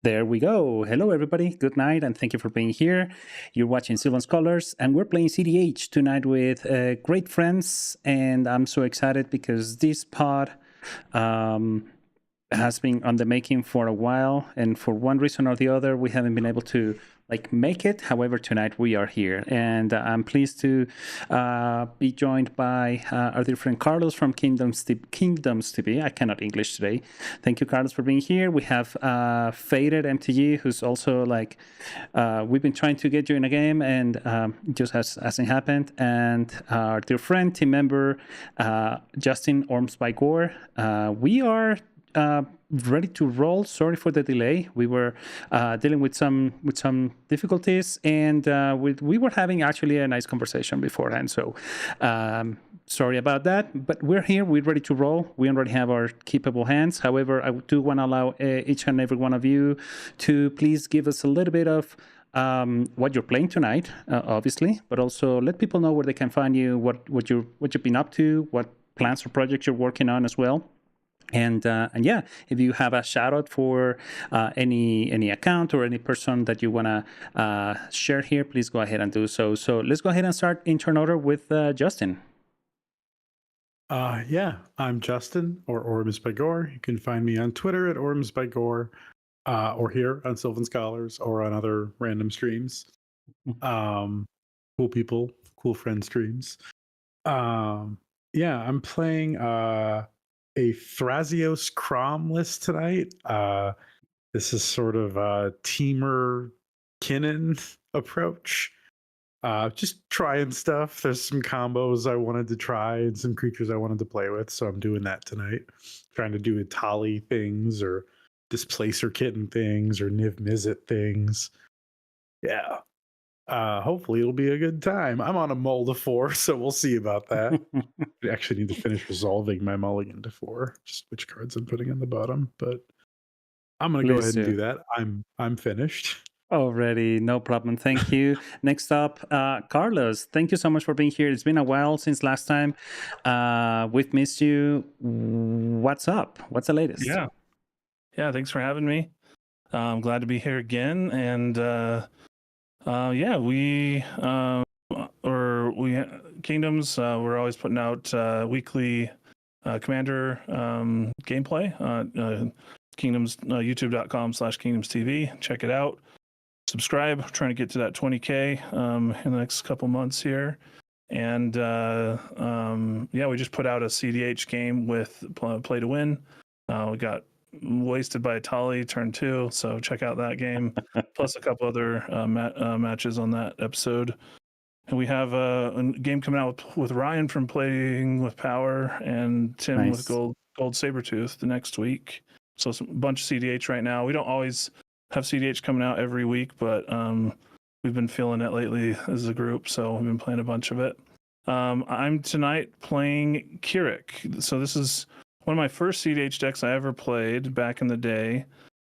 There we go. Hello, everybody. Good night, and thank you for being here. You're watching Sylvan Scholars, and we're playing cEDH tonight with great friends. And I'm so excited because this pod has been on the making for a while, and for one reason or the other, we haven't been able to make it. However, tonight we are here, and I'm pleased to be joined by our dear friend Carlos from Kingdoms TV. I cannot English today. Thank you, Carlos, for being here. We have Faded MTG, who's also we've been trying to get you in a game, and it just hasn't happened. And our dear friend, team member, Justin Orms by Gore. We are ready to roll. Sorry for the delay. We were dealing with some difficulties, and we were having actually a nice conversation beforehand. So sorry about that, but we're here. We're ready to roll. We already have our capable hands. However, I do want to allow each and every one of you to please give us a little bit of what you're playing tonight, obviously, but also let people know where they can find you, what you've been up to, what plans or projects you're working on as well. And yeah, if you have a shout out for any account or any person that you want to share here, please go ahead and do so. So let's go ahead and start in turn order with Justin. Yeah, I'm Justin, or Orms by Gore. You can find me on Twitter at Orms by Gore, or here on Sylvan Scholars, or on other random streams. Cool people, cool friend streams. Yeah, I'm playing a Thrasios Crom list tonight. This is sort of a Teamer Kinnan approach. Just trying stuff. There's some combos I wanted to try and some creatures I wanted to play with, so I'm doing that tonight. Trying to do Itali things or Displacer Kitten things or Niv Mizzet things. Yeah. Hopefully it'll be a good time. I'm on a mull to 4, so we'll see about that. I actually need to finish resolving my mulligan to 4, just which cards I'm putting on the bottom, but I'm gonna go ahead and do that. I'm finished. Already, no problem. Thank you. Next up, Carlos. Thank you so much for being here. It's been a while since last time. We've missed you. What's up? What's the latest? Yeah. Thanks for having me. I'm glad to be here again. And yeah, we Kingdoms. We're always putting out weekly Commander gameplay. Kingdoms YouTube.com/Kingdoms TV. Check it out. Subscribe. We're trying to get to that 20K in the next couple months here. And yeah, we just put out a cEDH game with Play to Win. We got wasted by Itali turn 2, so check out that game. Plus a couple other matches on that episode. And we have a game coming out with Ryan from Playing with Power and Tim with Gold Sabertooth the next week. So a bunch of cEDH right now. We don't always have cEDH coming out every week, but we've been feeling it lately as a group, so we've been playing a bunch of it. I'm tonight playing Keurig. So this is one of my first cEDH decks I ever played back in the day.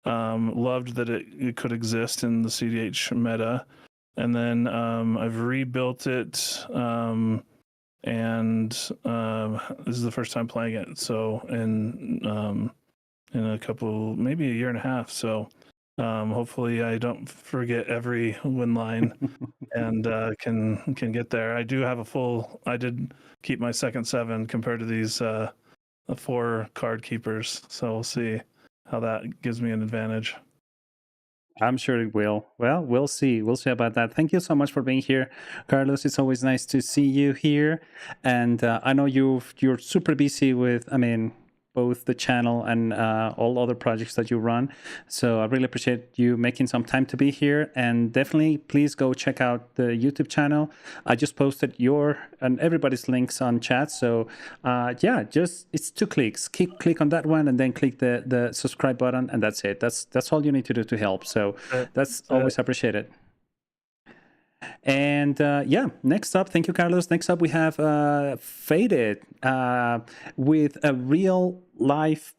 Loved that it could exist in the cEDH meta. And then I've rebuilt it, and this is the first time playing it. So in a couple, maybe a year and a half. So hopefully I don't forget every win line and can get there. I do have I did keep my second 7 compared to these 4 card keepers. So we'll see how that gives me an advantage. I'm sure it will. Well, we'll see. We'll see about that. Thank you so much for being here, Carlos. It's always nice to see you here. And I know you're super busy with, both the channel and all other projects that you run. So I really appreciate you making some time to be here. And definitely, please go check out the YouTube channel. I just posted your and everybody's links on chat. So yeah, it's 2 clicks. Click on that one and then click the subscribe button, and that's it. That's all you need to do to help. So that's always appreciated. And yeah, next up, thank you, Carlos. Next up, we have Faded with a real life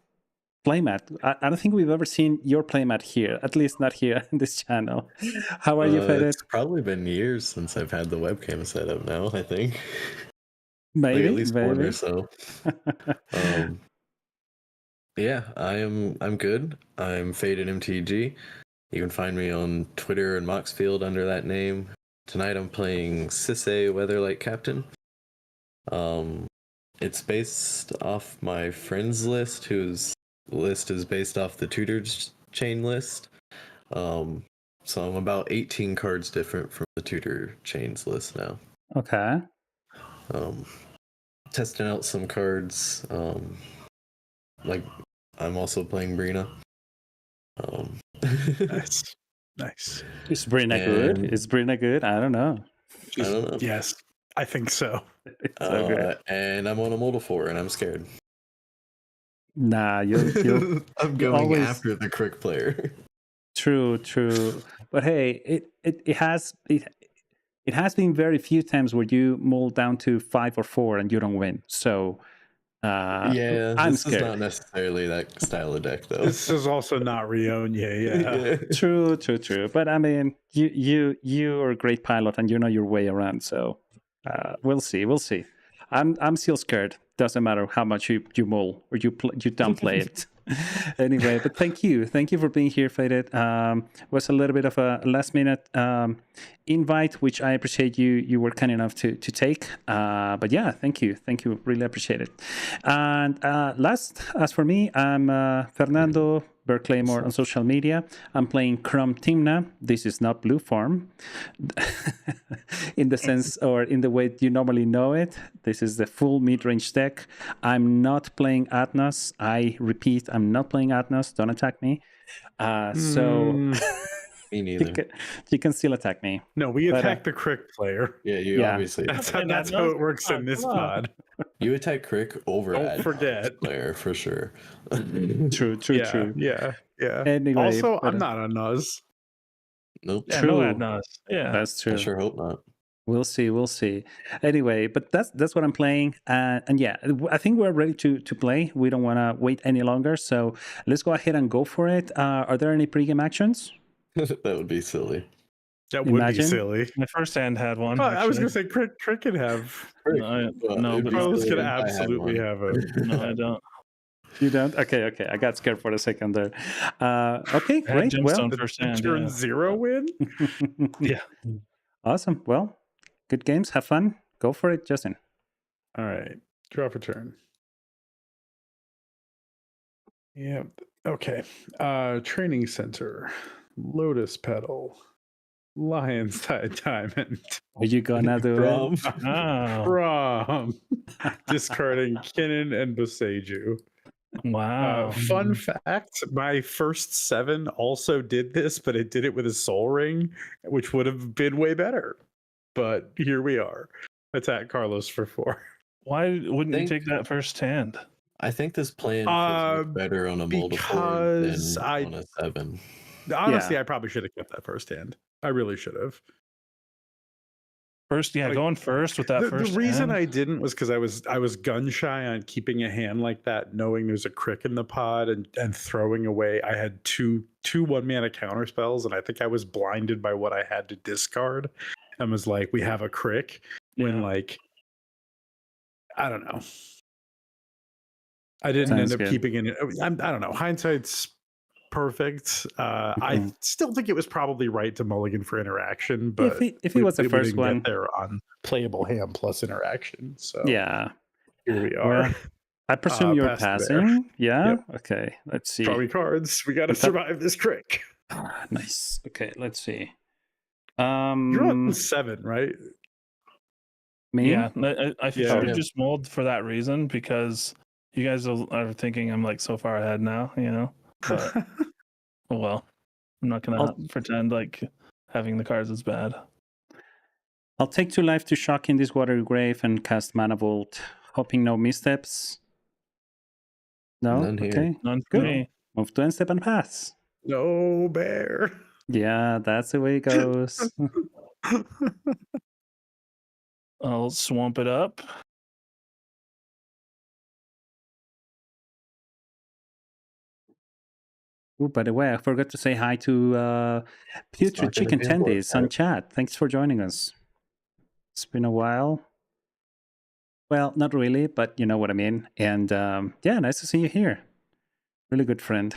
playmat. I don't think we've ever seen your playmat here, at least not here in this channel. How are you, Faded? It's probably been years since I've had the webcam set up now, I think. Maybe. Like at least 1 or so. Yeah, I'm good. I'm Faded MTG. You can find me on Twitter and Moxfield under that name. Tonight I'm playing Sisay Weatherlight Captain. It's based off my friends list, whose list is based off the Tutor's chain list. So I'm about 18 cards different from the Tutor chains list now. Okay. Testing out some cards. Like I'm also playing Brina. Nice. Is Brina good? And- Is Brina good? I don't know. I don't know. Yes, I think so. It's so good. And I'm on a Modal 4 and I'm scared. Nah, you'll I'm you going always after the Crick player. true. But hey, it has been very few times where you mull down to 5 or 4 and you don't win. So Yeah, I'm this scared. is not necessarily that style of deck though. This is also not Rionia. Yeah. True. But I mean, you are a great pilot and you know your way around. So we'll see. I'm still scared. Doesn't matter how much you mull or you downplay it. Anyway, but thank you for being here, Faded. Was a little bit of a last minute invite, which I appreciate you were kind enough to take. But yeah, thank you, really appreciate it. And last, as for me, I'm Fernando Berklaymore on social media. I'm playing Chrome Timna. This is not Blue Farm in the sense or in the way you normally know it. This is the full mid-range deck. I'm not playing Atnas. I repeat, I'm not playing Atnas. Don't attack me. So Me neither. you can still attack me. No, we But, attack the Crick player. Yeah, you Yeah. obviously That's how it works in this pod. you attack Crick over Don't Ad forget. player for sure. True. Yeah. Anyway, Also, but, I'm not a Nuz. Nope. Yeah, True. no Adnos. Yeah. That's true. I sure hope not. We'll see. Anyway, but that's what I'm playing, and yeah, I think we're ready to play. We don't want to wait any longer, so let's go ahead and go for it. Are there any pregame actions? That would be silly. That would Imagine. be silly. My first hand had one. Well, I was going to actually. say Crick can have. No, it'd but be Carlos silly could if I had absolutely one. have a. no, I don't. You don't? Okay. I got scared for a second there. Okay, I had great. Well, Gemstone first hand. Turn Yeah. 0 win? Yeah. Awesome. Well, good games. Have fun. Go for it, Justin. All right. Draw for turn. Yep. Okay. Training center. Lotus petal. Lion's Side Diamond. Are you gonna do it? Oh, From discarding Kinnan and Boseiju. wow. Fun fact, my first 7 also did this, but it did it with a soul ring, which would have been way better. But here we are. Attack Carlos for 4. Why wouldn't you Think- take that first hand? I think this plan feels much better on a multiple because than I- on a 7. Honestly, Yeah. I probably should have kept that first hand. I really should have. First, yeah, Like, going first with that The first reason hand. I didn't was because I was gun shy on keeping a hand like that, knowing there's a Crick in the pod and throwing away. I had two 1-mana counter spells, and I think I was blinded by what I had to discard, and was like, "We have a Crick." When Yeah. like, I don't know. I didn't Sounds end up good. keeping it. I don't know. Hindsight's perfect. I Mhm. still think it was probably right to mulligan for interaction, but if it was the we first didn't one, get there on playable hand plus interaction. So yeah. here we are. Well, I presume you're pass there. passing. Yeah. Yep. Okay. Let's see. Draw me cards. We got to What's up? survive this Crick. Nice. Okay. Let's see. You're on 7, right? Me? Yeah, I should Yeah. have just mulled for that reason because you guys are thinking I'm like so far ahead now, you know. But oh well, I'm not gonna I'll- pretend like having the cards is bad. I'll take 2 life to shock in this watery grave and cast Mana Vault, hoping no missteps. No? None here. Okay. None for Good. me. Move to end step and pass. No bear. Yeah, that's the way it goes. I'll swamp it up. Ooh, by the way, I forgot to say hi to Putrid not gonna Chicken be important, Tendies on right? chat. Thanks for joining us. It's been a while. Well, not really, but you know what I mean. And yeah, nice to see you here. Really good friend.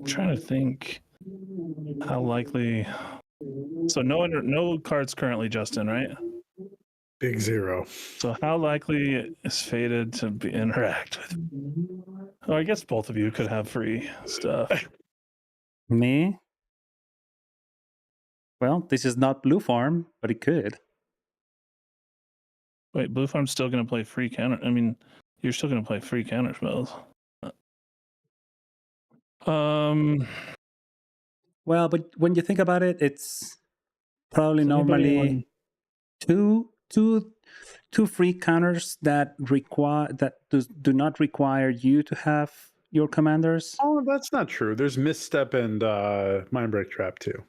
Trying to think how likely. So no cards currently, Justin, right? Big zero. So how likely is Fated to interact with? Oh, I guess both of you could have free stuff. Me? Well, this is not Blue Farm, but it could. Wait, Blue Farm's still going to play free counter. I mean, you're still going to play free counter spells. Well, but when you think about it, it's probably Does anybody normally two free counters that do not require you to have your commanders. Oh, that's not true. There's Misstep and Mindbreak Trap too.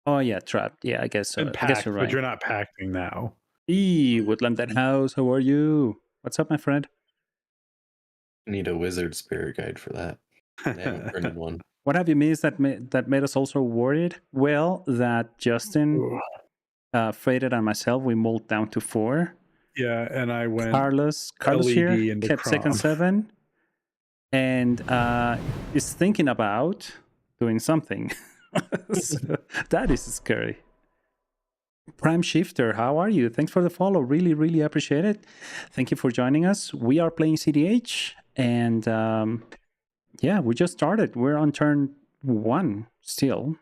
Oh yeah, trapped. Yeah, I guess so. And I guess packed, you're right. but you're not packing now. Woodland Dead House, how are you? What's up, my friend? Need a wizard spirit guide for that. They haven't printed one. What have you missed that made us also worried? Well, that Justin, Faded, and myself, we mulled down to 4. Yeah, and I went Carlos LED here into kept second Crom. 7 and is thinking about doing something. So that is scary. Prime Shifter, how are you? Thanks for the follow. Really, really appreciate it. Thank you for joining us. We are playing cEDH, and yeah, we just started. We're on turn 1 still.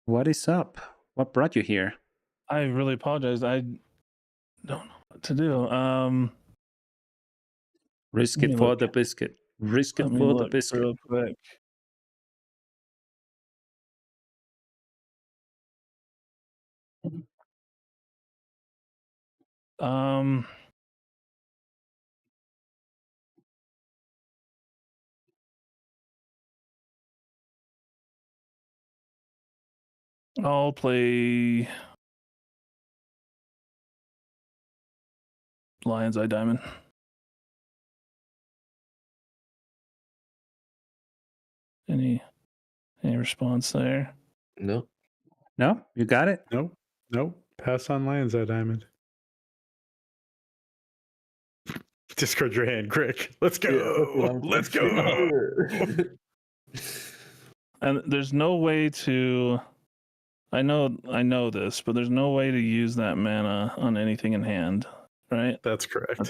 What is up? What brought you here? I really apologize. I don't know what to do. Risk Let it me for look. the biscuit. Risk it Let me for the look biscuit. real quick. I'll play Lion's Eye Diamond. Any response there? Nope. No, you got it. Nope. Pass on Lion's Eye Diamond. Discard your hand, Crick. Let's go. Yeah, that's what I'm Let's thinking. go. And there's no way to. I know this, but there's no way to use that mana on anything in hand, right? That's correct.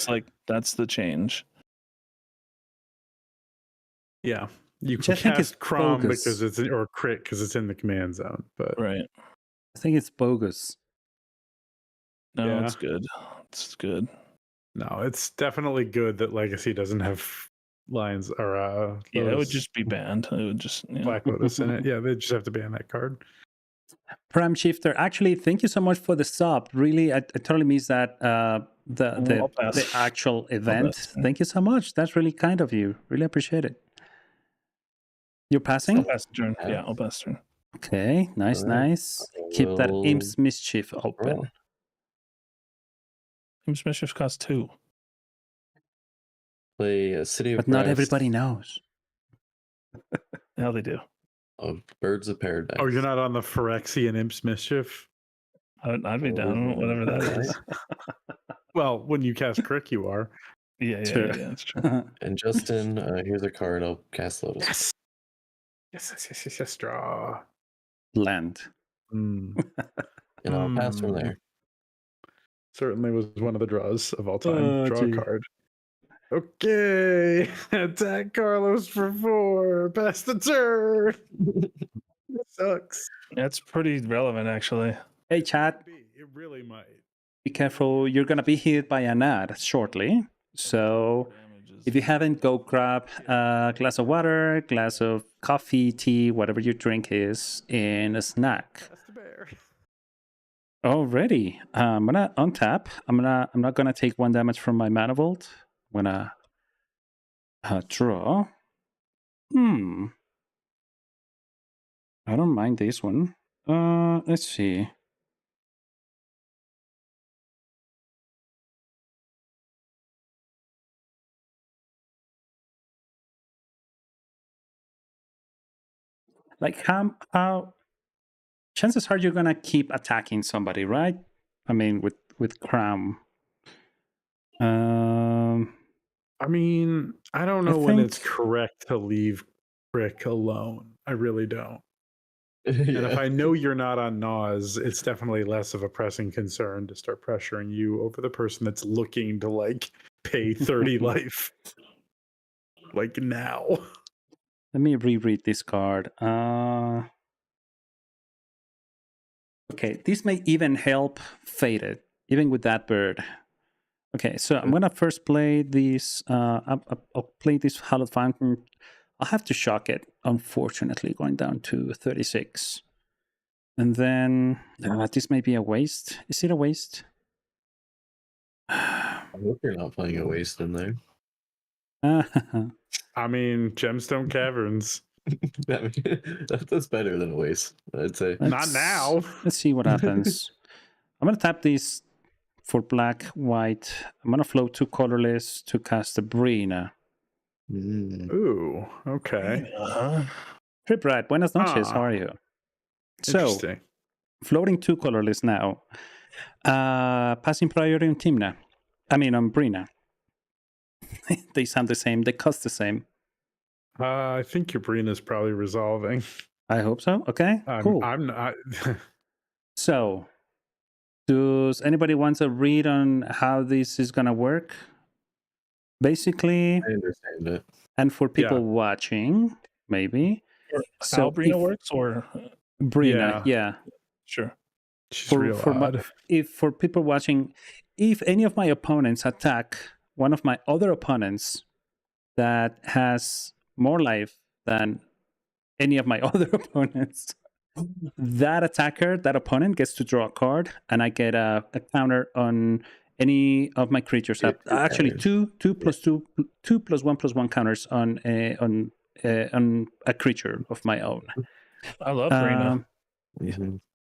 That's the change. Yeah. You Which I can think is cast Crom bogus. because it's or Crit because it's in the command zone. But Right. I think it's bogus. No, Yeah. it's good. It's good. no, it's definitely good that Legacy doesn't have Lions or Yeah, it would Lotus, just be banned. It would just Black Lotus in it. Yeah, they just have to ban that card. Prime Shifter, actually, thank you so much for the sub. Really, I totally missed that I'll pass. the actual event. pass. Thank you so much. That's really kind of you. Really appreciate it. You're passing? I'll pass the turn. Yeah, I'll pass the turn. Okay, nice, All right. nice. Keep that Well, Imp's Mischief open. roll. Team Mischief costs 2. Play a City of But not Brass everybody knows. Now they do. of Birds of Paradise. Oh, you're not on the Phyrexian Imp's Mischief? I'd be down, whatever that is. Well, when you cast Crick, you are. Yeah, Sure. that's true. And Justin, here's a card. I'll cast Lotus. Yes. Draw. Land. Mm. And I'll pass from there. Certainly was one of the draws of all time. Draw gee. a card. Okay. Attack Carlos for 4. Pass the turn. It sucks. That's pretty relevant, actually. Hey, chat. It really might. Be careful. You're going to be hit by an ad shortly. So if you haven't, go grab a glass of water, glass of coffee, tea, whatever your drink is, and a snack. That's the bear. Already, I'm gonna untap. I'm not gonna take 1 damage from my mana vault. I'm gonna draw. I don't mind this one. Let's see. Like how chances are you're gonna keep attacking somebody, right? I mean, with Crown. I mean, I don't know when it's think correct to leave Brick alone. I really don't. And if Yeah. I know you're not on Nas, it's definitely less of a pressing concern to start pressuring you over the person that's looking to like pay 30 life. Like now. let me reread this card. Okay, this may even help Faded, even with that bird. Okay, so I'm gonna first play this. I'll play this Hallowed Fountain. I'll have to shock it, unfortunately, going down to 36. And then this may be a waste. Is it a waste? I hope you're not playing a waste in there. I mean, Gemstone Caverns. That's better than a waste, I'd say. Not now. Let's see what happens. I'm gonna tap this for black, white. I'm gonna float 2 colorless to cast a Brina. Ooh, okay. Trip Rat, buenas noches. How are you? So, Interesting. floating 2 colorless now. Passing priority on Timna. I mean, on Brina. They sound the same. They cost the same. I think your Brina's probably resolving. I hope so. Okay, cool. I'm not. So, does anybody want a read on how this is gonna work? Basically, I understand it. and for people watching, maybe. So how Brina works, or Brina, yeah. Sure. She's real odd. If for people watching, if any of my opponents attack one of my other opponents that has more life than any of my other opponents, that attacker, that opponent gets to draw a card, and I get a counter on any of my creatures. Actually, two plus 1/1 counters on a creature of my own. I love Brina.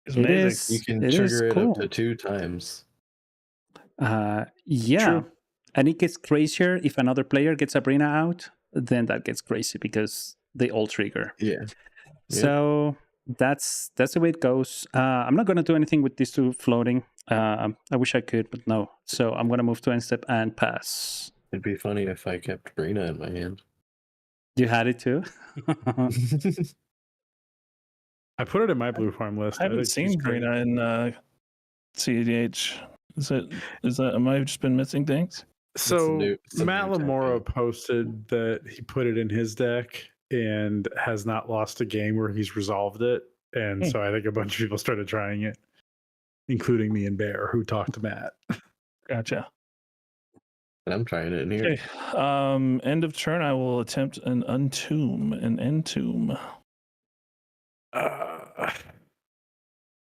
It's amazing. You can trigger it up to 2 times. Yeah. True. And it gets crazier if another player gets a Brina out, then that gets crazy because they all trigger. Yeah. So that's the way it goes. I'm not going to do anything with these 2 floating. I wish I could, but no. So I'm going to move to end step and pass. It'd be funny if I kept Brina in my hand. You had it too? I put it in my blue farm list. I haven't seen Brina in cEDH. Is that am I just been missing things? So Matt Lamora posted that he put it in his deck and has not lost a game where he's resolved it. And so I think a bunch of people started trying it, including me and Bear, who talked to Matt. Gotcha. And I'm trying it in here. Okay. End of turn, I will attempt an entomb.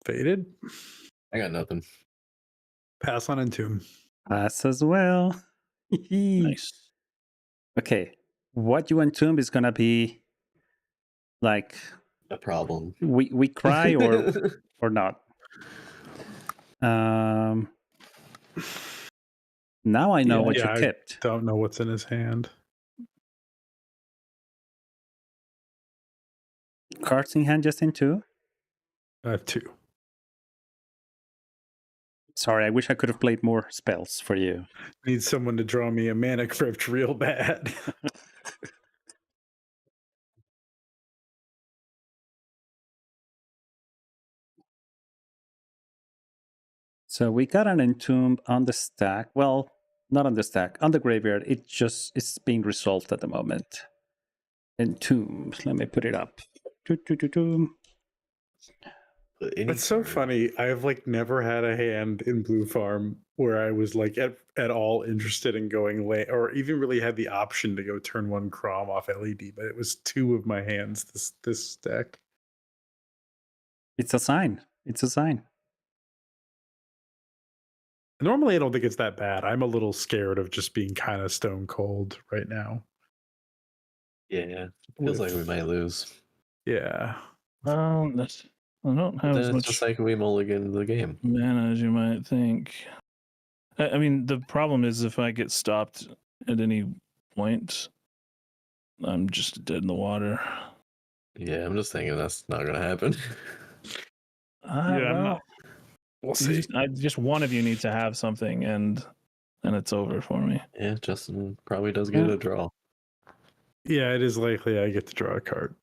Faded? I got nothing. Pass on Entomb. Pass as well. Nice. Okay. What you entomb is going to be like a problem. We cry or not. Now I know what you kept. I don't know what's in his hand. Cards in hand, just in 2? 2. Sorry, I wish I could have played more spells for you. Need someone to draw me a mana crypt real bad. So we got an entomb on the stack. Well, not on the stack, on the graveyard. It's being resolved at the moment. Entomb. Let me put it up. It's so funny. I've like never had a hand in Blue Farm where I was like at all interested in going late, or even really had the option to go turn 1 Crom off LED. But it was 2 of my hands this deck. It's a sign. It's a sign. Normally, I don't think it's that bad. I'm a little scared of just being kind of stone cold right now. Yeah, feels like we might lose. Yeah. I don't have as much. It's just like we mulligan the game mana as you might think. I mean, the problem is if I get stopped at any point, I'm just dead in the water. Yeah, I'm just thinking that's not gonna happen. Well, We'll see. just one of you needs to have something, and it's over for me. Yeah, Justin probably does get Yeah. a draw. Yeah, it is likely I get to draw a card.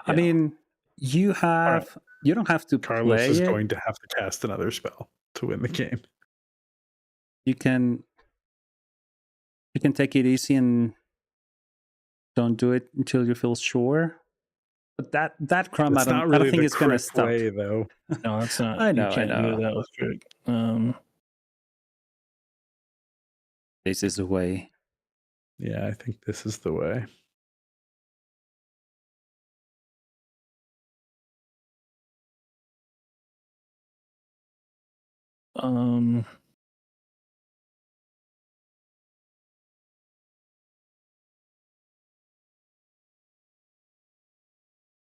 I Yeah. mean, you don't have to Carlos play is it. going to have to cast another spell to win the game. You can take it easy and don't do it until you feel sure. But that crumb, It's I not don't really think the it's gonna quick stop. way, though. No, that's not. I You know. can't do that with trick. This is the way. Yeah, I think this is the way.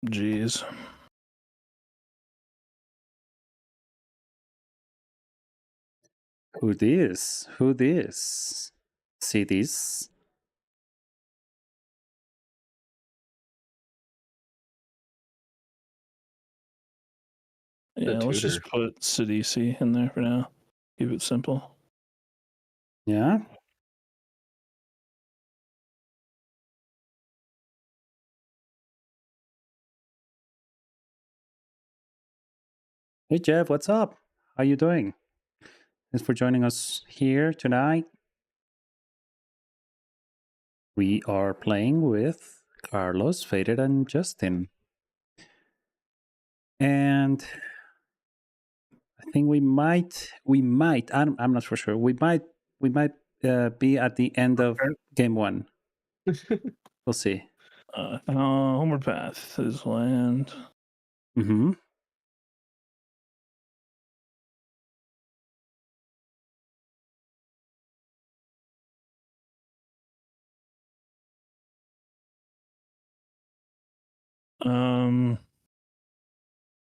Jeez. Who this? Who this? See this? Yeah, let's just put cEDH in there for now. Keep it simple. Yeah. Hey Jeff, what's up? How you doing? Thanks for joining us here tonight. We are playing with Carlos, Faded, and Justin. And I think we might, I'm not for sure. We might be at the end of game one. We'll see. Homeward Path is land. Mm-hmm.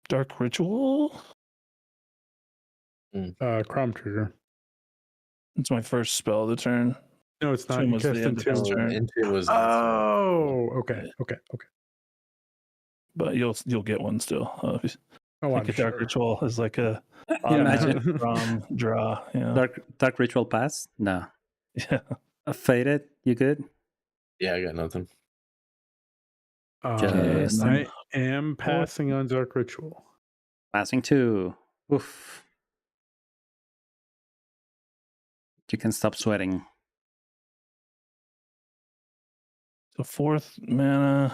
Dark Ritual. Crom Trigger. It's my first spell of the turn. No, it's not. Tomb You was cast the end of his turn. Entomb was okay. But you'll get one still. Oh, like I'm a Dark sure. Ritual is like a Imagine. draw. Yeah. Dark Ritual pass? No. Yeah. Faded, you good? Yeah, I got nothing. Just I am passing on Dark Ritual. Passing 2. Oof. You can stop sweating. So 4th mana.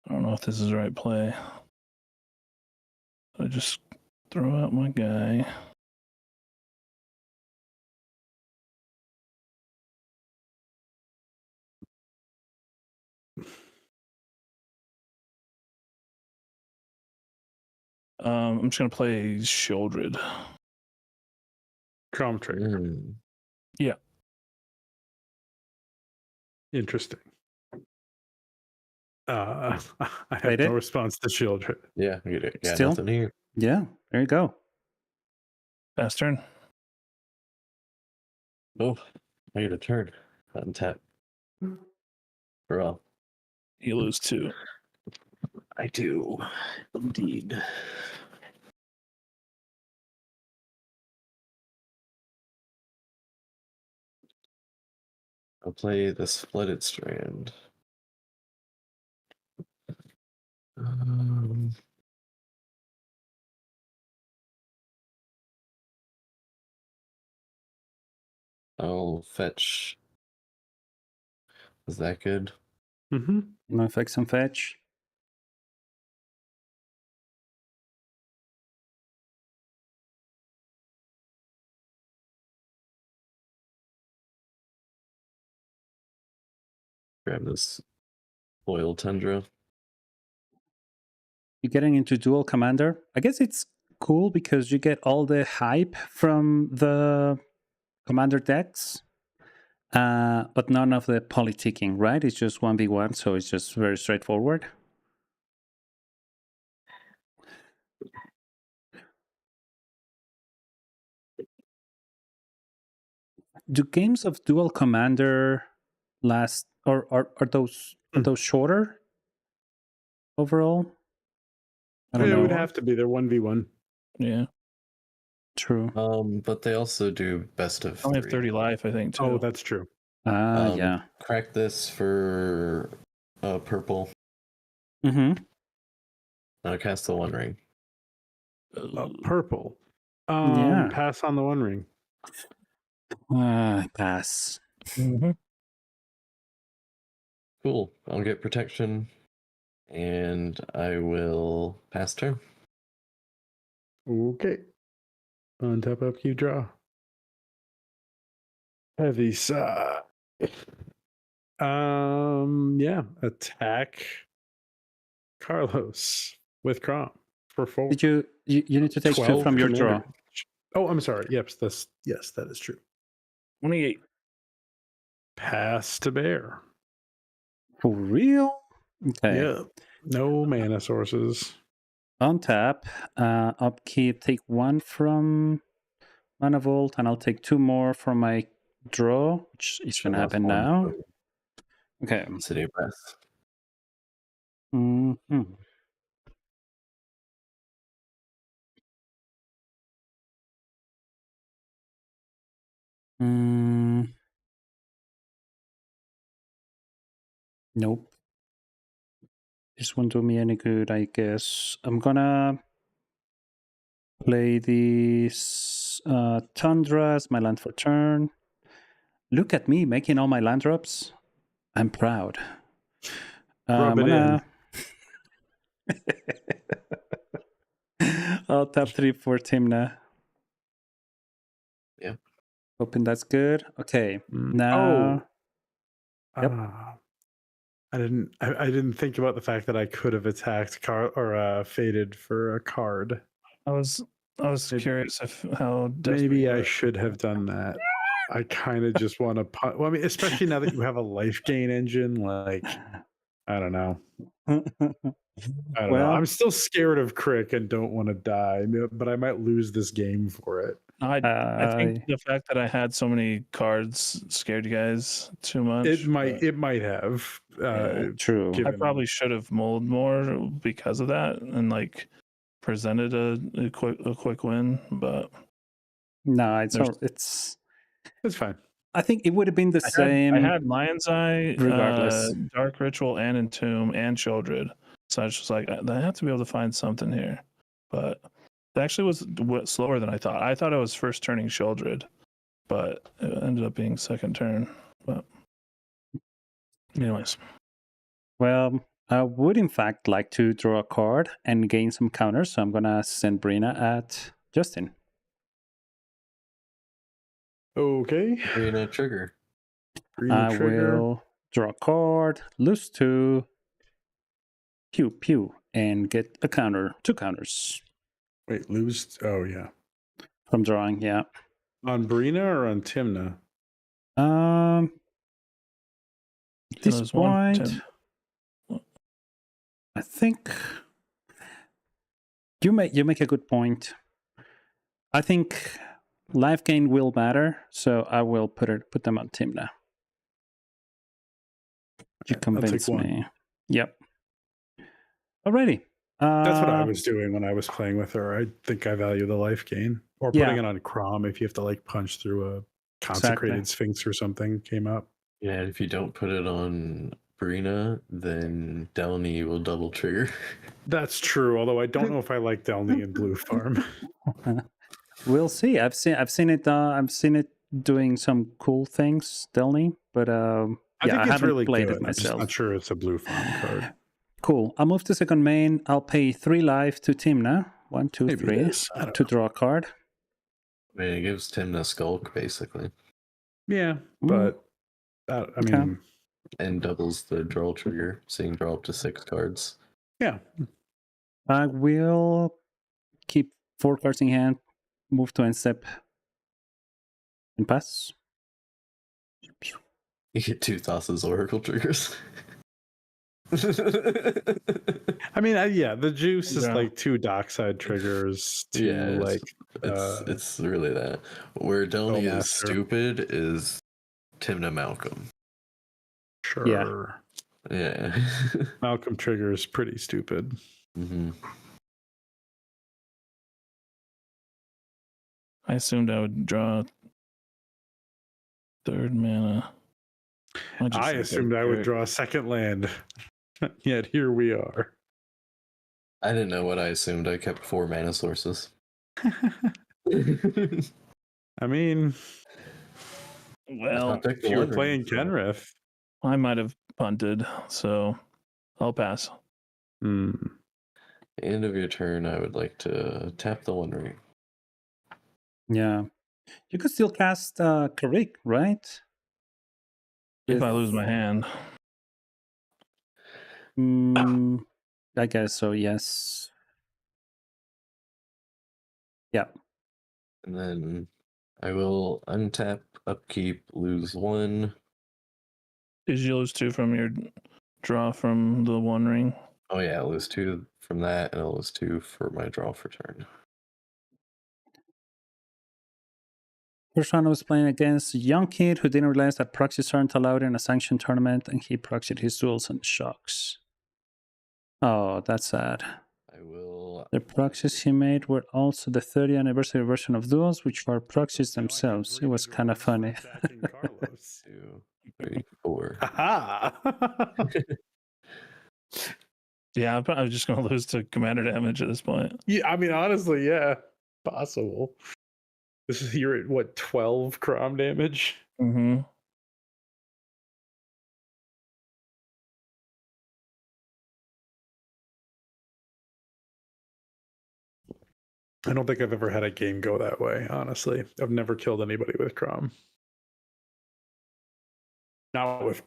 I don't know if this is the right play. I just throw out my guy. I'm just gonna play Shieldred. Crom Trigger. Yeah. Interesting. I have Faded? no response to Shieldred. Yeah, I get it. Got Still? nothing here. Yeah, there you go. Fast turn. Oh, I get a turn. Untap. Bro. You lose 2. I do. Indeed. I'll play the Splitted Strand. I'll fetch. Is that good? Mm-hmm. No effects on fetch. Grab this Oil Tundra. You're getting into dual commander. I guess it's cool because you get all the hype from the commander decks, but none of the politicking, right? It's just 1v1, so it's just very straightforward. Do games of dual commander last Or are those shorter overall? I don't It know. would have to be. They're 1v1. Yeah. True. But they also do best of I only have 3. 30 life, I think, too. Oh, that's true. Yeah. Crack this for purple. Mm-hmm. Cast the One Ring. Purple. Yeah. Pass on the One Ring. Pass. Mm-hmm. Cool. I'll get protection, and I will pass turn. Okay. Untap, upkeep, draw. Heavy side. Yeah. Attack Carlos with Crom for 4. Did you need to take 2 12 from your commander draw? damage. Oh, I'm sorry. Yes, that is true. 28. Pass to bear. For real? Okay. Yeah. No mana sources. Untap, upkeep, take 1 from Mana Vault, and I'll take 2 more from my draw, which is going to happen now. Okay. City of Brass. Mm-hmm. Nope. This won't do me any good, I guess. I'm gonna play these Tundras, my land for turn. Look at me making all my land drops. I'm proud. Rub it in. I'll tap 3 for Timna. Yeah. Hoping that's good. Okay. Now. Yep. I didn't think about the fact that I could have attacked faded for a card. I was curious how desperate Maybe you I were. should have done that. I kind of just want to well, I mean, especially now that you have a life gain engine, like I don't know. I don't know. I'm still scared of Crick and don't want to die, but I might lose this game for it. I think the fact that I had so many cards scared you guys too much. It might have. True. I probably should have mulled more because of that and like presented a quick win, but no, it's fine. I think it would have been the same. I had Lion's Eye, regardless. Dark Ritual, and Entomb, and Childred. So I was just like, I have to be able to find something here. But it actually was slower than I thought. I thought I was first turning Childred, but it ended up being second turn. But anyways. Well, I would in fact like to draw a card and gain some counters, so I'm gonna send Brina at Justin. Okay. Brina trigger. I will draw a card, lose 2, pew pew, and get a counter, 2 counters. Wait, lose? Oh yeah. From drawing, yeah. On Brina or on Timna? At this point, I think you make a good point. I think life gain will matter, so I will put them on Timna. You convince me. Yep. Alrighty. That's what I was doing when I was playing with her. I think I value the life gain. Or putting it on Crom if you have to like punch through a consecrated sphinx or something came up. Yeah, if you don't put it on Brina, then Delny will double trigger. That's true, although I don't know if I like Delny in Blue Farm. We'll see. I've seen it doing some cool things, Delny, but I haven't really played good. it myself. I'm not sure it's a Blue Farm card. Cool. I'll move to second main. I'll pay 3 life to Timna. 1, 2, 3 to draw a card. I mean, it gives Timna Skulk basically. Yeah, but I mean, and doubles the draw trigger, so you can draw up to 6 cards. Yeah. I will keep 4 cards in hand, move to end step, and pass. You get 2 Thassa's Oracle triggers. I mean, the juice is like 2 dockside triggers. It's really that. Where Delny is stupid is Timna Malcolm. Sure. Yeah. Malcolm Trigger is pretty stupid. Mm-hmm. I assumed I would draw third mana. I assumed I would draw a second land. Yet here we are. I didn't know what I assumed. I kept 4 mana sources. I mean, Well, I'll take if the you were One playing Ring, so- Kenrith. I might have punted, so I'll pass. End of your turn, I would like to tap the One Ring. Yeah. You could still cast Karik, right? If I lose my hand. I guess so, yes. Yeah. And then I will untap, upkeep, lose 1. Did you lose 2 from your draw from the One Ring? Oh yeah, I'll lose 2 from that, and I'll lose 2 for my draw for turn. First round I was playing against a young kid who didn't realize that proxies aren't allowed in a sanctioned tournament, and he proxied his duels and shocks. Oh, that's sad. I will. The proxies he made were also the 30th anniversary version of duels, which were proxies themselves. It was kind of funny. 2, 3, 4. Aha! Yeah, I'm probably just going to lose to commander damage at this point. Yeah, I mean, honestly, yeah, possible. This is you're at what 12 Crom damage. Mm-hmm. I don't think I've ever had a game go that way. Honestly, I've never killed anybody with Crom. Not with.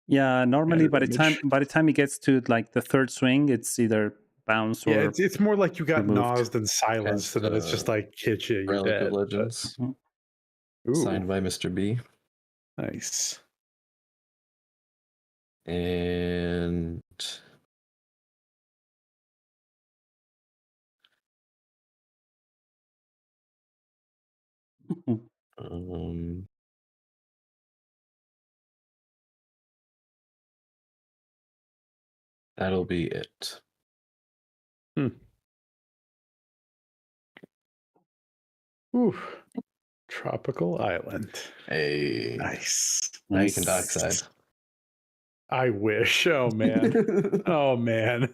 Yeah, normally by the damage. time he gets to like the third swing, it's either bounce or Yeah, it's more like you got removed. nosed and silenced, and then it's just like hit you. You're Relic dead. of Legends, Ooh, signed by Mr. B. nice. And um, that'll be it. Ooh, tropical island. Hey, Nice. now you can dockside. I wish. Oh man. Oh man. Take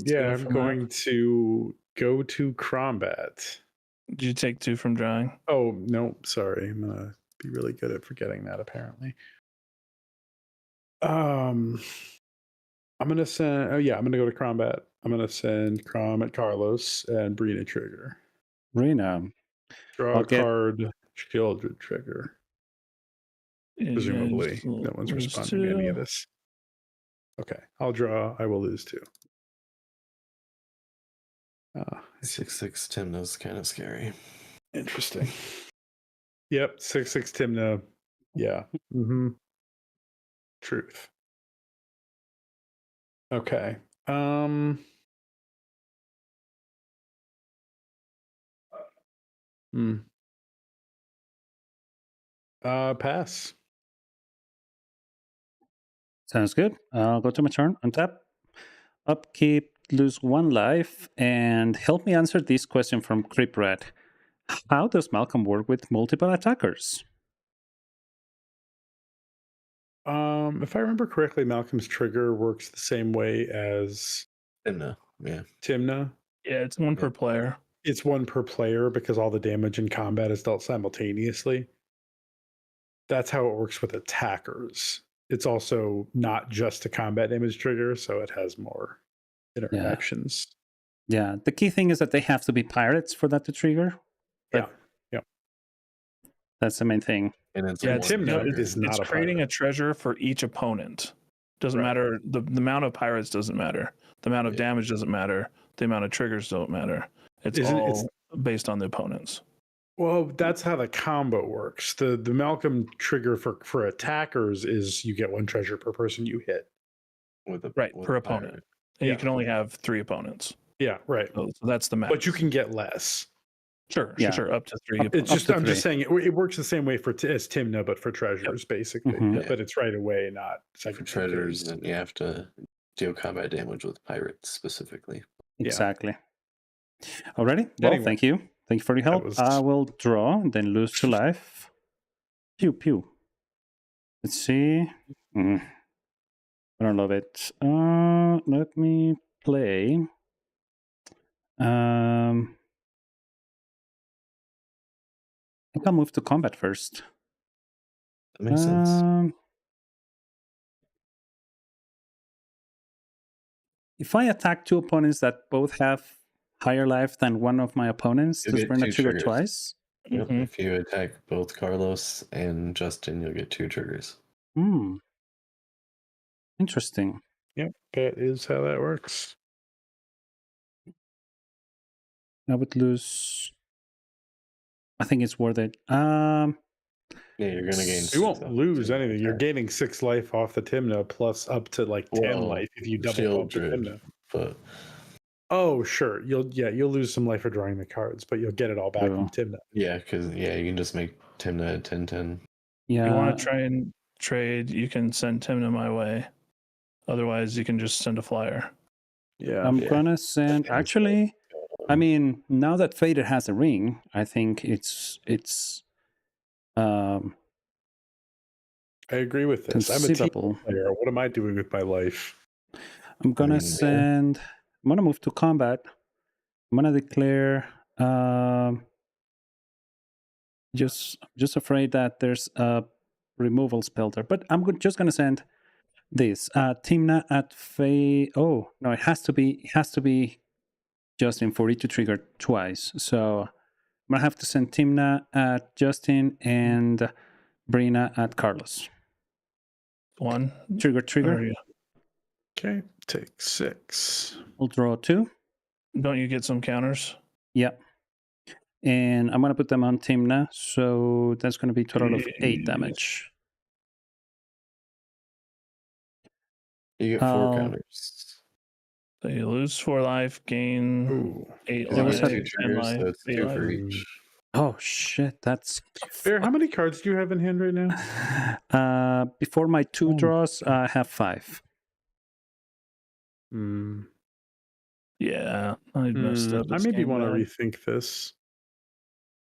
Yeah, 2 I'm from going to go to combat. Did you take 2 from drawing? Oh no, sorry. I'm gonna be really good at forgetting that apparently. I'm gonna send I'm gonna go to combat. I'm gonna send Crom at Carlos and Brina trigger. Brina. Draw a card, Shieldred trigger. Presumably, no one's responding to any of this. Okay, I'll draw. I will lose 2. 6/6 Timna's kind of scary. Interesting. Yep, 6/6 Timna. Yeah. Truth. Okay. Pass. Sounds good. I'll go to my turn. Untap. Upkeep, lose 1 life, and help me answer this question from Creeprat. How does Malcolm work with multiple attackers? If I remember correctly, Malcolm's trigger works the same way as Timna, yeah. Timna. Yeah, it's 1 per player. It's 1 per player because all the damage in combat is dealt simultaneously. That's how it works with attackers. It's also not just a combat damage trigger, so it has more interactions. Yeah, the key thing is that they have to be pirates for that to trigger. Yeah. That's the main thing. And it's Timna is not it's a creating pirate. a treasure for each opponent. Doesn't matter. The amount of pirates doesn't matter. The amount of damage doesn't matter. The amount of triggers don't matter. It's all based on the opponents. Well, that's how the combo works. The Malcolm trigger for attackers is you get 1 treasure per person you hit. Per opponent. And you can only have 3 opponents. Yeah, right. So that's the max. But you can get less. Sure, Yeah. sure. Up to 3. It's Up just to I'm just 3. saying it works the same way as Timna, but for treasures, basically. Mhm. But it's right away, not For second treasures, phase. and you have to deal combat damage with pirates specifically. Exactly. Alrighty. Well, Anyway, thank you. Thank you for your help. was- I will draw and then lose 2 life. Pew pew. Let's see. I don't love it. Let me play. I think I'll move to combat first. That makes sense. If I attack 2 opponents that both have higher life than one of my opponents, You'll does get Brina 2 trigger triggers. twice? Yep. Mhm. If you attack both Carlos and Justin, you'll get 2 triggers. Hmm. Interesting. Yep, that is how that works. I would lose. I think it's worth it. Yeah, you're gonna gain. S- You 6 won't off lose the anything. You're attack. gaining 6 life off the Timna plus up to like 10 Well, life if you double shield bump the drift, Timna. but Oh, sure. You'll lose some life for drawing the cards, but you'll get it all back from Timna. yeah, because you can just make Timna 10-10. You Yeah. want to try and trade, you can send Timna my way. Otherwise, you can just send a flyer. Yeah. I'm Yeah. gonna send. think it's Actually, I mean, now that Fader has a ring, I think it's I agree with this. I'm a team conceivable. player. What am I doing with my life? I'm gonna mean, yeah. send. I'm gonna move to combat. I'm gonna declare. Just afraid that there's a removal spell there, but I'm just gonna send this. Timna at Fey. Oh no, it has to be Justin for it to trigger twice. So I'm gonna have to send Timna at Justin and Brina at Carlos. 1. Trigger. Or, yeah. Okay, take 6. We'll draw 2. Don't you get some counters? Yep. And I'm gonna put them on Timna, so that's gonna be a total of 8 damage. You get 4 I'll- counters. So you lose 4 life, gain Ooh. 8 There was life, a- 2 10 triggers, life, so it's 8 2 life. for each. Oh shit, that's Bear, how many cards do you have in hand right now? before my 2 draws, I have 5. Hmm. Yeah, I messed up. I this maybe game want to bad. rethink this.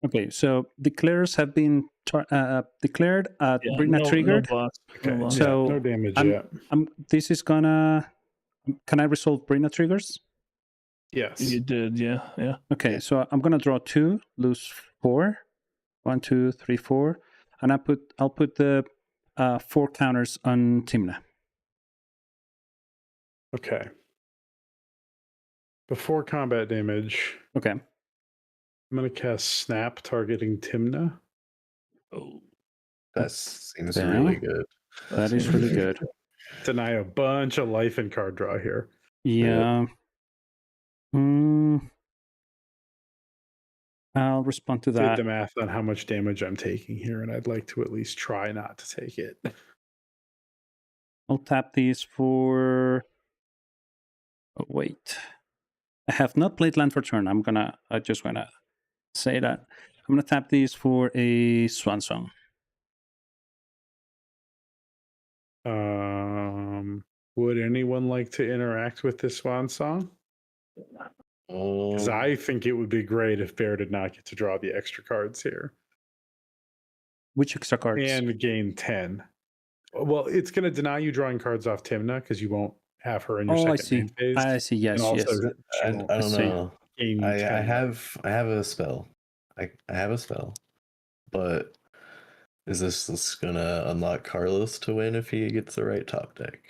Okay, so declares have been declared. Yeah, Brina no triggered. blocks. Okay, No blocks. So, no damage I'm- yet. This is gonna. Can I resolve Brina triggers? Yes. You did, yeah. Okay, Yeah. so I'm gonna draw 2, lose 4. 1, 2, 3, 4, and I'll put the 4 counters on Timna. Okay. Before combat damage, Okay. I'm going to cast Snap targeting Timna. Oh, That seems Okay. really good. That is really good. Deny a bunch of life and card draw here. Yeah. I'll respond to Did that. the math on how much damage I'm taking here, and I'd like to at least try not to take it. I'll tap these for. Oh, wait. I have not played land for turn. I just wanna say that. I'm gonna tap these for a Swan Song. Would anyone like to interact with this Swan Song? Because I think it would be great if Bear did not get to draw the extra cards here Which extra cards? and gain 10. Well, it's going to deny you drawing cards off Timna because you won't have her in your I second see. main phase. I see. Yes, and also, yes. she I won't don't see. know. gain you I 10. have a spell. I have a spell, but is this gonna unlock Carlos to win if he gets the right top deck?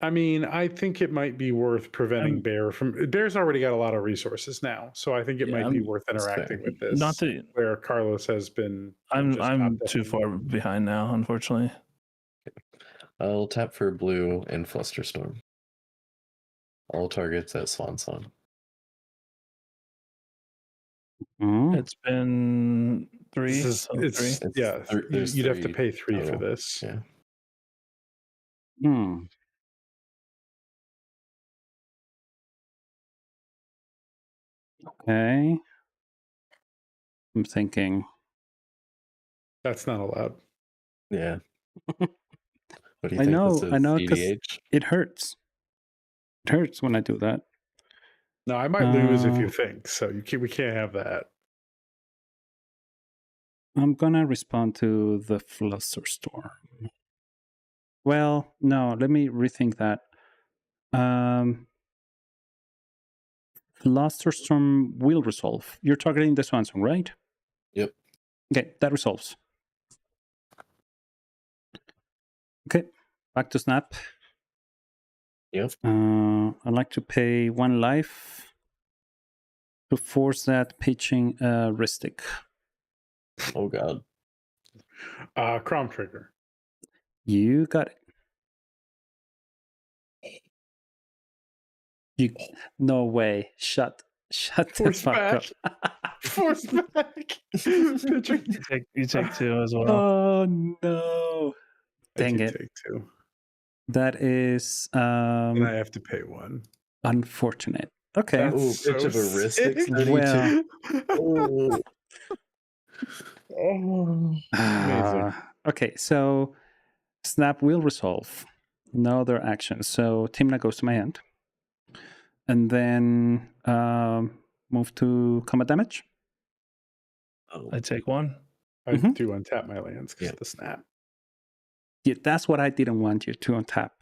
I mean, I think it might be worth preventing Bear from. Bear's already got a lot of resources now, so I think it might be worth interacting with this. not that where Carlos has been. I'm just too far behind now, unfortunately. I'll tap for blue and Flusterstorm. All targets at Swan Song. Mhm. It's been 3. This is, so it's 3. yeah. There's You'd have to 3 pay 3 for total. this. Yeah. Hmm. Okay. I'm thinking. That's not allowed. Yeah. What do you I think? know, This I is know, because cEDH? it hurts. It hurts when I do that. No, I might lose if you think so. We can't have that. I'm gonna respond to the Flusterstorm. Well, no, let me rethink that. Flusterstorm will resolve. You're targeting the Swansong, right? Yep. Okay, that resolves. Okay, back to Snap. Yep. I'd like to pay 1 life to force that pitching Ristic. Oh god. Crom trigger. You got it. You, no way. Shut the Force fuck back. up. Force back. You take 2 as well. Oh no. I Dang do it. take 2. That is And I have to pay 1. unfortunate. Okay. That's Ooh, pitch so of a Ristic sick. study Well. too. Oh. Amazing. Okay, so Snap will resolve. No other actions. So Timna goes to my hand. And then move to combat damage. Oh. I take 1. I do untap my lands because of the snap. Yeah, that's what I didn't want you to untap.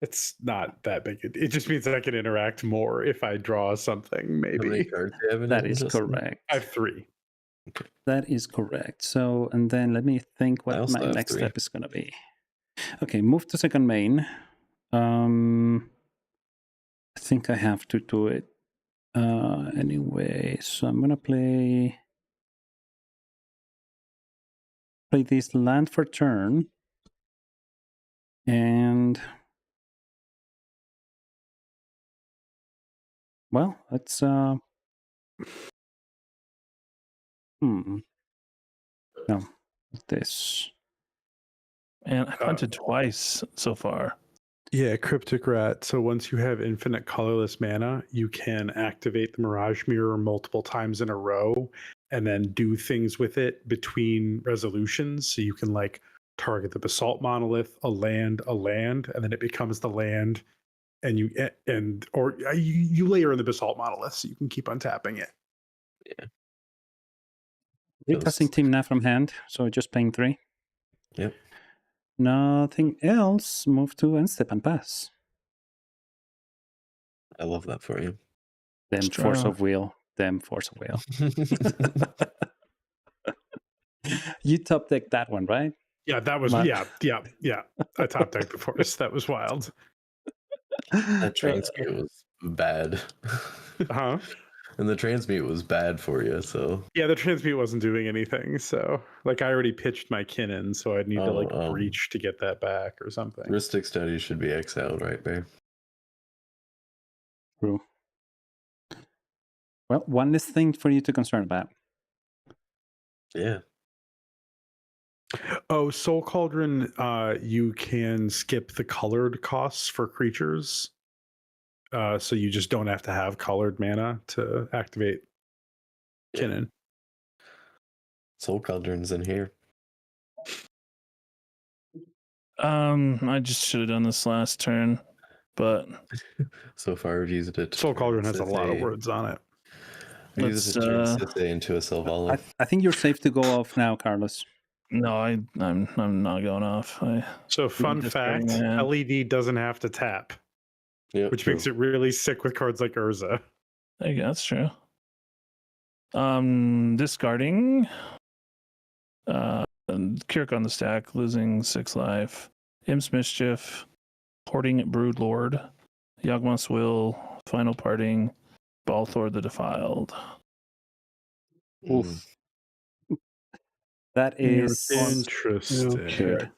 It's not that big. It just means that I can interact more if I draw something, How many maybe. cards do you have in That it, is Justin? correct. I have 3. That is correct. So, and then let me think I what also my have next 3. step is going to be. Okay, move to second main. I think I have to do it anyway. So I'm going to play this land for turn. And well, let's no, this. And I've hunted twice so far. Yeah, Cryptic Rat. So once you have infinite colorless mana, you can activate the Mirage Mirror multiple times in a row and then do things with it between resolutions. So you can like target the Basalt Monolith, a land, and then it becomes the land, and you layer in the Basalt Monolith so you can keep untapping it. Yeah. Recasting Timna from hand, so just paying 3. Yep. Nothing else. Move to end step and pass. I love that for you. Them force of will. Them force of will. You top deck that one, right? Yeah, that was yeah. I top decked the force. That was wild. That transmute was bad. Huh? And the transmute was bad for you, so Yeah, the transmute wasn't doing anything. So like I already pitched my Kinnan, so I'd need to like breach to get that back or something. Ristic study should be exiled, right, Bear? True. Well, one less thing for you to concern about. Yeah. Oh, Soul Cauldron, you can skip the colored costs for creatures. So you just don't have to have colored mana to activate Kinnan. Soul Cauldron's in here. I just should have done this last turn, but so far I've used it to Soul Cauldron has a turn lot of Sithé- words on it. I use it to turn Sithé into a Selvala. I think you're safe to go off now, Carlos. no, I'm not going off. So fun fact, LED doesn't have to tap, which makes it really sick with cards like Urza. I guess that's true. Discarding Kirk on the stack, losing 6 life. Imps Mischief, Porting Broodlord, Yawgmoth's Will, Final Parting, Balthor the Defiled. Oof. That is interesting. good.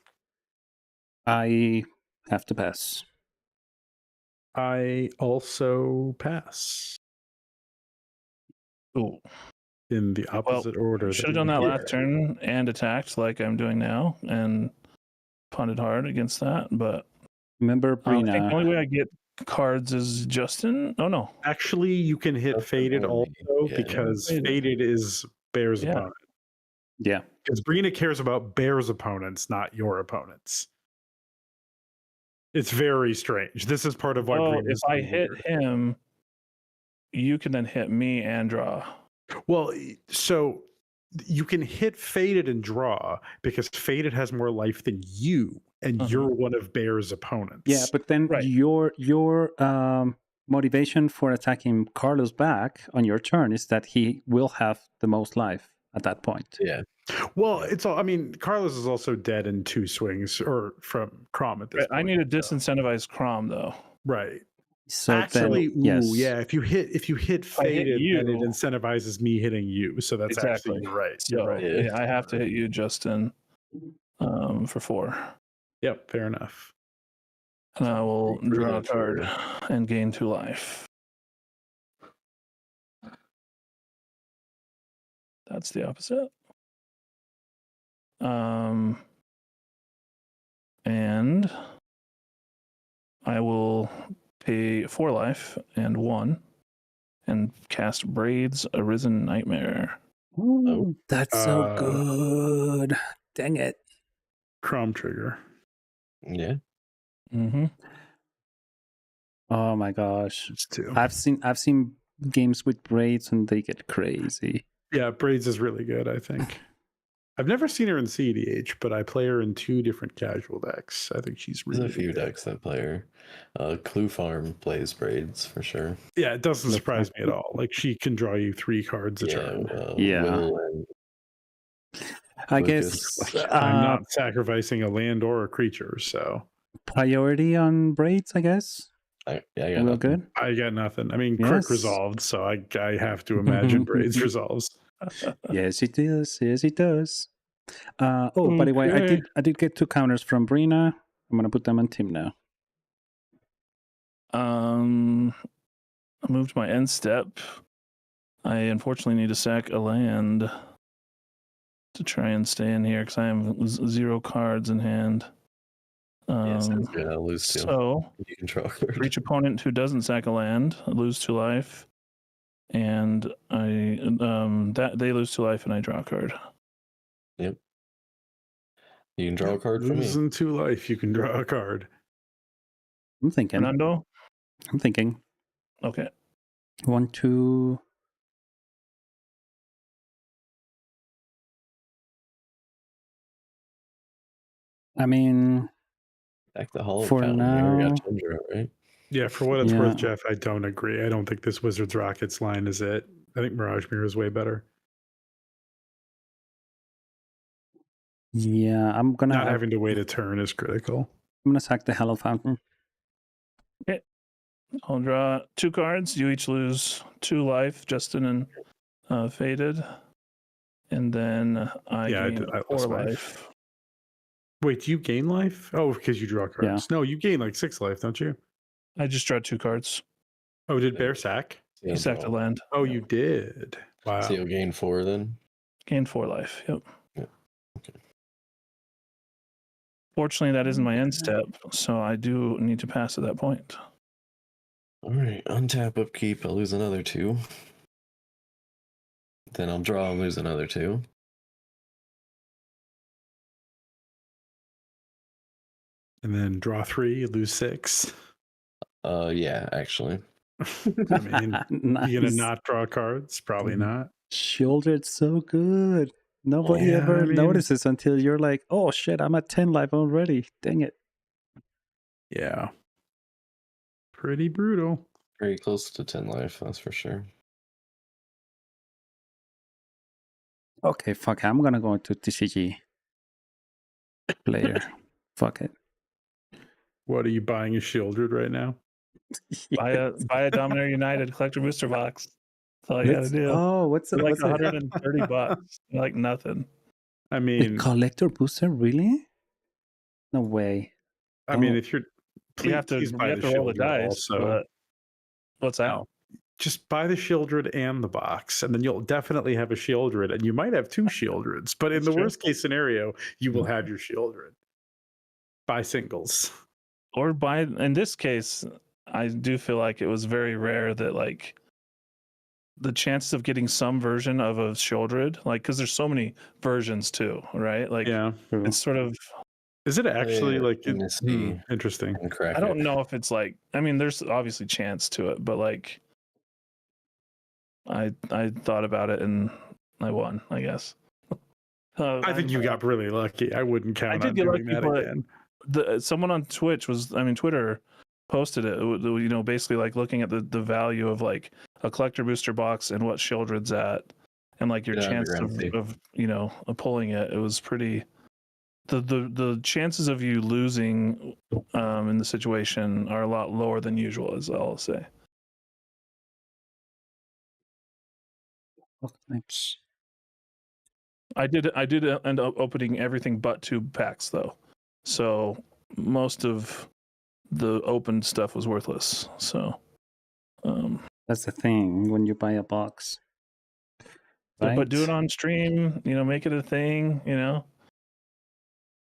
I have to pass. I also pass. Oh. In the opposite order. Should have done that last turn and attacked like I'm doing now and punted hard against that, but remember Brina. I think the only way I get cards is Justin. Oh no. Actually, you can hit Faded also because Faded is Bear's Yeah. opponent. Yeah. Because Brina cares about Bear's opponents, not your opponents. It's very strange. This is part of why Oh, Brina if is I so hit weird. him, you can then hit me and draw. Well, so you can hit Faded and draw because Faded has more life than you, and you're one of Bear's opponents. Yeah, but then Right. your motivation for attacking Carlos back on your turn is that he will have the most life at that point. Yeah. Well, Yeah. it's all. I mean, Carlos is also dead in 2 swings, or from Crom at this Right. point. I need to disincentivize Crom though. Right. So Actually, then, yes. yeah. If you hit I hit Faded, then it you- incentivizes me hitting you. So that's Exactly. actually you're right. So You're right. Yeah. I have to hit you, Justin, for 4. Yep. Fair enough. And I will draw a Premature. card and gain 2 life. That's the opposite. And I will pay 4 life and 1 and cast Braids Arisen Nightmare. Ooh, that's so Uh, good. Dang it. Crom trigger. Yeah. Mm-hmm. Oh my gosh. It's 2. I've seen games with braids and they get crazy. Yeah, Braids is really good, I think. I've never seen her in cEDH, but I play her in 2 different casual decks. I think she's There's really a few good. decks that play her. Clue Farm plays Braids for sure. Yeah, it doesn't surprise me at all. Like, she can draw you 3 cards a Yeah. turn. Yeah. Will and I Lucas. guess I'm not sacrificing a land or a creature, so priority on braids, I guess. I got Real nothing. good. I got nothing. I mean, Yes. Crick resolved, so I have to imagine Braids resolves. Yes, it does. Yes, it does. By the way, Okay. I did get 2 counters from Brina. I'm gonna put them on Tim now. I moved my end step. I unfortunately need to sack a land to try and stay in here because I have 0 cards in hand. Yeah, sounds good. I'll lose 2. So You can draw a card. for each opponent who doesn't sack a land, I lose 2 life, and I that they lose 2 life, and I draw a card. Yep. You can draw a card for me. Losing 2 life, you can draw a card. I'm thinking. Fernando? I'm thinking. Okay. 1, 2. I mean, Back the Hollow For Fountain. You already now- got Tundra, right? Yeah, for what it's worth, Yeah. Jeff, I don't agree. I don't think this Wizards Rockets line is it. I think Mirage Mirror is way better. yeah, I'm Not gonna having to wait a turn is critical. sack the Hello Fountain. I'll draw 2 cards. You each lose 2 life, Justin and Faded. And then I Yeah, gain I 4 lost life. Wait, do you gain life? Oh, because you draw cards. No, you gain like 6 life, don't you? I just drew 2 cards. Oh, did Bear sack? You sacked a land. Oh, you did. Wow. So you'll gain 4 then? Gained 4 life. Yep. Yeah. Okay. Fortunately, that isn't my end step, so I do need to pass at that point. All right. Untap, upkeep. I'll lose another 2. Then I'll draw and lose another 2. And then draw 3, you lose 6. Yeah, actually. I mean, Nice. you gonna not draw cards? Probably not. Shieldred's so good. Nobody Yeah, ever I mean- notices until you're like, oh shit, I'm at 10 life already. Dang it. Yeah. Pretty brutal. Very close to 10 life, that's for sure. Okay, fuck it. I'm gonna go into TCG player. Fuck it. What are you buying a Shieldred right now? Buy a Dominator United collector booster box. That's all you gotta Let's- do. Oh, what's They're it? like What's it? $130. They're like nothing. I The mean, collector booster, really? No way. if you're You have to buy the roll the Shieldred dice. also. But what's that? No. Just buy the Shieldred and the box, and then you'll definitely have a Shieldred, and you might have 2 Shieldreds. But in That's the true. worst case scenario, you will have your Shieldred. Buy singles. Or buy, in this case, I do feel like it was very rare that like the chances of getting some version of a Shieldred, like, because there's so many versions too, right? Like, Yeah. True. it's sort of, Is it actually like Dynasty interesting? and crack I don't it. know if it's like, I mean, there's obviously chance to it, but like, I thought about it and I won, I guess. I think you got really lucky. I wouldn't count I did on get doing lucky, that but again. someone on Twitter posted it. You know, basically like looking at the value of like a collector booster box and what Shieldred's at, and like your Get chance underground, of of pulling it. It was pretty. The chances of you losing in the situation are a lot lower than usual, as I'll say. Thanks. I did end up opening everything but 2 packs though, so most of the open stuff was worthless. So That's the thing when you buy a box. Right? but do it on stream, make it a thing,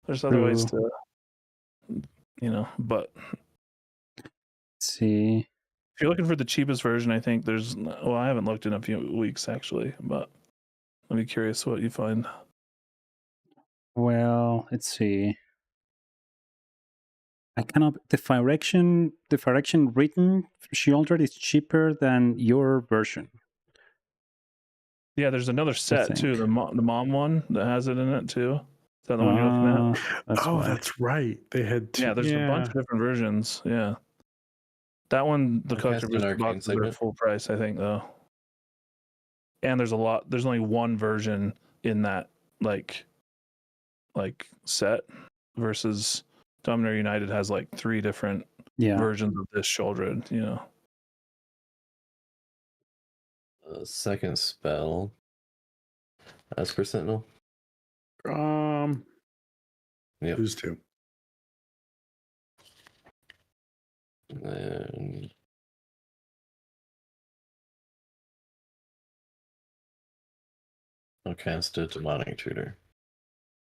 there's other ways True. to, but Let's see. if you're looking for the cheapest version, I think I haven't looked in a few weeks actually, but I'd be curious what you find. Well, let's see. I cannot. The Firection written Shieldred is cheaper than your version. Yeah, there's another set too, the mom one that has it in it too. Is that the one you're looking at? That's right. They had two. Yeah, there's a bunch of different versions. Yeah. That one, the collector booster boxes are full price, I think, though. And there's only one version in that like set versus Dominator United has like 3 different versions of this Shieldred, Second spell. Esper Sentinel. Yep. Who's 2? And I'll cast a Demonic Tutor.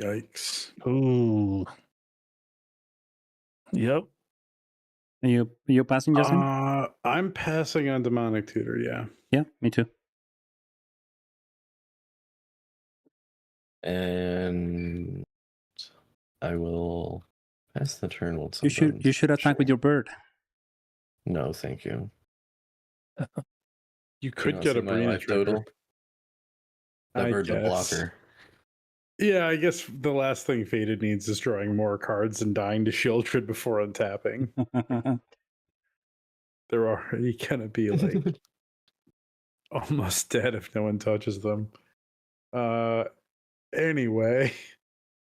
Yikes. Ooh. Yep. Are you passing, Justin? I'm passing on Demonic Tutor, yeah. Yeah, me too. And I will pass the turn once You should attack with your bird. No, thank you. You could get a Brina trigger. That bird's a blocker. Yeah, I guess the last thing Faded needs is drawing more cards and dying to Shieldred before untapping. They're already gonna be like almost dead if no one touches them. Anyway,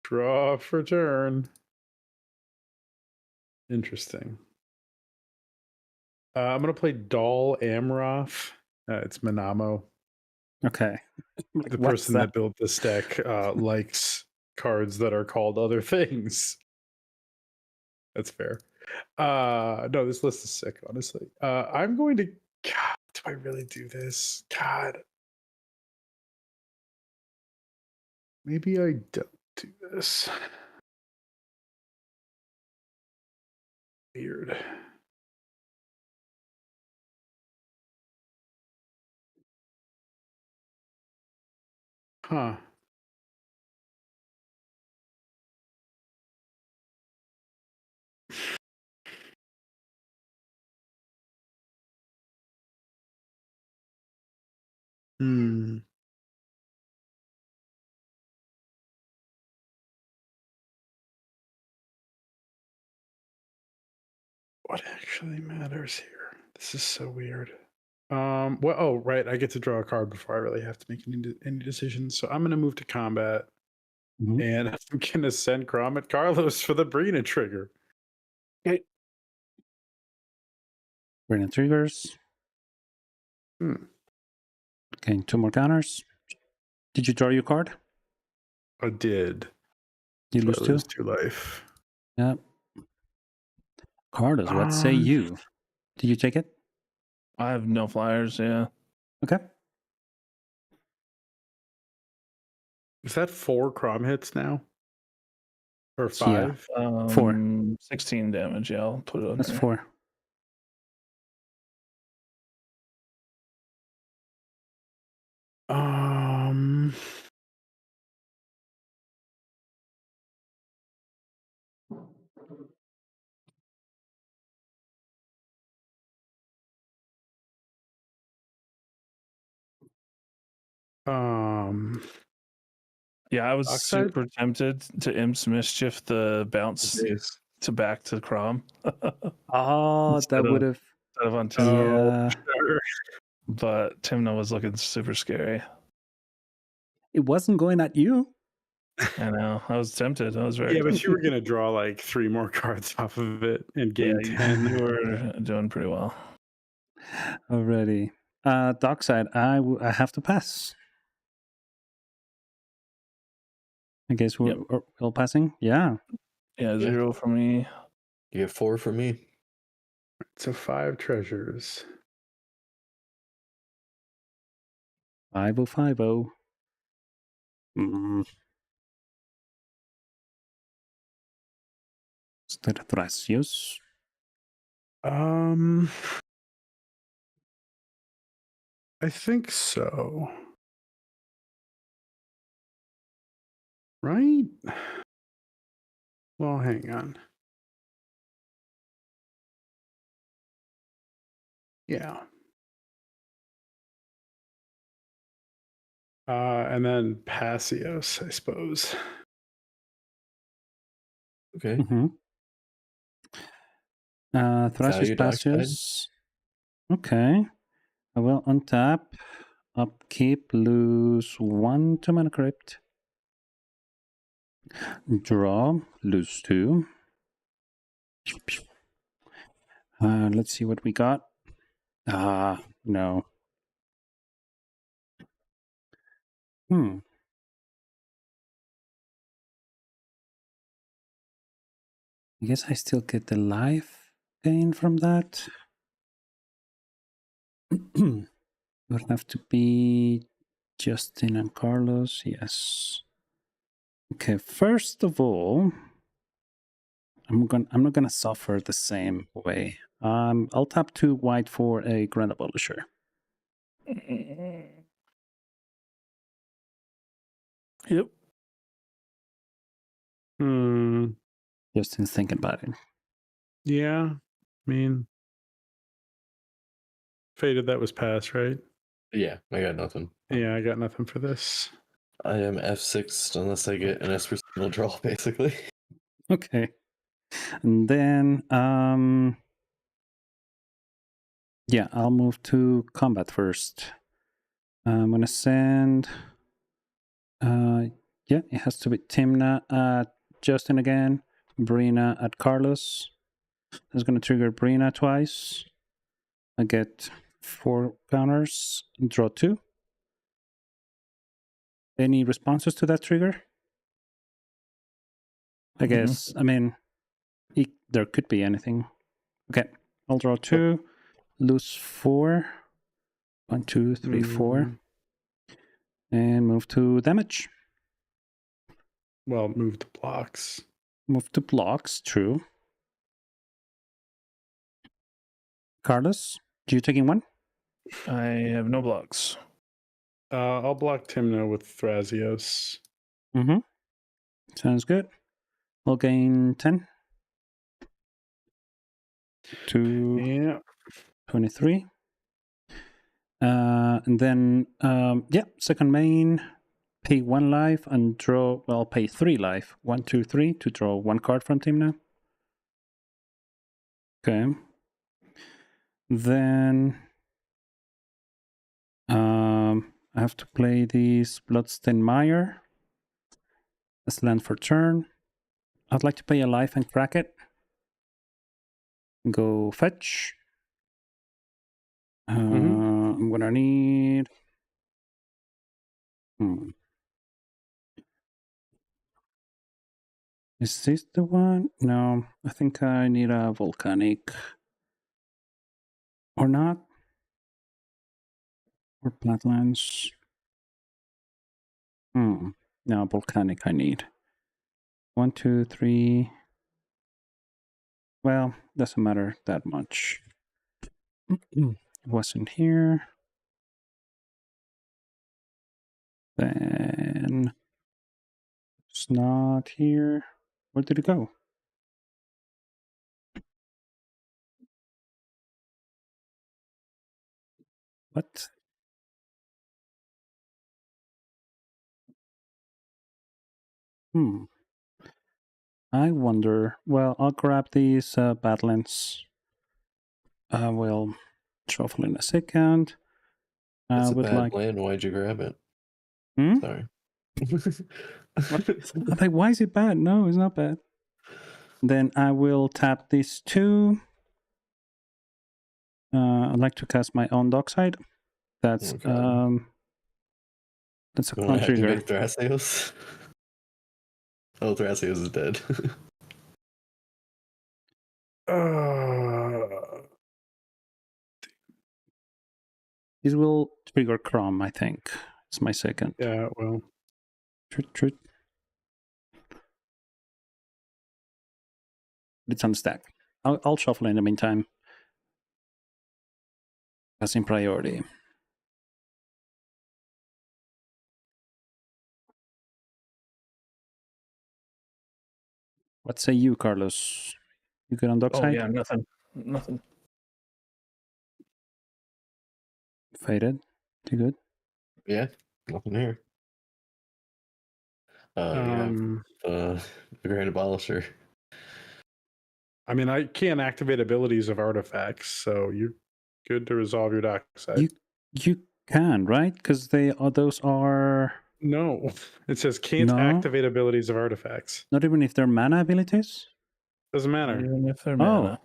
draw for turn. Interesting. I'm gonna play Doll Amroth. It's Manamo. Okay. The person that built this deck likes cards that are called other things. That's fair. No, this list is sick, honestly. I'm going to. God, do I really do this? God. Maybe I don't do this. Weird. Huh. What actually matters here? This is so weird. Well, oh, right. I get to draw a card before I really have to make any decisions. So I'm going to move to combat. And I'm going to send Cromit Carlos for the Brina trigger. Okay. Brina triggers. Okay, 2 more counters. Did you draw your card? I did. You lose 2? 2 life. Yep. Carlos, what say you? Did you take it? I have no flyers, yeah. Okay. Is that 4 Crom hits now? Or 5? Yeah. 4. 16 damage, yeah. I'll put it on That's there. 4. Yeah, I was Oxide? super tempted to Imps Mischief the bounce Days. to back to Crom. Oh, Instead that of- would have. Instead of on Timna. Yeah, Sure. But Timna was looking super scary. it wasn't going at you. I know. I was tempted. I was very Yeah, but tempted. you were gonna draw like 3 more cards off of it and gain you 10. were doing pretty well. Already. Dockside, I have to pass. I guess we're all passing. Yeah. Yeah, 0 for me. You get 4 for me. So 5 treasures. 5050. Mm. Stertracios. I think so. Right? Well, hang on. Yeah. And then Passios, I suppose. Okay. Mm-hmm. Thrasios Valued Oxide. Passios. Okay. I will untap, upkeep, lose 1 to Mana Crypt. Draw, lose 2. Let's see what we got. No. I guess I still get the life gain from that. Would have to be Justin and Carlos, yes. Okay, first of all, I'm not gonna suffer the same way. I'll tap 2 white for a Grand Abolisher. Yep. Justin's thinking about it. Yeah. I mean, Faded, that was pass, right? Yeah, I got nothing. Yeah, I got nothing for this. I am F6 unless I get an Esper Sentinel draw, basically. Okay. And then yeah, I'll move to combat first. I'm gonna send yeah, it has to be Timna at Justin again, Brina at Carlos. That's gonna trigger Brina twice. I get 4 counters, draw 2. Any responses to that trigger? I guess, I mean, there could be anything. Okay, I'll draw 2, lose 4. 1, 2, 3, 4. And move to damage. Well, move the blocks. Move to blocks, true. Carlos, you taking 1? I have no blocks. I'll block Timno with Thrasios. Mm-hmm. Sounds good. I'll gain 10. To Yeah. 23. And then, yeah, second main, pay 1 life and draw, well, pay 3 life. 1, 2, 3 to draw 1 card from team now. Okay. Then, I have to play this Bloodstained Mire as land for turn. I'd like to pay a life and crack it. Go fetch. I'm gonna need. Is this the one? No, I think I need a volcanic. Or not? Or Flatlands? No, volcanic I need. 1, 2, 3. Well, doesn't matter that much. It wasn't here. Then it's not here. Where did it go? What? I wonder. Well, I'll grab these Badlands. I will shuffle in a second. I It's a would bad like. land. Why'd you grab it? Hmm? Sorry. I'm like, why is it bad? No, it's not bad. Then I will tap these two. I'd like to cast my own Dockside. That's Okay. that's a You want clone to trigger. activate Thrasios? Oh, Thrasios is dead. This will trigger Crom, I think. It's my second. Yeah, well. Treat. It's on stack. I'll shuffle in the meantime. Passing priority. What say you, Carlos? You good on Oh Dockside? yeah, nothing. Faded. You good? Yeah, nothing here. Um, The Grand Abolisher. I mean, I can't activate abilities of artifacts, so you're good to resolve your Dockside. You can, right? Because those are No, it says can't No? activate abilities of artifacts. not even if they're mana abilities. Doesn't matter. Even if they're Oh, mana.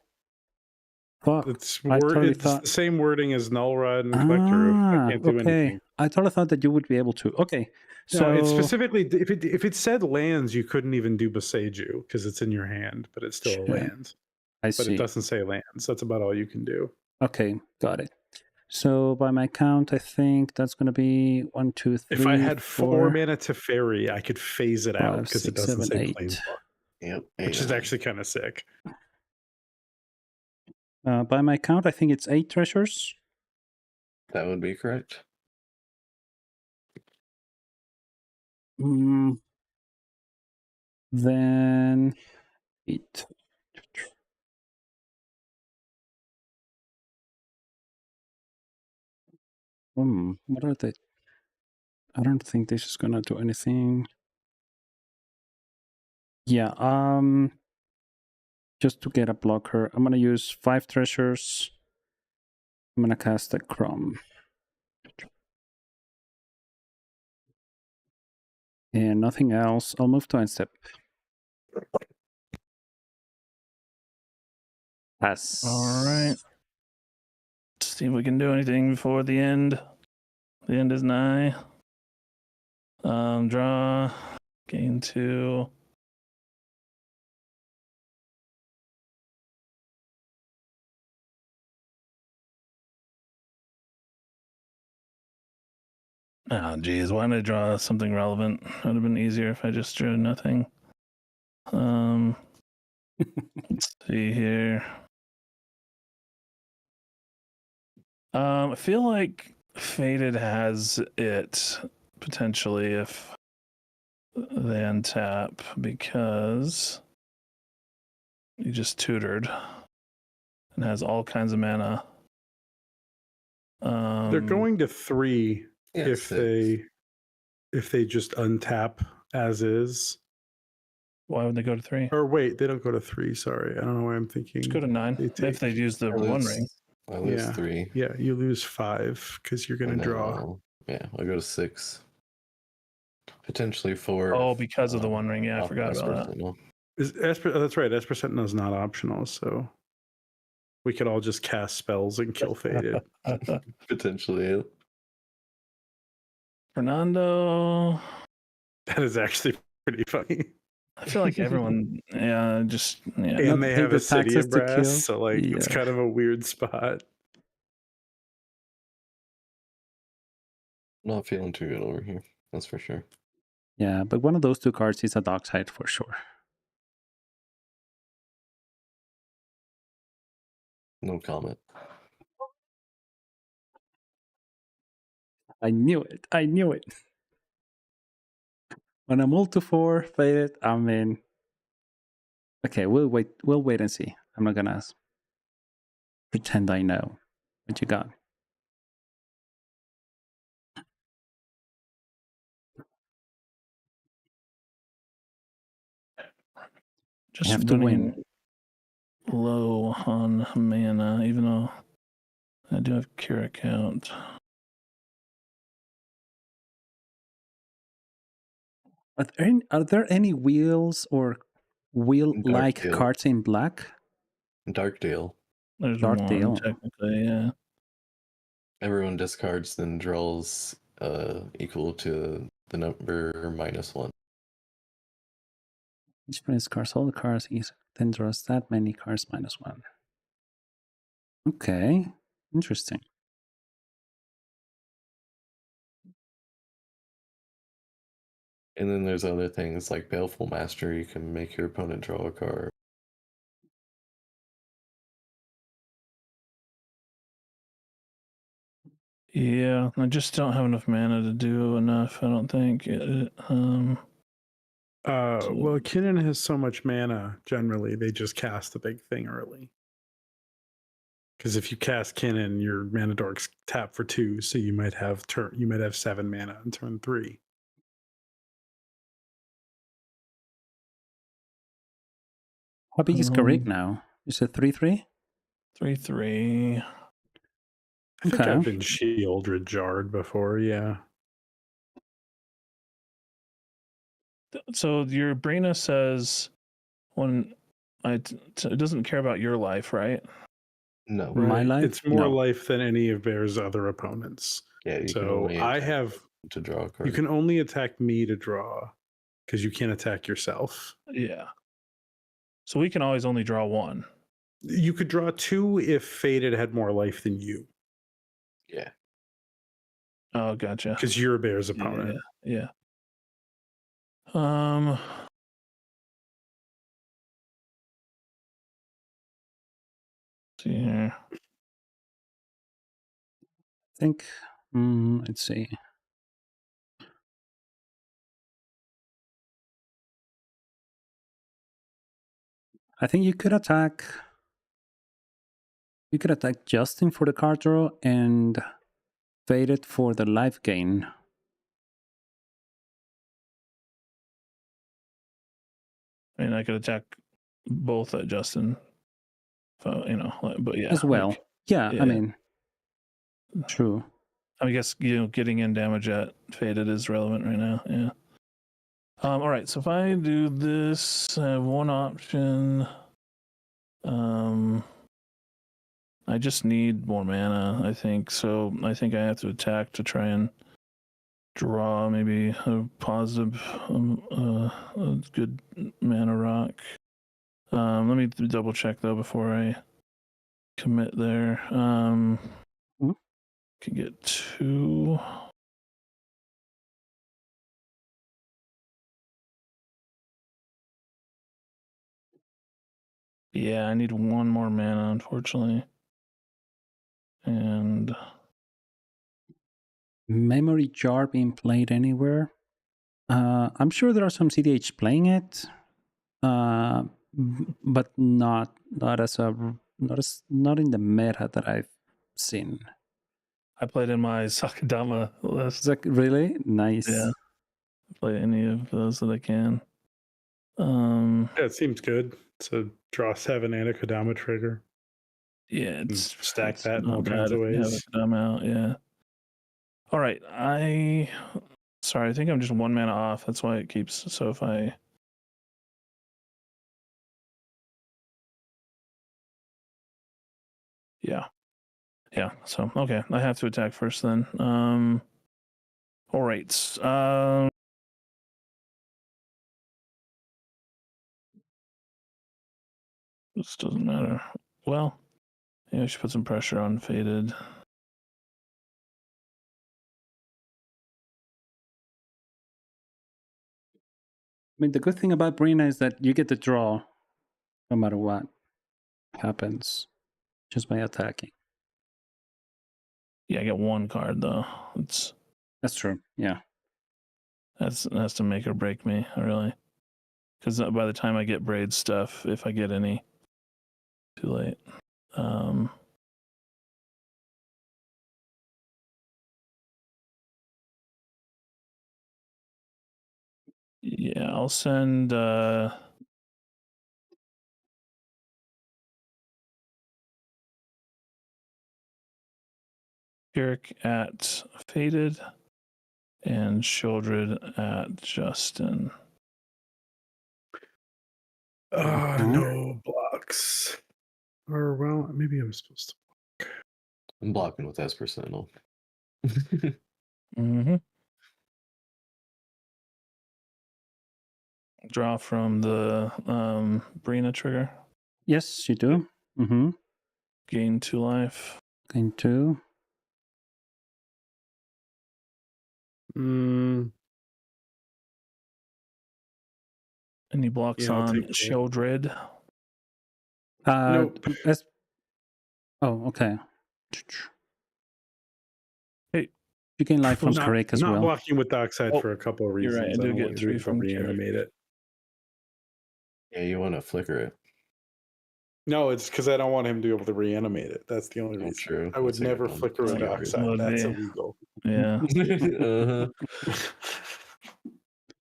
fuck! It's I totally it's thought. the same wording as Null Rod and Collector Roof. I can't do Okay. anything. I totally thought that you would be able to. Okay, No, it's so specifically if it said lands, you couldn't even do Boseiju because it's in your hand, but it's still a Shit. land. I But it see. doesn't say lands. That's about all you can do. Okay, got it. So by my count, I think that's going to be 1, 2, 3. If I had 4 4, mana to fairy, I could phase it out 5, because it 6, doesn't 7, say 8. planeswalk, Yep. which is actually kind of sick. By my count, I think it's 8 treasures. That would be correct. Then 8. What are they? I don't think this is gonna do anything. Yeah, just to get a blocker, I'm gonna use 5 treasures. I'm gonna cast a Crom. And nothing else. I'll move to end step. Pass. All right. See if we can do anything before the end. The end is nigh. Draw. Gain 2. Oh, geez. Why did I draw something relevant? It would have been easier if I just drew nothing. Let's see here. I feel like Faded has it potentially if they untap because he just tutored and has all kinds of mana. They're going to 3 Yeah, if 6. they just untap as is. Why would they go to 3? Or wait, they don't go to 3. Sorry, I don't know why I'm thinking. Let's go to 9 if they use the One Ring. I lose 3. Yeah, you lose 5 because you're going to draw. I'll go to 6. Potentially 4. Oh, because of the One Ring. Yeah, I forgot about that. No. That's right. Esper Sentinel is not optional, so we could all just cast spells and kill Faded. Potentially. Fernando. That is actually pretty funny. I feel like everyone, just. And they have a city of brass, so it's kind of a weird spot. Not feeling too good over here. That's for sure. Yeah, but one of those 2 cards is a Dockside for sure. No comment. I knew it. When I'm all to 4 Faded, I'm in. Okay, we'll wait and see. I'm not gonna pretend I know what you got. Just have to running win. low on mana, even though I do have cure account. Are there any wheels or wheel-like Darkdale. cards in black? Darkdale. There's Dark one Deal. technically, yeah. Everyone discards, then draws equal to the number -1. Each player discards all the cards, then draws that many cards -1. Okay, interesting. And then there's other things like Baleful Master. You can make your opponent draw a card. Yeah, I just don't have enough mana to do enough, I don't think. Well, Kinnan has so much mana. Generally, they just cast a big thing early. Because if you cast Kinnan, your mana dorks tap for 2, so you might have 7 mana in turn 3. How big is Karik now? Is it 3/3? 3/3. I think Okay. I've been Shieldred Jarred before, yeah. So your Brina says when it doesn't care about your life, right? No. My Right. life? It's more No. life than any of Bear's other opponents. Yeah, you can So only I attack have to draw a card. you can only attack me to draw because you can't attack yourself. Yeah. So we can always only draw one. You could draw 2 if Faded had more life than you, Yeah. Oh, gotcha. because you're Bear's opponent. Yeah. See here. I think, let's see. I think you could attack Justin for the card draw and Faded for the life gain. I mean, I could attack both at Justin. But yeah. As well. Yeah, yeah. I mean, true. I guess, getting in damage at Faded is relevant right now. Yeah. All right. So if I do this, I have one option. I just need more mana, I think. So I think I have to attack to try and draw maybe a positive, a good mana rock. Let me double check though before I commit there. Can get 2. Yeah, I need 1 more mana, unfortunately. And Memory jar being played anywhere. I'm sure there are some cEDH playing it, but not in the meta that I've seen. I played in my Sakadama list. Is that really nice? Yeah, play any of those that I can. Yeah, it seems good. So draw 7 and a Kodama trigger. Yeah, It's stack that in not all bad kinds of if you have ways. a Kodama out. Yeah. All right, sorry, I think I'm just 1 mana off. That's why it keeps. So if I yeah. So okay, I have to attack first then. All right. This doesn't matter. Well, yeah, I should put some pressure on Faded. I mean, the good thing about Brina is that you get the draw no matter what happens just by attacking. Yeah, I get 1 card though. That's true. Yeah. That's to make or break me, really. Because by the time I get Braid stuff, if I get any, too late. Yeah, I'll send Kirik at Faded, and Shieldred at Justin. No blocks. Or, well, maybe I'm supposed to. I'm blocking with Esper Sentinel. Mm-hmm. Draw from the Brina trigger. Yes, you do. Mm-hmm. Gain 2 life. Gain 2. Any blocks Yeah, I'll on take that. Shieldred? Nope. Oh, okay. Hey, you gain life from Not, Karek as not well. blocking with Dockside Oh, for a couple of you're reasons. right, I do don't get want you 3 to go from Kirik. reanimate it. Yeah, you want to flicker it. No, it's because I don't want him to be able to reanimate it. That's the only Oh, reason. true. I would That's a good never one. flicker a That's a good Dockside. Would That's be. illegal. Yeah. Uh-huh.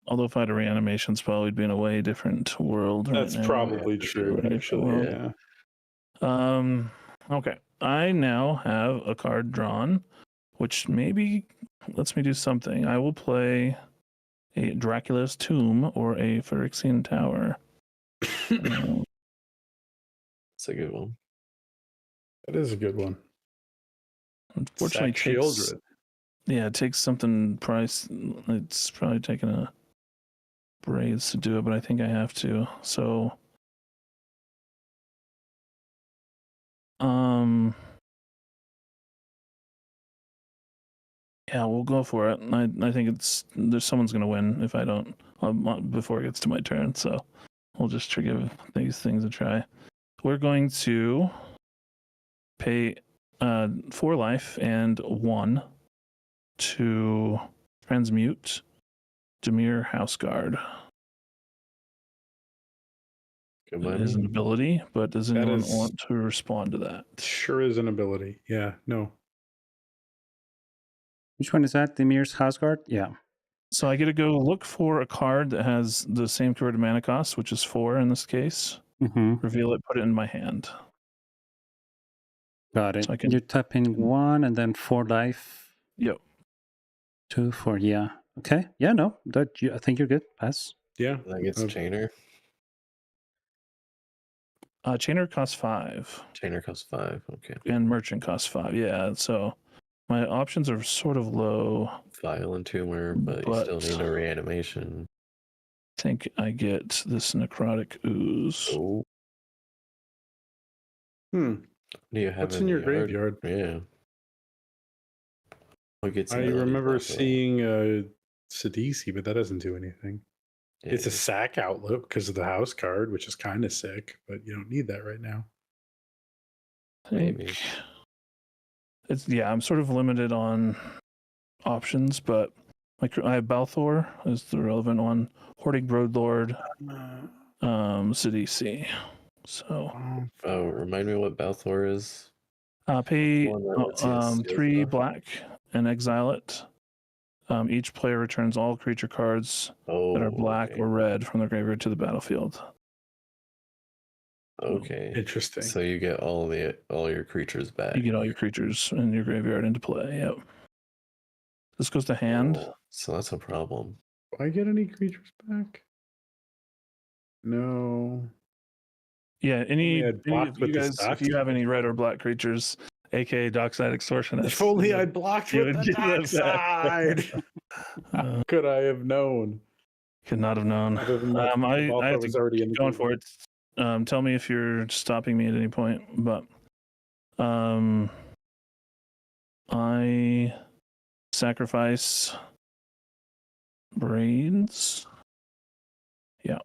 Although if I had a reanimation spell, we'd be in a way different world right That's now. probably Yeah, true, Right, actually. well. Yeah. Okay. I now have a card drawn, which maybe lets me do something. I will play a Dracula's Tomb or a Phyrexian Tower. That's a good one. That is a good one. Unfortunately, Sack Shieldred. it takes something price. It's probably taking a Braids to do it, but I think I have to. So, yeah, we'll go for it. I think there's someone's gonna win if I don't before it gets to my turn. So we'll just give these things a try. We're going to pay 4 life and 1 to transmute Demir Houseguard. Good It by is an me. ability, but does That anyone is- want to respond to that? Sure is an ability. Yeah, no. Which one is that? Demir's Houseguard? Yeah. So I get to go look for a card that has the same converted mana cost, which is 4 in this case. Mm-hmm. Reveal it, put it in my hand. Got it. So I can- You're tapping 1 and then 4 life. Yep. 2, 4, yeah. Okay. Yeah, no. I think you're good. Pass. Yeah. That gets Chainer. Chainer costs 5. Chainer costs 5. Okay. And Merchant costs 5. Yeah, so my options are sort of low. File and Tumor, but you still need a reanimation. I think I get this Necrotic Ooze. Oh. Hmm. Do you have What's in your graveyard? Yeah. What gets I melodies remember after that? seeing cEDH, but that doesn't do anything. Yeah. It's a sack outlet because of the house card, which is kind of sick, but you don't need that right now. Maybe. I'm sort of limited on options, but I have Balthor is the relevant one. Hoarding Broodlord, cEDH. So Oh, remind me what Balthor is. pay One that lets you steal 3 stuff. black and exile it. Each player returns all creature cards that are black okay. or red from the graveyard to the battlefield. Okay. Interesting. So you get all your creatures back. You get all your creatures in your graveyard into play. Yep. This goes to hand. Oh, so that's a problem. Do I get any creatures back? No. Yeah, any I'd of blocked you with this guys, if you have any red or black creatures, aka Dockside Extortionists. If only I blocked you with would the get them Dockside. How could I have known? Could not have known. Other than that, I have to was already in the going game. for it. Tell me if you're stopping me at any point, but I sacrifice Braids. Yeah.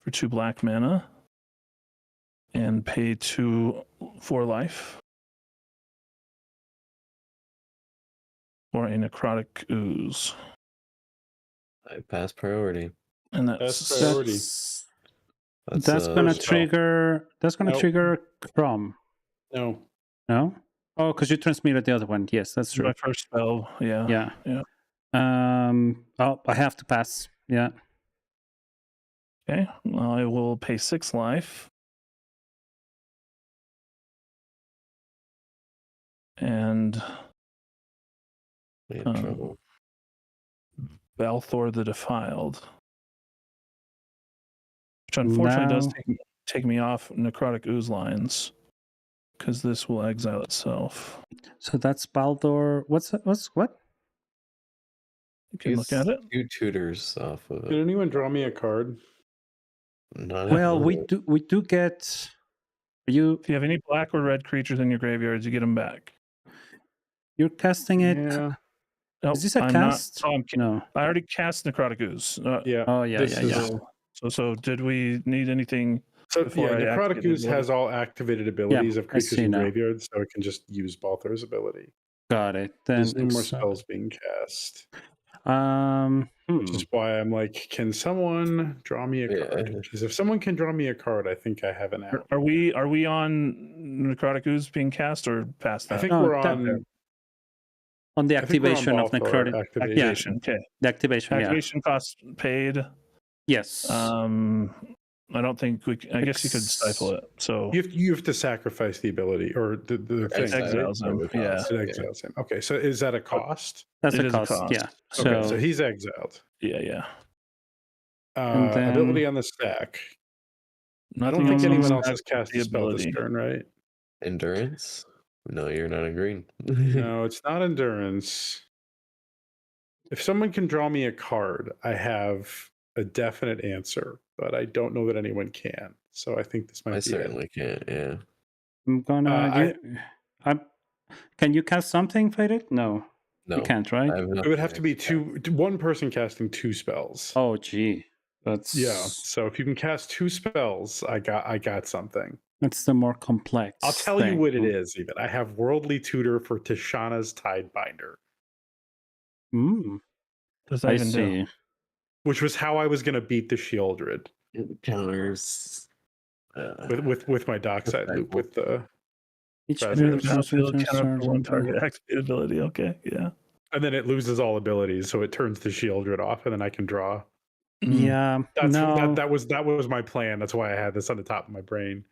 For 2 black mana. And pay 2 for life. Or a Necrotic Ooze. I pass priority. And That's priority. That's gonna spell. trigger. That's gonna Nope. trigger Crom. No. No. Oh, because you transmitted the other one. Yes, that's true. My first spell. Yeah. Yeah. Oh, I have to pass. Yeah. Okay. I will pay 6 life. and In trouble. Balthor the Defiled, which unfortunately does take me off Necrotic Ooze lines, because this will exile itself. So that's Baldur. What's what? You can look at it. 2 tutors off of Did it. anyone draw me a card? Not Well, we anymore. do get you. If you have any black or red creatures in your graveyards, you get them back. You're casting it. Yeah. Nope, Is this a I'm cast? Not, No. I already cast Necrotic Ooze. Yeah. Oh yeah, This yeah, is- yeah. So did we need anything? So Before I Necrotic activated Ooze has all activated abilities of I creatures see in now. graveyards, so it can just use Balthor's ability. Got it. Then There's no more spells being cast. Which is why I'm like, can someone draw me a card? Because if someone can draw me a card, I think I have an out. Are we on Necrotic Ooze being cast or past that? I think No, we're that- on the I think we're on activation of Balthor necrotic. activation. Okay. The activation. Activation costs paid. Yes. I don't think we. I guess you could stifle it. So You have to sacrifice the ability or the thing. It exiles him. Yeah. It exiles him. Okay, so is that a cost? That's it a is a cost. cost. Yeah. Okay, so he's exiled. Yeah. And then- Ability on the stack. I don't Nothing think else on anyone the else has stack cast with a the spell this ability. turn, right? Endurance? No, you're not agreeing. No, it's not endurance. If someone can draw me a card, I have a definite answer, but I don't know that anyone can. So I think this might I be it. certainly can't, yeah. I'm gonna. Can you cast something, Faded? No. No. You can't, right? It would have to be one person casting 2 spells. Oh, gee. That's So if you can cast 2 spells, I got something. That's the more complex. I'll tell you what it is. Even I have Worldly Tutor for Tishana's Tidebinder, Does that I even see. do? which was how I was going to beat the Shieldred It counters with my Dockside loop with the. Each Rather creature than chooses Battlefield a counter for one sergeant. target activate ability. Okay, yeah. And then it loses all abilities, so it turns the Shieldred off, and then I can draw. Yeah. That was my plan. That's why I had this on the top of my brain.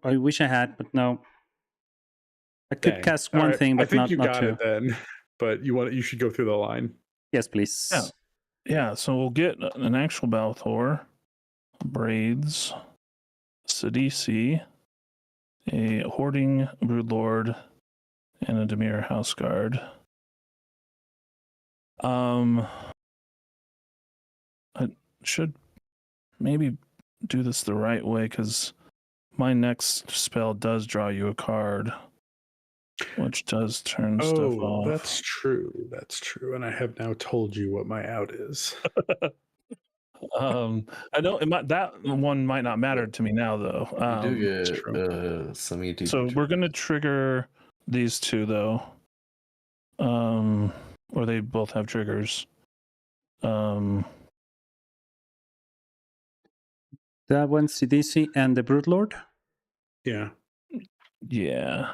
I wish I had, but no. I could Dang. cast All one right. thing, but I think not you got two. it then. But you should go through the line. Yes, please. Yeah. Yeah, so we'll get an actual Balthor, Braids, cEDH, a Hoarding Broodlord, and a Demir House Guard. I should maybe do this the right way, because my next spell does draw you a card, which does turn stuff off. That's true. That's true. And I have now told you what my out is. I know that one might not matter to me now, though. you do get some ETB. So we're going to trigger these two, though. Or they both have triggers. That one's cEDH and the Broodlord? Yeah. Yeah.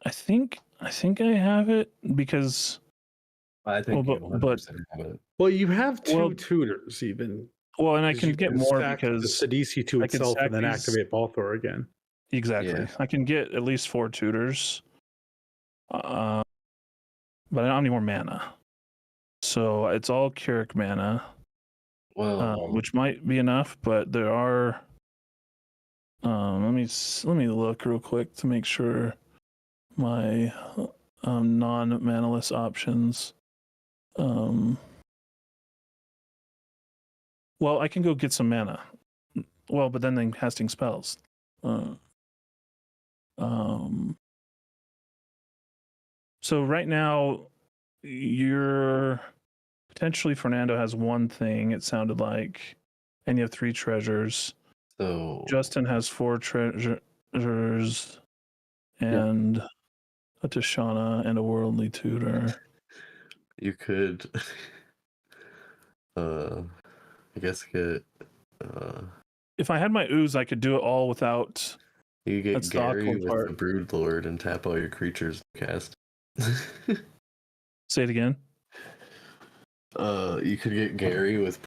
I think I have it, because I think well, you but 100% have it. Well, you have 2 Well- tutors even. and I 'cause can you get more stack because the cEDH to I can itself stack and then these- activate Balthor again. exactly. Yeah. I can get at least 4 tutors. But I don't have any more mana. So it's all Curic mana. Well, Which might be enough, but there are. Let me look real quick to make sure my non-manaless options. Well, I can go get some mana. Well, but then casting spells. So right now, you're potentially Fernando has 1 thing. It sounded like, and you have 3 treasures. so Justin has 4 treasures and a Tishana and a Worldly Tutor. you could, I guess get. If I had my ooze, I could do it all without. You get That's the Gary awkward with part. the Broodlord and tap all your creatures to cast. Say it again. You could get Gary with.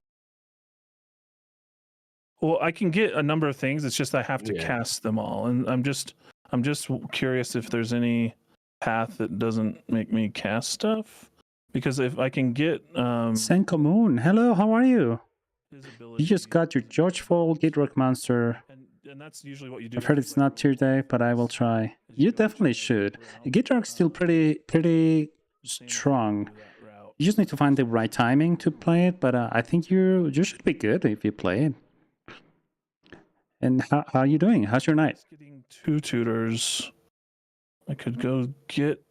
Well, I can get a number of things. It's just I have to Yeah. cast them all, and I'm I'm just curious if there's any path that doesn't make me cast stuff. Because if I can get Senko Moon, hello, how are you? his You ability, just got your George Fall Gidrock Monster. and that's usually what you do. I've heard it's not tier day, but I will try. You definitely should. Gidrock's still pretty strong. You just need to find the right timing to play it, but I think you should be good if you play it. And how are you doing? How's your night? Getting 2 tutors. I could go get.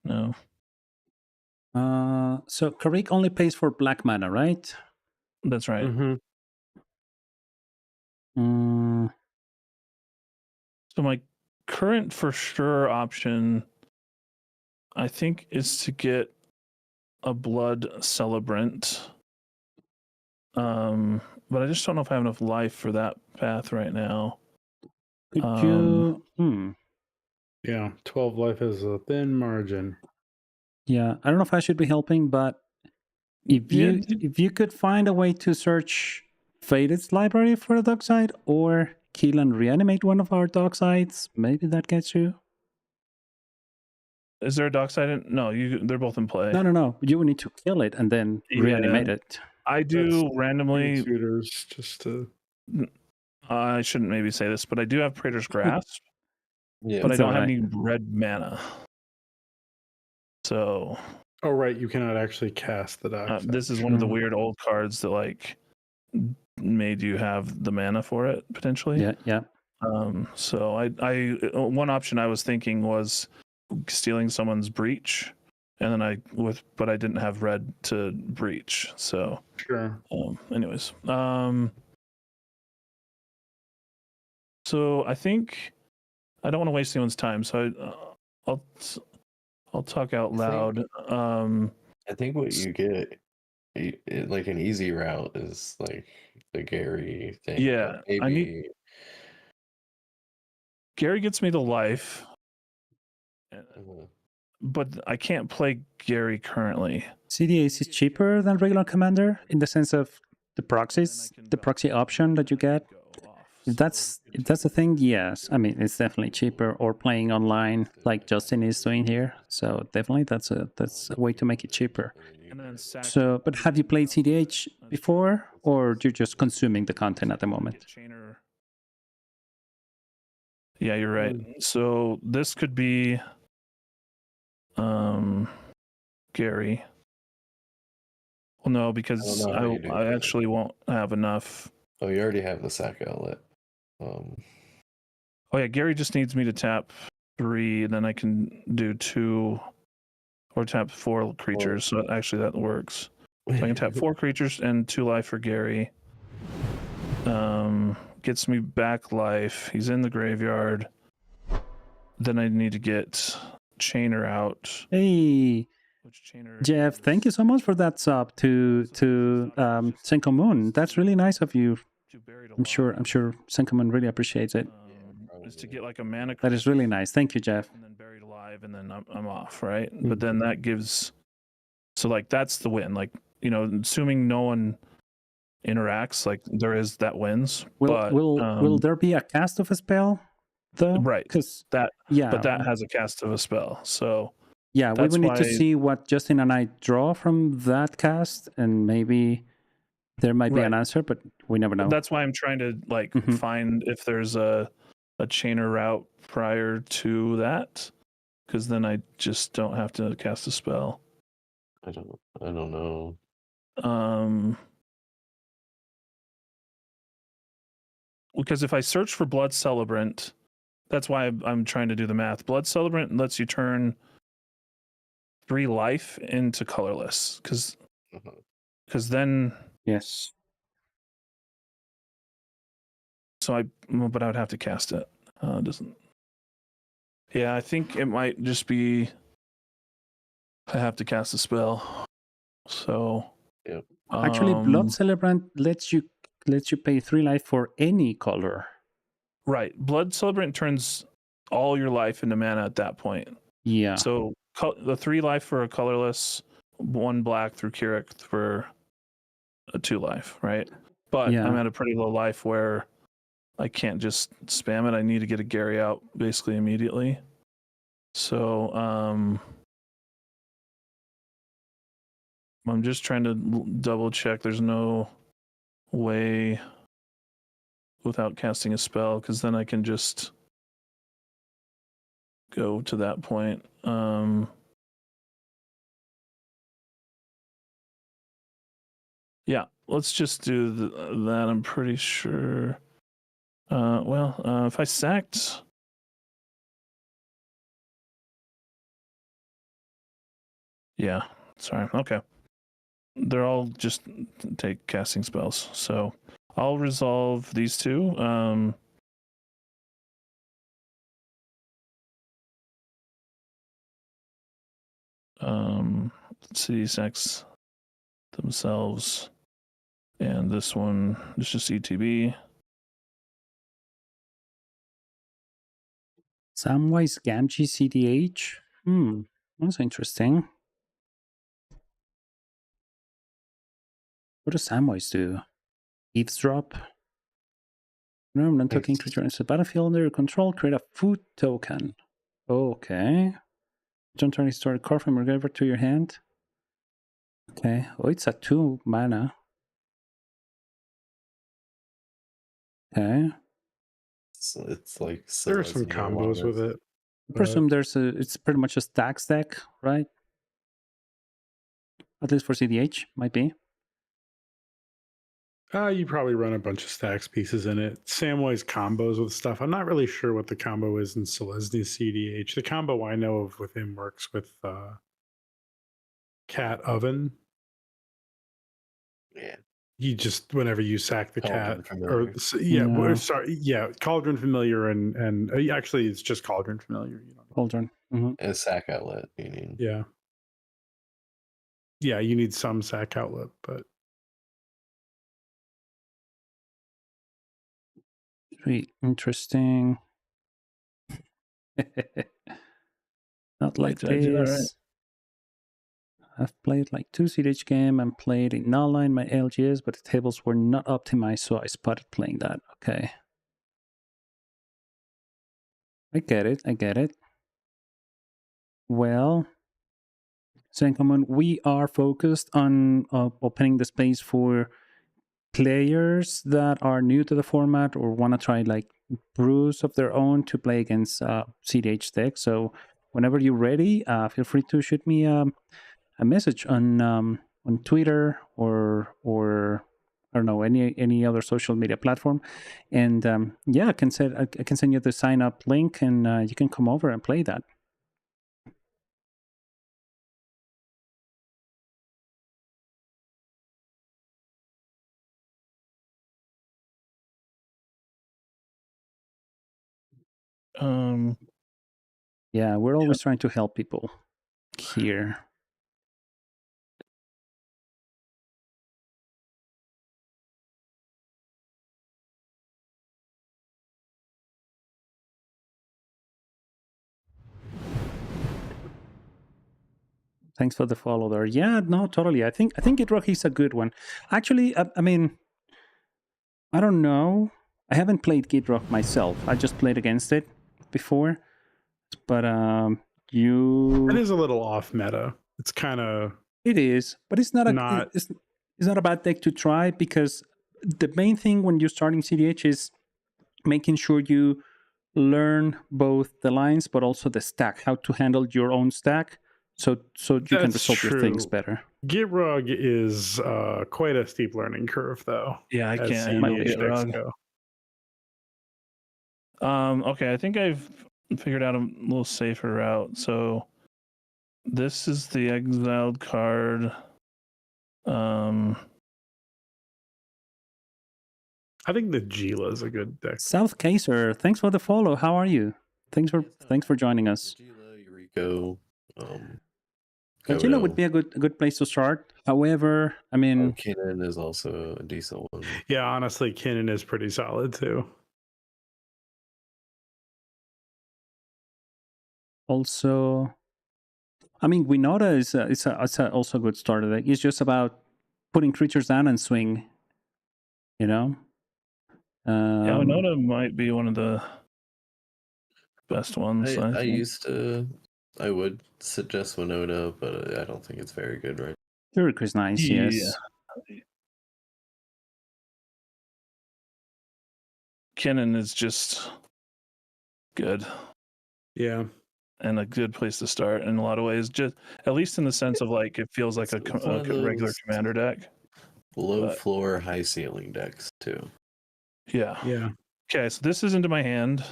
No. So Karik only pays for black mana, right? That's right. So my current for sure option, I think, is to get a blood celebrant. But I just don't know if I have enough life for that path right now. Could you? Yeah, 12 life is a thin margin. Yeah, I don't know if I should be helping, but if you could find a way to search Faded's library for a dockside, or kill and reanimate one of our docksides, maybe that gets you. Is there a dockside? No, they're both in play. No. You will need to kill it and then reanimate it. I do That's randomly. Tutors just to. I shouldn't maybe say this, but I do have Praetor's Grasp. Yeah, but I It's don't have alright. any red mana. So. Oh right, you cannot actually cast the dockside. This is one of the weird old cards that like made you have the mana for it potentially. Yeah. So I one option I was thinking was stealing someone's breach, and then but I didn't have red to breach. So Sure. Anyways, so I think I don't want to waste anyone's time. So I'll talk out loud. I think what you get, like an easy route, is like the Gary thing. Yeah, maybe Gary gets me the life, but I can't play Gary currently. cEDH is cheaper than regular commander in the sense of the proxies, the proxy option that you get. If that's the thing, yes. I mean, it's definitely cheaper, or playing online like Justin is doing here. So definitely that's a way to make it cheaper. So, but have you played cEDH before, or you're just consuming the content at the moment? Yeah, you're right. So this could be Gary. Well, no, because I actually won't have enough. Oh, you already have the sack outlet. Oh yeah, Gary just needs me to tap 3, and then I can do 2 or tap 4 creatures. So actually that works. So I can tap 4 creatures and 2 life for Gary. Gets me back life. He's in the graveyard. Then I need to get Chainer out. Hey, Jeff, thank you so much for that sub to Senko Moon. That's really nice of you. I'm sure Senko Moon really appreciates it. Is to get like a mana. That is really nice. Thank you, Jeff. And then buried alive, and then I'm off, right? Mm-hmm. But then that gives. So like that's the win. Like, you know, assuming no one interacts, like there is that wins. Will there be a cast of a spell though? Right. Because but that has a cast of a spell. So yeah, we would need to see what Justin and I draw from that cast, and maybe there might be an answer, but we never know. That's why I'm trying to like find if there's a chainer route prior to that, because then I just don't have to cast a spell. I don't know. Because if I search for Blood Celebrant, that's why I'm trying to do the math. Blood Celebrant lets you turn 3 life into colorless, because then yes. So but I would have to cast it. Doesn't. Yeah, I think it might just be. I have to cast a spell. So. Yep. Actually, Blood Celebrant lets you pay 3 life for any color. Right. Blood Celebrant turns all your life into mana at that point. Yeah. So the 3 life for a colorless, 1 black through Keurig for a 2 life, right? But Yeah. I'm at a pretty low life where I can't just spam it. I need to get a Gary out basically immediately. So I'm just trying to double check there's no way without casting a spell, because then I can just go to that point. Yeah, let's just do that. I'm pretty sure. If I sacked. Yeah, sorry. Okay. They're all just take casting spells. So I'll resolve these two. Let's see, sex themselves. And this one is just ETB. Samwise Gamgee CDH. That's interesting. What does Samwise do? Eavesdrop? No, I'm not talking creature into the battlefield under your control. Create a food token. Okay. Don't turn historic card from your graveyard to your hand. Okay. Oh, it's a 2 mana. Okay. It's like There are some combos with it. I presume it's pretty much a stacks deck, right? At least for CDH, might be. You probably run a bunch of stacks pieces in it. Samwise combos with stuff. I'm not really sure what the combo is in Selesnya cEDH. The combo I know of with him works with Cat Oven. Yeah. You just, whenever you sack the Cauldron cat, Familiar. Cauldron Familiar, and actually it's just Cauldron Familiar. You know, Cauldron. And a sack outlet, meaning. Yeah, you need some sack outlet, but Very interesting. Not like Did I do that right? this. I've played like 2 CDH game and played in Nala in my LGS, but the tables were not optimized, so I spotted playing that. Okay. I get it. Well, Senkaman, we are focused on opening the space for players that are new to the format or want to try like brews of their own to play against CDH decks. So whenever you're ready, feel free to shoot me a message on Twitter or I don't know, any other social media platform, and I can send you the sign up link, and you can come over and play that. Yeah, we're always trying to help people here. Thanks for the follow there. Yeah, no, totally. I think Gidrock is a good one. Actually, I mean, I don't know. I haven't played Gidrock myself. I just played against it before. But it is a little off meta. It's kind of it is, but it's not it's not a bad deck to try, because the main thing when you're starting CDH is making sure you learn both the lines but also the stack, how to handle your own stack, so you can resolve your things better. Gitrog is quite a steep learning curve, though. Yeah, I can't handle Gitrog. Okay, I think I've figured out a little safer route. So this is the exiled card. I think the Gila is a good deck. South Kaiser, thanks for the follow. How are you? Thanks for joining us. Gila, Eureka, Gila would be a good place to start. However, I mean, Kinnan is also a decent one. Yeah, honestly, Kinnan is pretty solid too. Also, I mean, Winota is also a good starter deck. It's just about putting creatures down and swing. You know. Yeah, Winota might be one of the best ones. I think. I would suggest Winota, but I don't think it's very good right Zurich is nice. Yes. Kennen is just good. Yeah. And a good place to start in a lot of ways. Just at least in the sense of like it feels like a regular commander deck. Low floor, high ceiling decks too. Yeah. Yeah. Okay, so this is into my hand.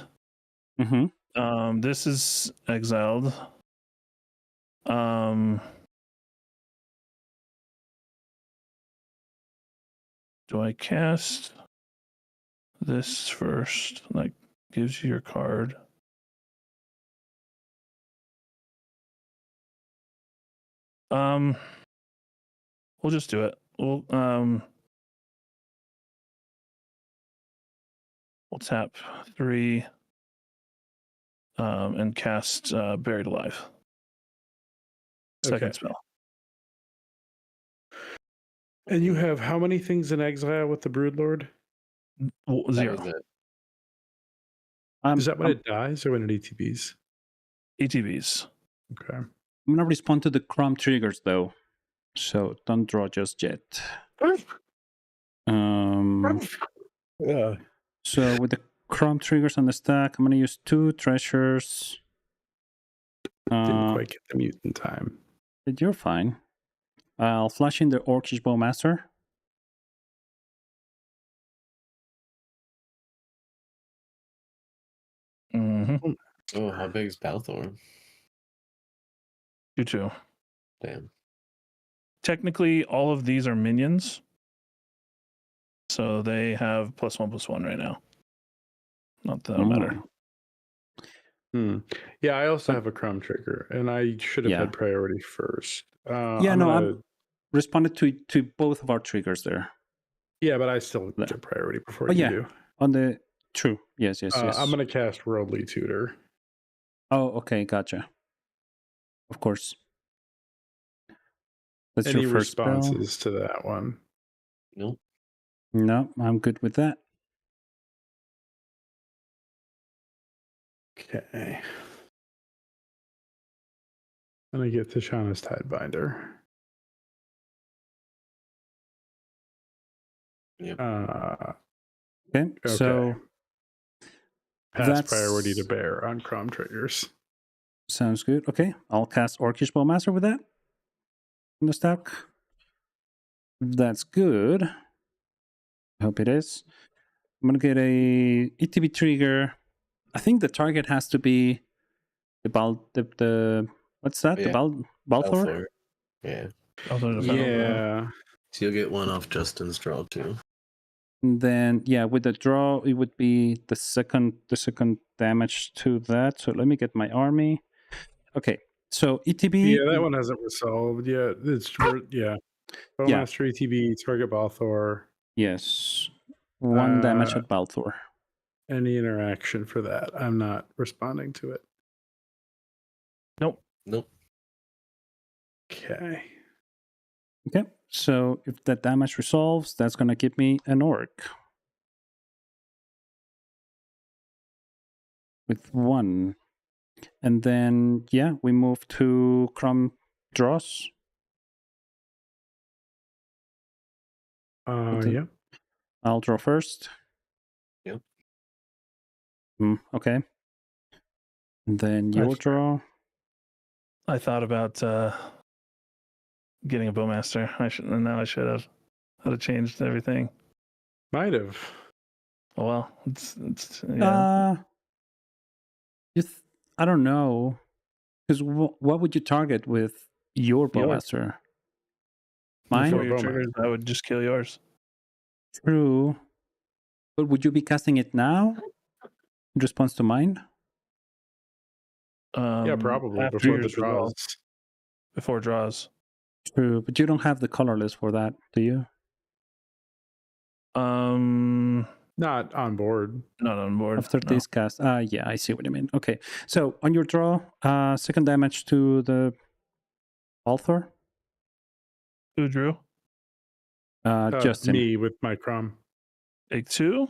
Mm-hmm. This is exiled. Do I cast this first? Like gives you your card. We'll just do it. We'll tap 3 and cast Buried Alive. Second spell. And you have how many things in exile with the Broodlord? 0. Is that when it dies or when it ETBs? ETBs. Okay. I'm gonna respond to the Chrome triggers though, so don't draw just yet. Yeah. So with the Chrome triggers on the stack, I'm gonna use 2 treasures. Didn't quite get the mutant time. But you're fine. I'll flash in the Orcish Bowmaster. Mm-hmm. Oh, how big is Balthorn? 2/2. Damn. Technically, all of these are minions. So they have +1/+1 right now. Not that that'll matter. Yeah, I also have a Chrome trigger, and I should have had priority first. I responded to both of our triggers there. Yeah, but I still get priority before you do. On the true. Yes. I'm going to cast Worldly Tutor. Oh, okay, gotcha. Of course. That's Any your first responses spell? to that one? Nope. No, I'm good with that. Okay. I'm going to get Tishana's Tidebinder. Yep. Okay, so pass priority to bear on Chrome triggers. Sounds good. Okay, I'll cast Orcish Bowmaster with that in the stack. That's good. I hope it is. I'm gonna get a ETB trigger. I think the target has to be the what's that? Yeah. The Balthor? Yeah. Yeah. So you'll get 1 off Justin's draw too. And then with the draw it would be the second damage to that. So let me get my army. Okay. So ETB. Yeah, that one hasn't resolved yet. Bowmaster ETB, target Balthor. Yes. 1 damage at Balthor. Any interaction for that? I'm not responding to it. Nope. Okay. So if that damage resolves, that's going to give me an orc. With 1. And then, we move to Chrome draws. Yeah. I'll draw first. Yep. Okay. And then you'll draw. I thought about getting a Bowmaster. I should have. I'd have changed everything. Might have. Oh, well, it's yeah. I don't know. Because what would you target with your Bowmaster? Mine? Before your triggers, I would just kill yours. True. But would you be casting it now? In response to mine? Yeah, probably after before the yours draws. resolve. Before draws. True, but you don't have the colorless for that, do you? Not on board. Not on board. After this cast. Yeah, I see what you mean. Okay. So on your draw, 2nd damage to the Balthor. Who drew? Justin. Me with my Crom. Take 2.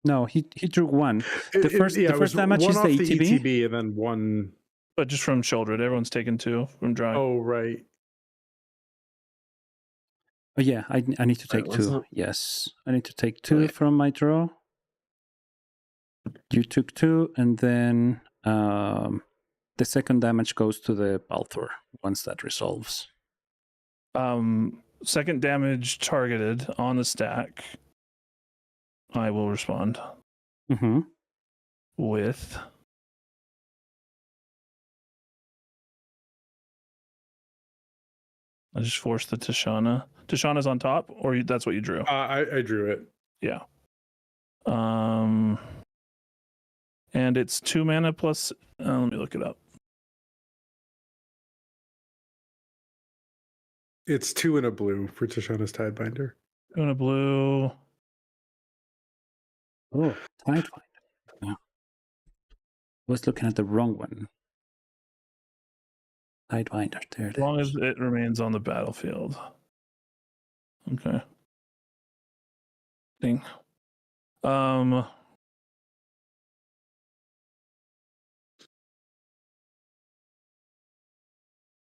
No, he drew 1. The first it was damage one is off the the ETB. ETB and then 1. But just from Childred, everyone's taken 2 from drawing. Oh, right. Oh, yeah, I need to take Wait, 2. wasn't- Yes, I need to take 2 yeah. from my draw. You took 2, and then the second damage goes to the Balthor once that resolves. Second damage targeted on the stack. I will respond Mm-hmm. with I just forced the Tishana. Tishana's on top, or that's what you drew? I drew it. Yeah. And it's 2 mana plus. Let me look it up. It's 2 and a blue for Tishana's Tidebinder. 2 and a blue. Oh, Tidebinder. Yeah. I was looking at the wrong one. Tidebinder, there it As long is. as it remains on the battlefield. Okay. Ding.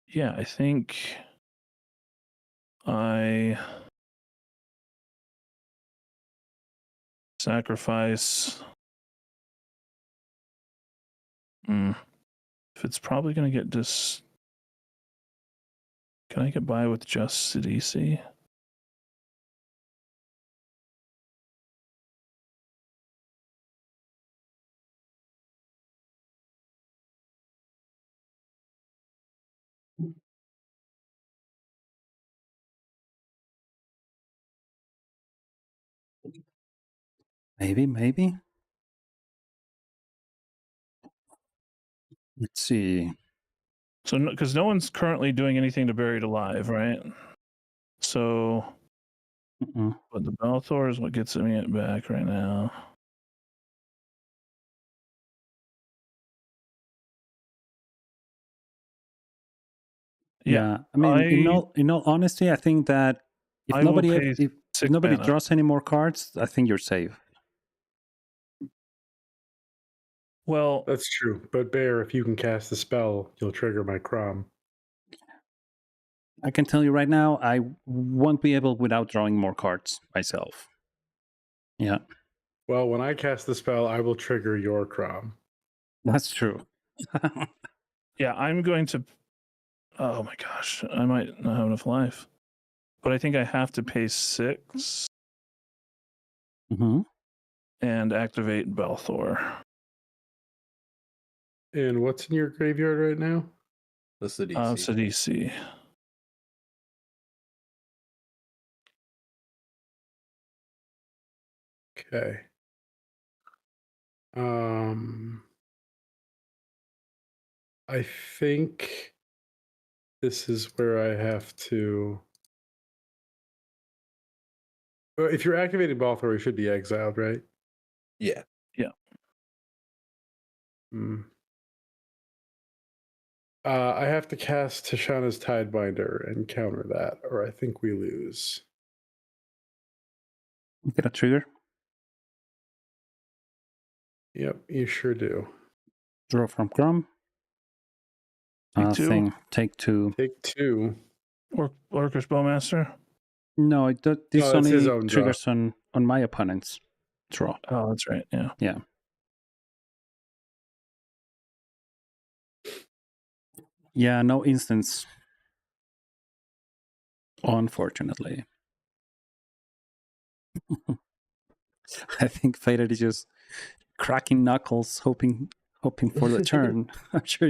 Yeah, I think I sacrifice. If it's probably going to get can I get by with just cEDH? Maybe. Let's see. So, because no one's currently doing anything to Buried Alive, right? So, Mm-mm. but the Balthor is what gets me it back right now. Yeah, I mean, in all honesty, I think that if I will nobody pay if 6 nobody mana. draws any more cards, I think you're safe. Well, That's true. But Bear, if you can cast the spell, you'll trigger my Crom. I can tell you right now, I won't be able without drawing more cards myself. Yeah, Well, when I cast the spell, I will trigger your Crom. that's true. yeah, I'm going to. Oh my gosh, I might not have enough life, but I think I have to pay 6 Mm-hmm. and activate Balthor. And what's in your graveyard right now? That's the DC. cEDH. Okay. I think this is where I have to. If you're activating Balthor, you should be exiled, right? Yeah. I have to cast Tishana's Tidebinder and counter that, or I think we lose. Get a trigger. Yep, you sure do. Draw from Crom. Take 2. Take 2. Take 2. Orcish Bowmaster. No, this No, it's his only own draw. triggers on my opponent's draw. Oh, that's right. Yeah. Yeah. Yeah, no instance. Unfortunately. I think Faded is just cracking knuckles, hoping for the turn. I'm sure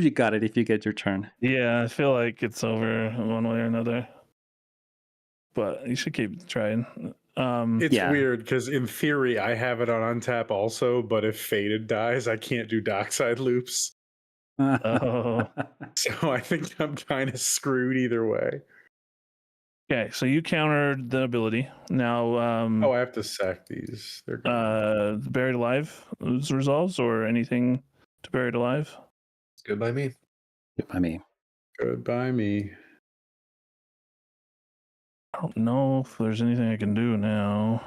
you got it if you get your turn. Yeah, I feel like it's over one way or another. But you should keep trying. It's Yeah. weird because in theory I have it on untap also, but if Faded dies, I can't do Dockside loops. Oh. So I think I'm kind of screwed either way. Okay, so you countered the ability. Now, Oh, I have to sack these. They're gone. Buried Alive resolves or anything to Buried Alive? It's good by me. I mean, Goodbye, me. I don't know if there's anything I can do now.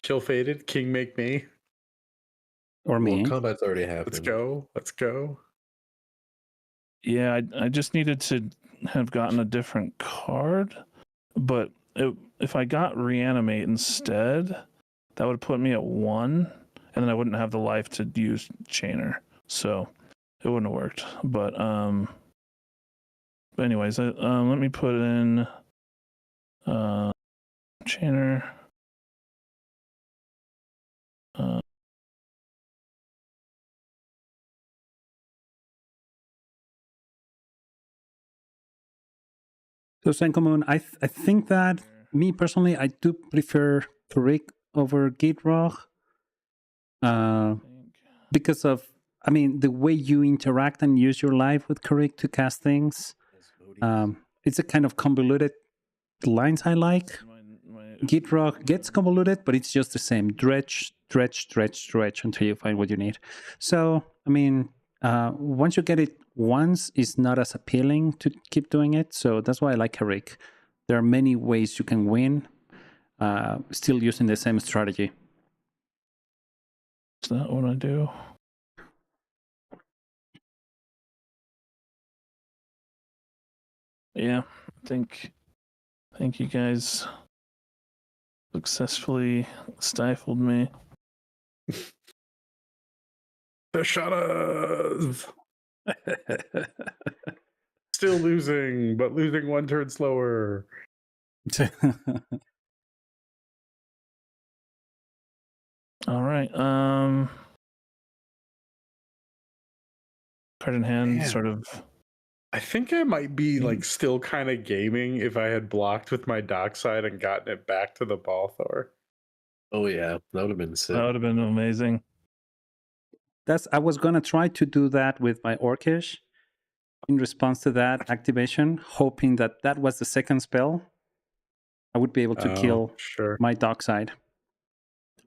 Kill Faded, King Make Me. Or me. Well, combat's already Let's happened. go. Let's go. Yeah, I just needed to have gotten a different card, but if I got Reanimate instead, that would put me at 1, and then I wouldn't have the life to use Chainer, so it wouldn't have worked. But anyways, let me put in Chainer. So Senkomoon, I think that me personally, I do prefer Tariq over Gitrog. Because of, I mean, the way you interact and use your life with Karik to cast things. It's a kind of convoluted lines I like. Gitrog gets convoluted, but it's just the same. Dredge until you find what you need. So, I mean, once you get it once, it's not as appealing to keep doing it. So that's why I like Karik. There are many ways you can win, still using the same strategy. Is that what I do? Yeah, I think you guys successfully stifled me. The Shadows. Still losing, but losing 1 turn slower. All right. Card in hand, Man. sort of. I think I might be like still kind of gaming if I had blocked with my dockside and gotten it back to the Balthor. Oh yeah, that would have been sick. That would have been amazing. I was gonna try to do that with my Orcish in response to that activation, hoping that that was the second spell. I would be able to kill my dockside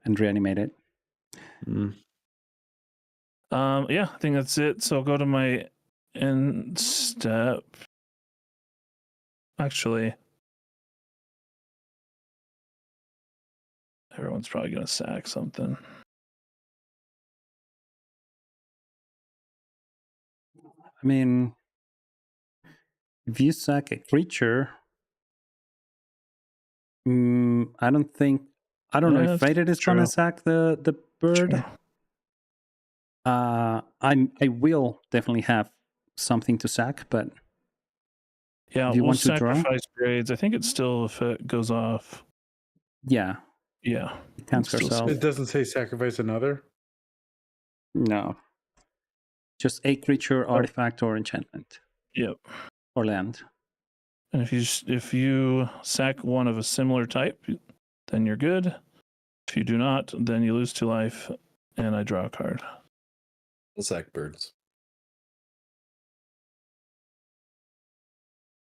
and reanimate it. Yeah, I think that's it. So I'll go to my end step. Actually, everyone's probably gonna sack something. I mean, if you sack a creature, I don't know if Faded is gonna sack the bird. True. I will definitely have something to sack, but yeah, if you we'll want to draw, sacrifice grades. I think it's still if it goes off. Yeah, it counts herself. It doesn't say sacrifice another. No, just a creature, artifact, or enchantment. Yep. Or land. And if you sack one of a similar type, then you're good. If you do not, then you lose 2 life, and I draw a card. I'll sack birds.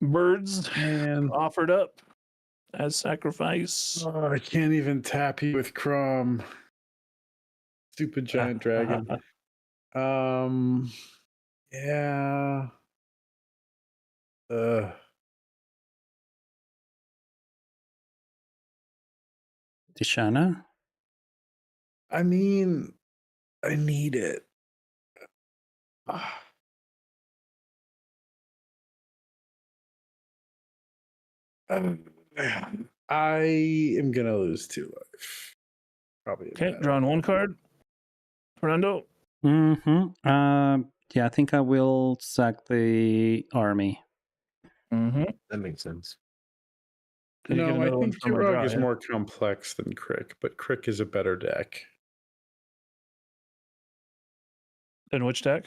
Birds Man, offered up as sacrifice. Oh, I can't even tap you with Crom. Stupid giant dragon. Yeah. Tishana? I mean, I need it. I am gonna lose 2 life. Probably. Okay, drawing 1 card. Fernando. Yeah, I think I will sack the army. That makes sense. No, I think Gitrog is more complex than Crick, but Crick is a better deck. In which deck?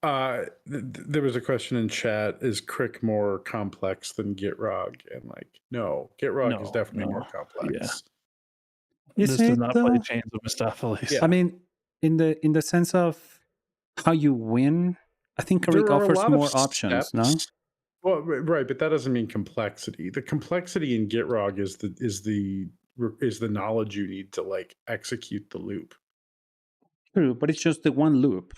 There was a question in chat: is Crick more complex than Gitrog? And no, Gitrog is definitely more complex. Yeah. This does not play Chains of Mistopheles. Yeah. I mean, in the sense of how you win, I think Karik offers more options. No. Well, right, but that doesn't mean complexity. The complexity in Gitrog is the knowledge you need to execute the loop. True, but it's just the one loop.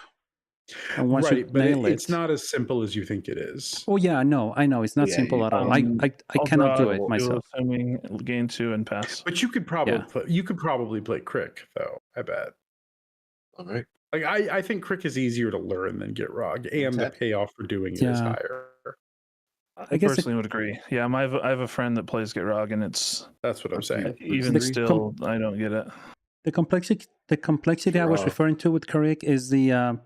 And once you Right, but nail it's it, not as simple as you think it is. oh yeah, I know, it's not Yeah, simple at all. I I'll cannot draw do it skill, myself. assuming gain 2 and pass. But you could probably play Crick though, I bet. All right. Like I think Crick is easier to learn than Get Rog, and the payoff for doing it is Yeah. higher. I guess personally would agree. Yeah, I have a friend that plays Gitrog, and it's That's what I'm saying. even The still, I don't get it. The complexity I was Raw. referring to with Carrick is the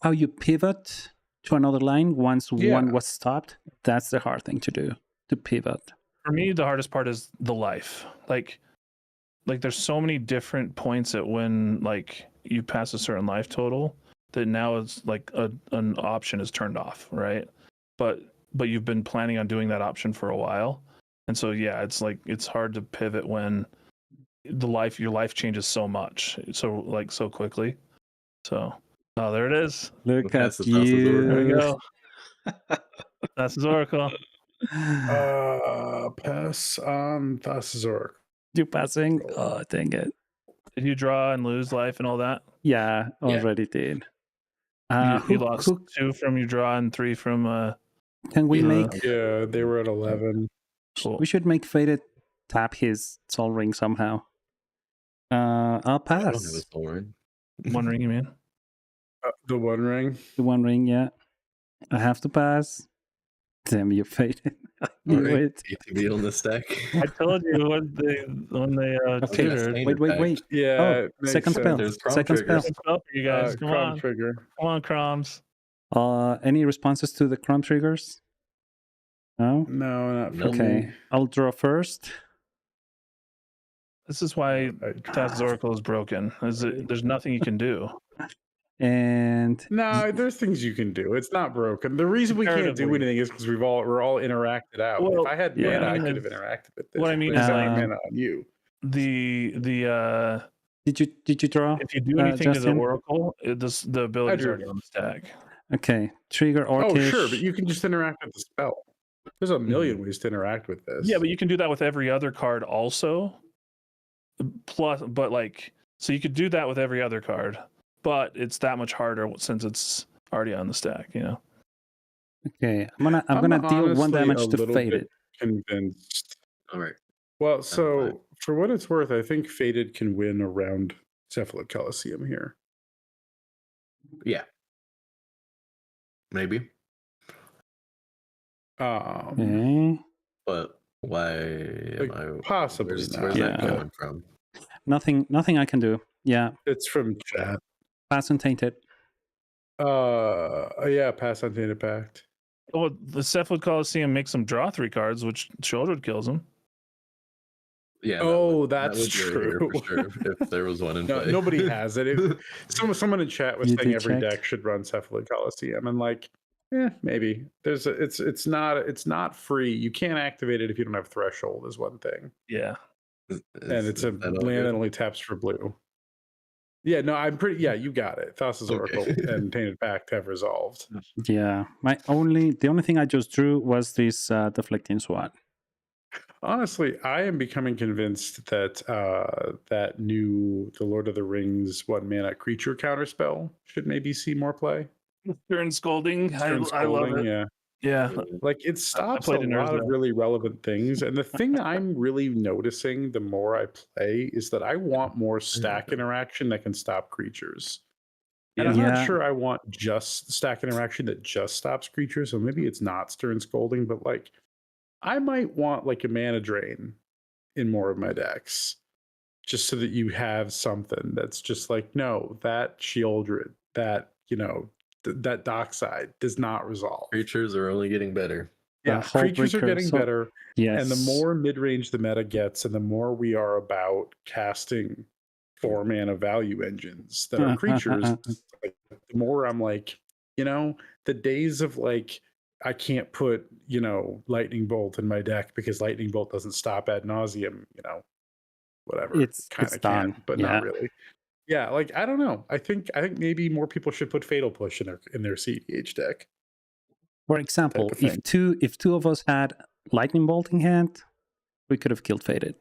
how you pivot to another line once one was stopped. That's the hard thing to do, to pivot. For me, the hardest part is the life. Like there's so many different points at when like you pass a certain life total that now it's like an option is turned off, right? But you've been planning on doing that option for a while, and so yeah, it's like it's hard to pivot when your life changes so much, so quickly. So there it is. Look That's at the Thassa's There we you. go. That's his oracle. Pass on Thassa's Oracle. You passing? Oh, dang it. Did you draw and lose life and all that? Yeah, already did. You lost 2 from your draw and 3 from can we make? Yeah, they were at 11. Cool. We should make Faded tap his Soul Ring somehow. I'll I don't have a pass. soul ring. One ring, you mean? The One Ring. The One Ring, yeah. I have to pass. Damn, you Faded. I All knew right. it. ATB on the stack. I told you when they Okay, tutored. wait. Yeah. Oh, makes second sense. spell. There's Crom Second triggers. spell. Let's go for you guys. Come Crom on. Trigger. Come on, Croms. Any responses to the Crom triggers? No? No, not for Nope. Okay. me. I'll draw first. This is why Thassa's Oracle is broken. There's nothing you can do. And No, there's things you can do. It's not broken. The reason we can't do Comparatively. anything is because we're all interacted out. Well, if I had yeah. mana, I could have interacted with this. What I mean but it's is, not like- mana on you. The did you draw? if you do anything to the Justin? Oracle, the ability's drew. already on the stack. Okay. Trigger Oh, Orcish. sure, but you can just interact with the spell. There's a million ways to interact with this. Yeah, but you can do that with every other card also. So you could do that with every other card, but it's that much harder since it's already on the stack. You know. Okay. I'm gonna deal one honestly damage a to little Faded. bit convinced. All right. Well, fine. so for what it's worth, I think Faded can win around Cephalid Coliseum here. Yeah. Maybe. Okay. But why am Like, I possibly where's, not. where's that Yeah. coming from? Nothing I can do. Yeah. It's from chat. Pass and Tainted. Yeah, pass on Tainted Pact. Well, the Cephalid Coliseum makes them draw 3 cards, which Shieldred kills them. Yeah. Oh, that that's would be rare true. for sure if there was one in No, play. nobody has it. Someone in chat was You saying did every check? deck should run Cephalid Coliseum, and like, maybe it's not free. You can't activate it if you don't have Threshold. Is one thing, Yeah. and it's a Is that all land good? that only taps for blue. Yeah, no, I'm pretty. Yeah, you got it. Thassa's Okay. Oracle and Tainted Pact have resolved. Yeah. The only thing I just drew was this Deflecting Swat. Honestly, I am becoming convinced that the Lord of the Rings 1 mana creature counterspell should maybe see more play. Stern Scolding. I love Scolding, it. yeah. Yeah. Like it stops a played in lot of Urza. really relevant things. And the thing I'm really noticing the more I play is that I want more stack interaction that can stop creatures. And I'm Yeah. not sure I want just stack interaction that just stops creatures. So maybe it's not Stern Scolding, but like I might want like a mana drain in more of my decks. Just so that you have something that's just like, no, that Shieldred, that, that Dockside does not resolve. Creatures are only getting better. Yeah, creatures are Hullbreaker, getting so- better. Yes. And the more mid-range the meta gets, and the more we are about casting 4 mana value engines that are creatures, like, the more I'm like, the days of like, I can't put, Lightning Bolt in my deck because Lightning Bolt doesn't stop ad nauseum, whatever. It's Kinda done. can, but Yeah. not really. Yeah, like I don't know. I think maybe more people should put Fatal Push in their CEDH deck. For example, type of if two of us had Lightning Bolt in hand, we could have killed Faded.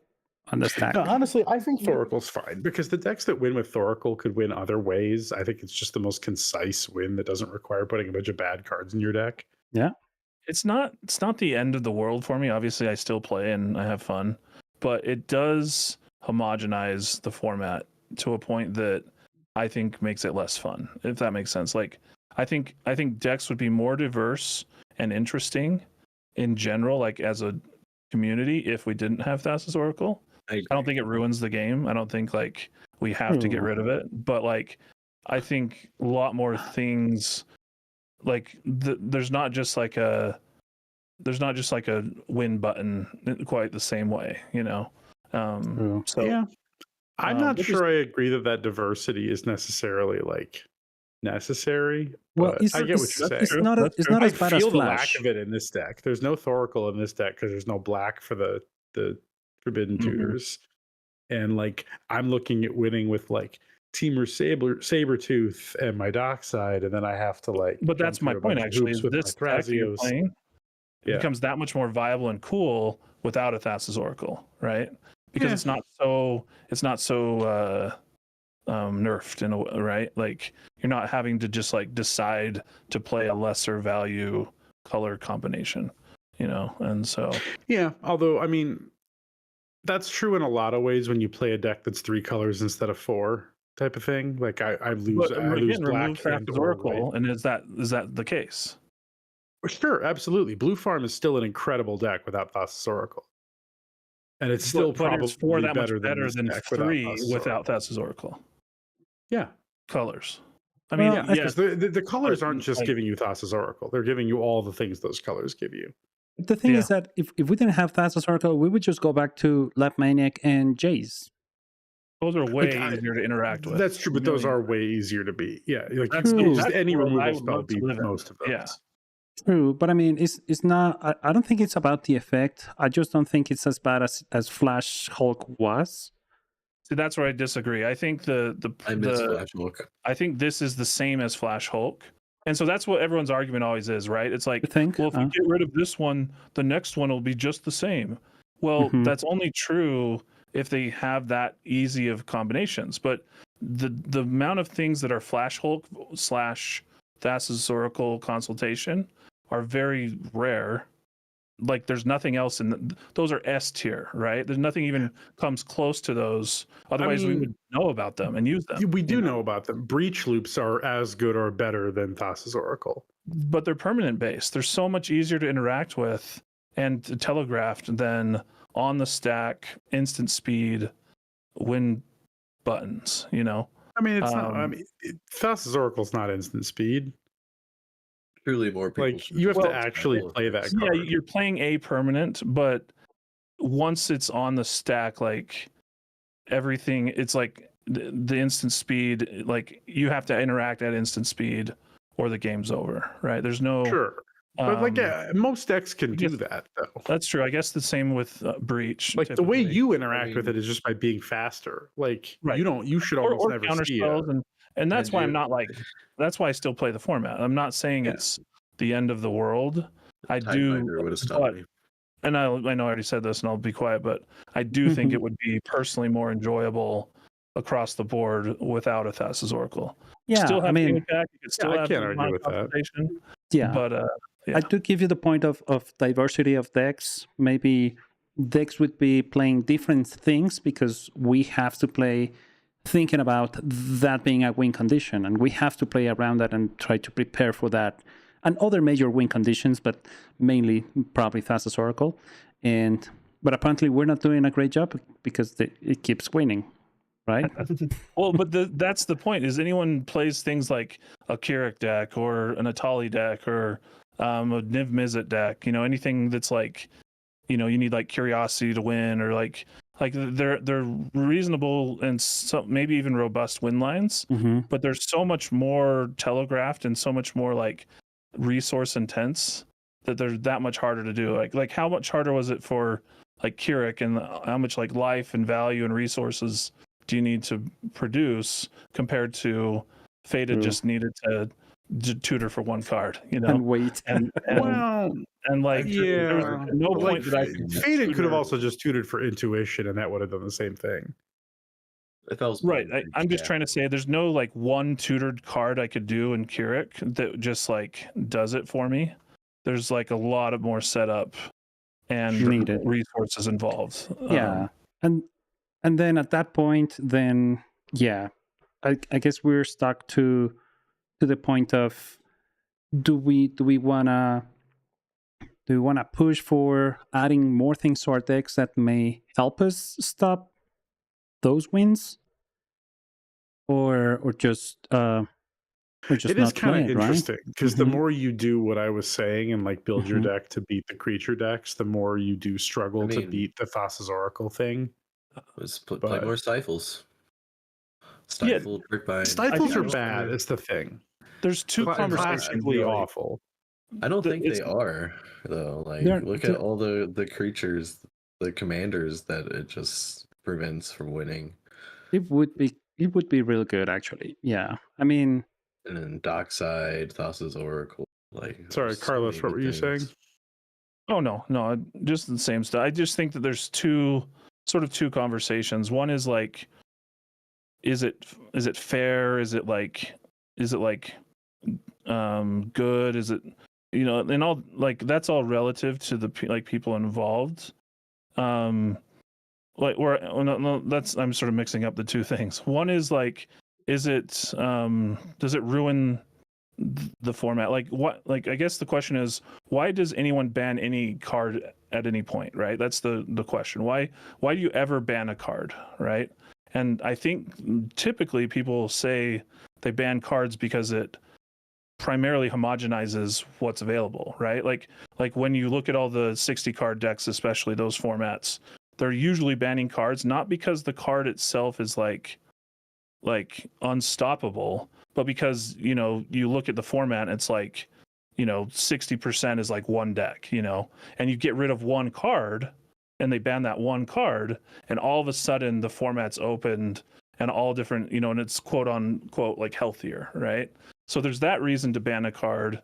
on the stack. No, honestly, I think Thoracle's fine because the decks that win with Thoracle could win other ways. I think it's just the most concise win that doesn't require putting a bunch of bad cards in your deck. Yeah. It's not the end of the world for me. Obviously, I still play and I have fun, but it does homogenize the format to a point that I think makes it less fun, if that makes sense. Like I think decks would be more diverse and interesting in general, like as a community, if we didn't have Thassa's Oracle. I don't think it ruins the game. I don't think like we have to get rid of it, but like I think a lot more things like there's not just like a win button quite the same way, you know. So yeah, I'm not sure I agree that diversity is necessarily like necessary. Well, but I get what you're saying. It's not as bad as I feel the Flash. lack of it in this deck. There's no Thoracle in this deck because there's no black for the Forbidden Tutors, and like I'm looking at winning with like Temur Sabertooth and my Dockside, and then I have to like. But that's my point. Actually, is this deck you're playing becomes that much more viable and cool without a Thassa's Oracle, right? Because it's not so nerfed in a way, right? Like you're not having to just like decide to play a lesser value color combination, you know. And so although I mean that's true in a lot of ways when you play a deck that's 3 colors instead of 4 type of thing. Like I lose black and Oracle, and is that the case? Sure, absolutely. Blue Farm is still an incredible deck without Thassa's Oracle. And it's still probably it's that much better than deck 3 without Thassa's Oracle. Yeah. Colors. I mean, because the colors aren't just giving you Thassa's Oracle. They're giving you all the things those colors give you. The thing is that if we didn't have Thassa's Oracle, we would just go back to Lab Maniac and Jace. Those are way easier to interact with. That's true, but those are way easier to beat. Yeah, like any removal spell beat most of those. Yeah. True, but I mean, it's not. I don't think it's about the effect. I just don't think it's as bad as Flash Hulk was. See, that's where I disagree. I think I miss Flash Hulk. I think this is the same as Flash Hulk. And so that's what everyone's argument always is, right? It's like, well, if we get rid of this one, the next one will be just the same. Well, that's only true if they have that easy of combinations. But the amount of things that are Flash Hulk / Thassa's Oracle consultation are very rare. Like there's nothing else those are S tier, right? There's nothing even comes close to those. Otherwise, we would know about them and use them. We do know about them. Breach loops are as good or better than Thassa's Oracle, but they're permanent based. They're so much easier to interact with and telegraphed than on the stack, instant speed, win buttons. You know. I mean, it's not. I mean, Thassa's Oracle's not instant speed. Truly more people. Like you have to actually play that card. Yeah, you're playing a permanent, but once it's on the stack, like everything, it's like the instant speed. Like you have to interact at instant speed, or the game's over. Right? There's no but like most decks can do that though. That's true. I guess the same with Breach. Like typically. The way you interact with it is just by being faster. Like you should almost never see it. And that's why I'm not like. That's why I still play the format. I'm not saying it's the end of the world. I do, but, and I know I already said this, and I'll be quiet. But I do think it would be personally more enjoyable across the board without a Thassa's Oracle. Yeah, still have I mean, impact. You could still have I can't argue with that. Yeah, but I do give you the point of diversity of decks. Maybe decks would be playing different things because we have to play thinking about that being a win condition, and we have to play around that and try to prepare for that and other major win conditions, but mainly probably Thassa's Oracle. But apparently we're not doing a great job because it keeps winning, right? Well, but that's the point. Is anyone plays things like a Keurig deck or an Atali deck or a Niv Mizzet deck? You know, anything that's like, you know, you need like curiosity to win, or like they're reasonable and so maybe even robust win lines, but there's so much more telegraphed and so much more like resource intense that they're that much harder to do. Like how much harder was it for like Keurig, and how much like life and value and resources do you need to produce compared to Faded just needed to tutor for one card, and wait. and Well, like there was yeah. no But point that I could Faded could have tutor. also just tutored for intuition, and that would have done the same thing. If I was Right. playing I'm just yeah. trying to say there's no like one tutored card I could do in Keurig that just like does it for me. There's like a lot of more setup and Needed. resources involved. Yeah. And then at that point, then yeah, I guess we're stuck to the point of do we wanna push for adding more things to our decks that may help us stop those wins, or just It is not kind play of it, right? interesting because the Mhm. more you do what I was saying and like build your Mhm. deck to beat the creature decks, the more you do struggle to mean- beat the Thassa's Oracle thing. Let's play But- more stifles. Stifle, trick bind. Stifles are there's- bad. Is the thing. There's two conversations. Classically awful. I don't think it's- they are though. Like, They're- look at all the creatures, the commanders that it just prevents from winning. It would be real good, actually. Yeah, I mean, And then Dockside, Thassa's Oracle. Like, Sorry, there's so Carlos, many what were good you saying? things. Oh no, just the same stuff. I just think that there's two conversations. One is like, is it fair? Is it like good? Is it, and all like that's all relative to the people involved. Like no, that's, I'm sort of mixing up the two things. One is like, is it does it ruin the format? Like what? Like I guess the question is, why does anyone ban any card at any point? Right? That's the question. Why do you ever ban a card? Right? And I think typically people say they ban cards because it primarily homogenizes what's available, right? Like when you look at all the 60 card decks, especially those formats, they're usually banning cards not because the card itself is like unstoppable, but because you look at the format, it's like 60% is like one deck, and you get rid of one card and they ban that one card, and all of a sudden the format's opened and all different, and it's quote unquote like healthier, right? So there's that reason to ban a card.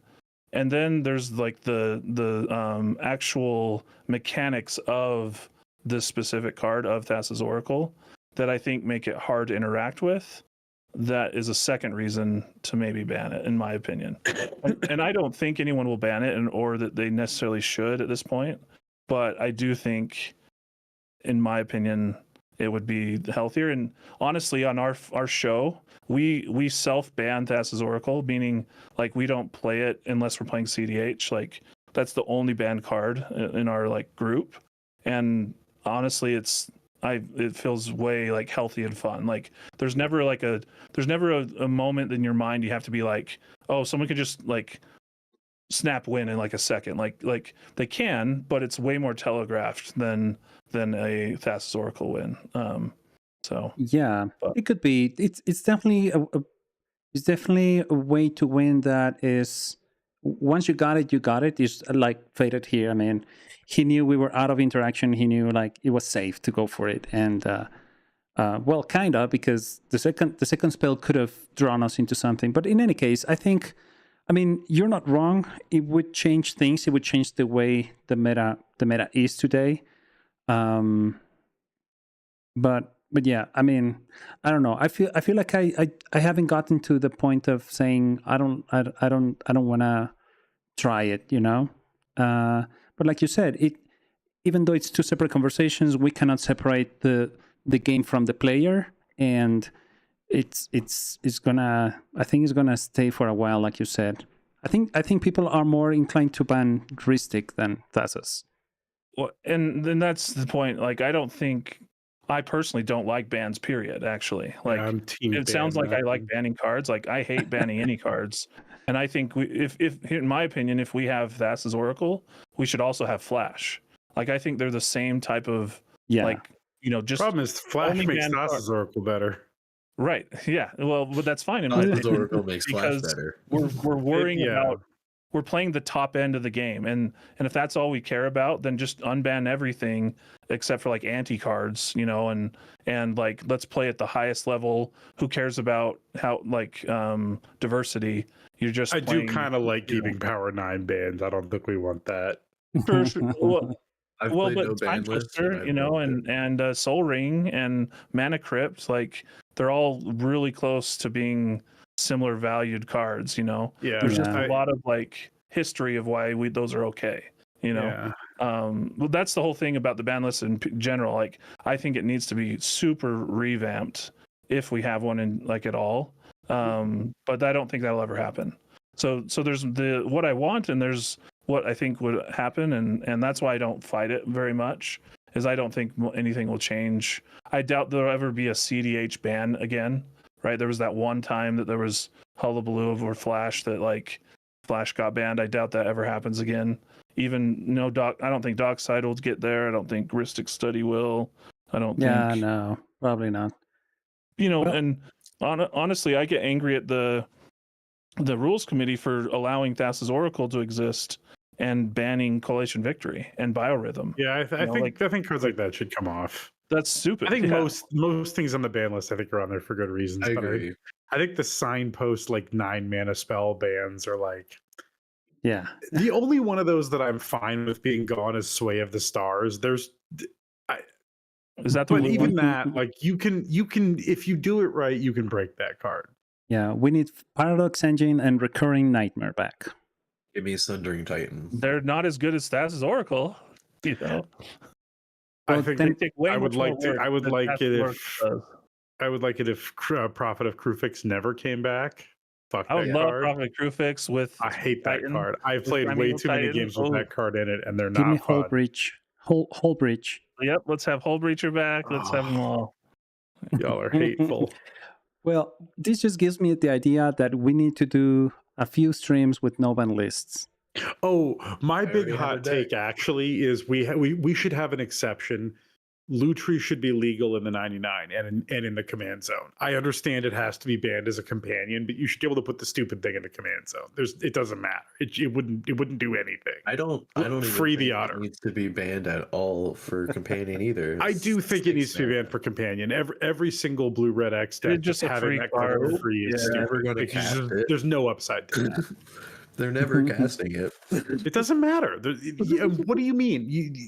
And then there's like the actual mechanics of this specific card of Thassa's Oracle that I think make it hard to interact with. That is a second reason to maybe ban it, in my opinion. And I don't think anyone will ban it, or that they necessarily should at this point. But I do think, in my opinion, it would be healthier. And honestly, on our show, we self-ban Thassa's Oracle, meaning like we don't play it unless we're playing cEDH. Like that's the only banned card in our like group. And honestly, it feels way like healthy and fun. Like there's never a moment in your mind you have to be like, oh, someone could just like snap win in like a second. Like they can, but it's way more telegraphed than a Thassa's Oracle win. So yeah, it could be. It's definitely a way to win that is, once you got it, you got it. It's like Faded here. I mean, he knew we were out of interaction. He knew like it was safe to go for it, and well, kinda, because the second spell could have drawn us into something. But in any case, I think, I mean, you're not wrong. It would change things. It would change the way the meta is today. But yeah, I mean, I don't know. I feel like I haven't gotten to the point of saying I don't want to try it, But like you said, even though it's two separate conversations, we cannot separate the game from the player, and it's gonna, I think it's gonna stay for a while, like you said. I think people are more inclined to ban Ristic than Thassa's. Well, and then that's the point. Like I personally don't like bans, period, actually. Like I'm team it sounds ban like I like that. banning cards. Like I hate banning any cards. And I think if in my opinion, if we have Thassa's Oracle, we should also have Flash. Like I think they're the same type of like, just Problem is Flash only makes ban Thassa's Oracle better. right. Yeah. Well, but that's fine in my Thassa's opinion, Oracle makes Flash because better. we're worrying Yeah. about we're playing the top end of the game, and if that's all we care about, then just unban everything except for like anti cards, you know, and like let's play at the highest level. Who cares about how like diversity? You're just I playing, do kind of like you know. keeping Power 9 banned. I don't think we want that. Sure, sure. I've Well, played but no Time ban lists, Twister, and you I've know, loved it. and Soul Ring and Mana Crypt, like they're all really close to being similar valued cards. You know, Yeah, there's just Yeah. a lot of like history of why those are okay. You know, yeah. well, that's the whole thing about the ban list in general. Like, I think it needs to be super revamped if we have one in like at all. But I don't think that'll ever happen. So there's the what I want, and there's what I think would happen, and that's why I don't fight it very much. Is I don't think anything will change. I doubt there'll ever be a cEDH ban again. Right? There was that one time that there was hullabaloo over Flash that like Flash got banned. I doubt that ever happens again. Even no doc, I don't think Dockside will get there. I don't think Ristic Study will. I don't Yeah, think, no, probably not. you know. Well, And honestly, I get angry at the rules committee for allowing Thassa's Oracle to exist and banning Collation Victory and Biorhythm. Yeah, I You know, think cards like that should come off. That's stupid. I think Yeah. most things on the ban list I think are on there for good reasons. I but agree. I think the signpost like 9 mana spell bans are like yeah, the only one of those that I'm fine with being gone is Sway of the Stars. Is that the But blue even one? that, like you can if you do it right, you can break that card. yeah. We need Paradox Engine and Recurring Nightmare back. Give me Sundering Titan. They're not as good as Thassa's Oracle. You know, I Well, think then- they take way I would much more like to. work I would than like Thassa's it Oracle if does. I would like it if Prophet of Crufix never came back. Fuck I would that love card. Prophet Crufix with I hate that Titan. card. I've with played way Primeval too many Titan. games with Oh, that card in it, and they're Give me not Whole fun. Breach. Whole Breach. Yep, let's have Hull Breacher back. Let's have them Oh. all. Y'all are hateful. Well, this just gives me the idea that we need to do a few streams with no ban lists. Oh, my I big already have hot a deck. take actually is we should have an exception. Lutri should be legal in the 99 and in the command zone. I understand it has to be banned as a companion, but you should be able to put the stupid thing in the command zone. It doesn't matter. It wouldn't do anything. I don't even Free the think otter. it needs to be banned at all for companion either. I It's do think it needs to be 6 banned for companion. Every single blue red X deck It's just a having free that card for card. free is Yeah. stupid. Never gonna Because cast it. there's no upside to that. They're never casting it. It doesn't matter. What do you mean?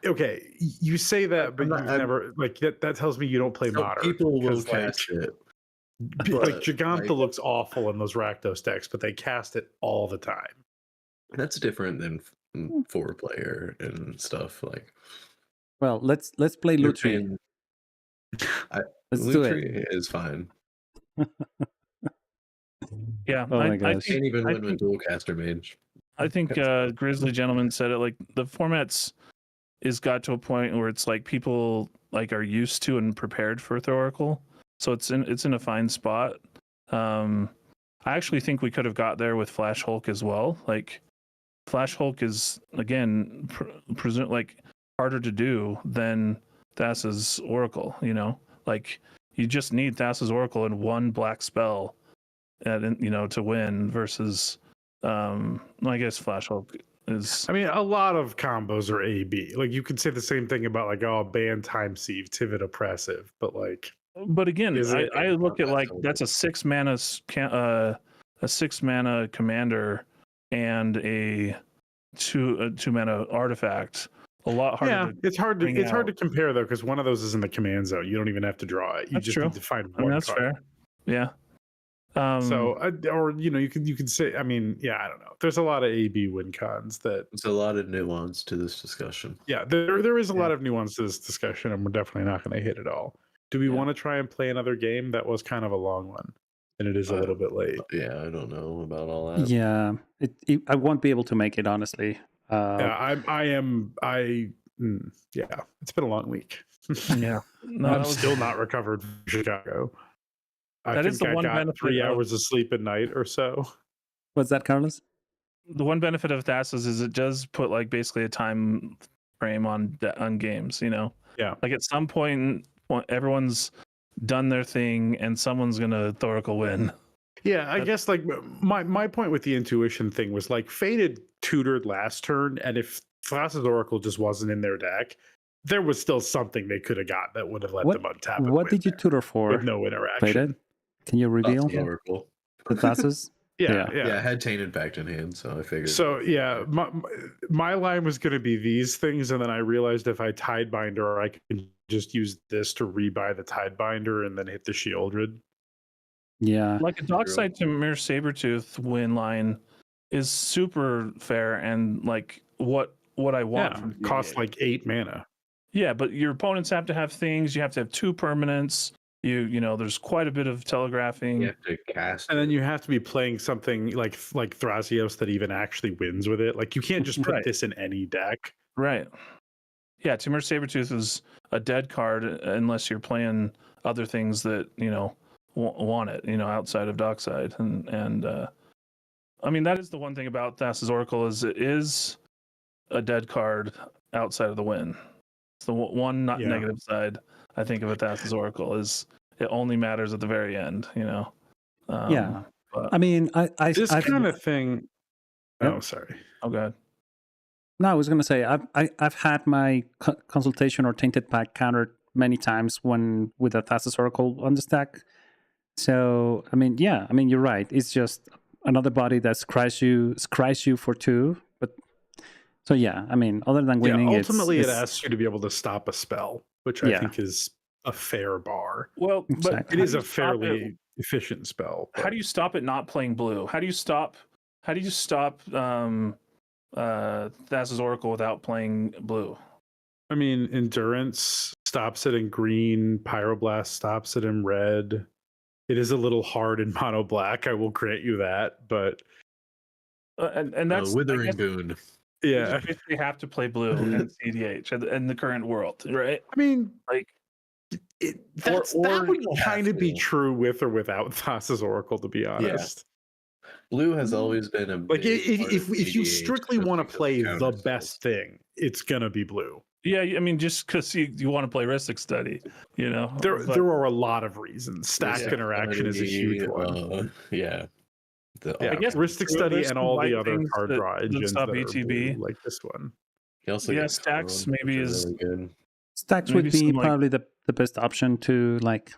Okay, you say that, but you've never like that. That tells me you don't play Some modern. people will 'cause, like, cast it. like but, Giganta like- looks awful in those Rakdos decks, but they cast it all the time. That's different than 4-player and stuff. Like Well, let's play you're Lutri. playing- Let's do it. Lutri is fine. Yeah, Oh my I gosh. Can't even I win with dual caster mage. think Grizzly Gentleman said it. Like the formats is got to a point where it's like people like are used to and prepared for Thoracle, so it's in a fine spot. I actually think we could have got there with Flash Hulk as well. Like Flash Hulk is again present like harder to do than Thassa's Oracle. You know, like you just need Thassa's Oracle and one black spell, and you know to win versus. I guess Flash Hulk is. I mean, a lot of combos are AB. Like you could say the same thing about like ban time sieve, Tivit oppressive, but like But again, Is it- I look at like That's that's a 6 mana commander and a two mana artifact. A lot harder. yeah, to, it's hard to bring hard to out. compare though because one of those is in the command zone. You don't even have to draw it. You That's just true. need to find I mean, one that's card. fair. Yeah. So, or you could say. I mean, yeah, I don't know. There's a lot of AB win cons that. It's a lot of nuance to this discussion. Yeah, there is a lot of nuance to this discussion, and we're definitely not going to hit it all. Do we Yeah. want to try and play another game? That was kind of a long one, and it is a little bit late. Yeah, I don't know about all that. Yeah, I won't be able to make it, honestly. Yeah, yeah, it's been a long week. yeah. No, I'm that was- still not recovered from Chicago. I That think is the I one got benefit 3 of- hours of sleep at night or so. What's that, Carlos? the one benefit of Thassa's is it does put like basically a time frame on games. You know. Yeah. Like at some point, everyone's done their thing, and someone's gonna Thoracle win. Yeah, I guess like my point with the intuition thing was like Faded tutored last turn, and if Thassa's Oracle just wasn't in their deck, there was still something they could have got that would have let them untap and What win did you there tutor for? with no interaction. Faded? Can you reveal That's Oracle. the Thassa's? Yeah, Yeah, I had Tainted Pact in hand, so I figured. So yeah, my line was going to be these things, and then I realized if I Tidebinder, I could just use this to rebuy the Tidebinder and then hit the Shieldred. Yeah. Like a Dockside to Mirror Sabretooth win line is super fair and like what I want. Yeah, from costs cEDH. like 8 mana. Yeah, but your opponents have to have things. You have to have 2 permanents. You know, there's quite a bit of telegraphing. You have to cast, And then you have to be playing something like Thrasios that even actually wins with it. Like you can't just put Right. this in any deck. Right. Yeah, Timur Sabretooth is a dead card unless you're playing other things that, you know, want it, you know, outside of Dockside. And I mean, that is the one thing about Thassa's Oracle is it is a dead card outside of the win. It's the one not Yeah. negative side, I think, of a Thassa's Oracle is it only matters at the very end, you know? Yeah. But, I mean, This I've kind of thing. Yep. Oh, sorry. oh, God. No, I was going to say I've had my consultation or tainted pack countered many times when with a Thassa's Oracle on the stack. So I mean, yeah, I mean you're right. It's just another body that scries you for 2. But so yeah, I mean, other than winning, ultimately it's it asks you to be able to stop a spell, which I think is a fair bar. Well, but Exactly. It is how a do you stop it? fairly efficient spell. How but- do you stop it not playing blue? How do you stop Thassa's Oracle without playing blue? I mean, Endurance stops it in green, Pyroblast stops it in red. It is a little hard in mono black, I will grant you that, but And that's Withering I guess Boon. you yeah. just basically have to play blue in cEDH in the current world, right? I mean, Like that or would you kind have of be to. true with or without Thassa's Oracle, to be honest. Blue has always been a Like big part of if you cEDH strictly just want to because play of the counter best spells. thing, it's gonna be blue. yeah, I mean, just because you want to play Ristic Study, you know. There but- are a lot of reasons. Stacked Yeah. interaction is a huge one. Yeah. Yeah, I guess Ristic true, Study there's and some all the white other things card that draw engines stop that are ETB. blue, like this one. You also Yeah, get Stacks Con, maybe which are is- really good. stacks Maybe would be some, like- probably the best option to like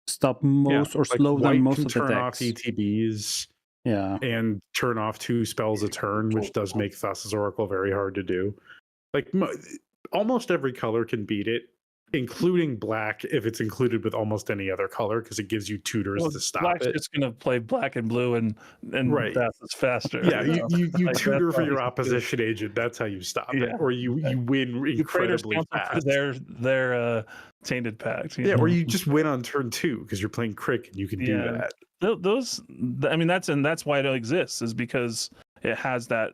stop most or Like slow white down most can of the turn off decks. ETBs Yeah. and turn off 2 spells a turn, which does make Thassa's Oracle very hard to do. Like almost every color can beat it, including black if it's included with almost any other color, because it gives you tutors well, to stop Black's it. just gonna play black and blue and Right. Thassa's faster. Yeah, you know? you Like, tutor that's for all your you can do. opposition agent. That's how you stop Yeah. it, or you win You Praetor's incredibly Council for fast. their tainted pact. you Yeah, know? or you just win on turn 2 because you're playing Crick and you can do Yeah. that. Those, I mean, that's why it exists, is because it has that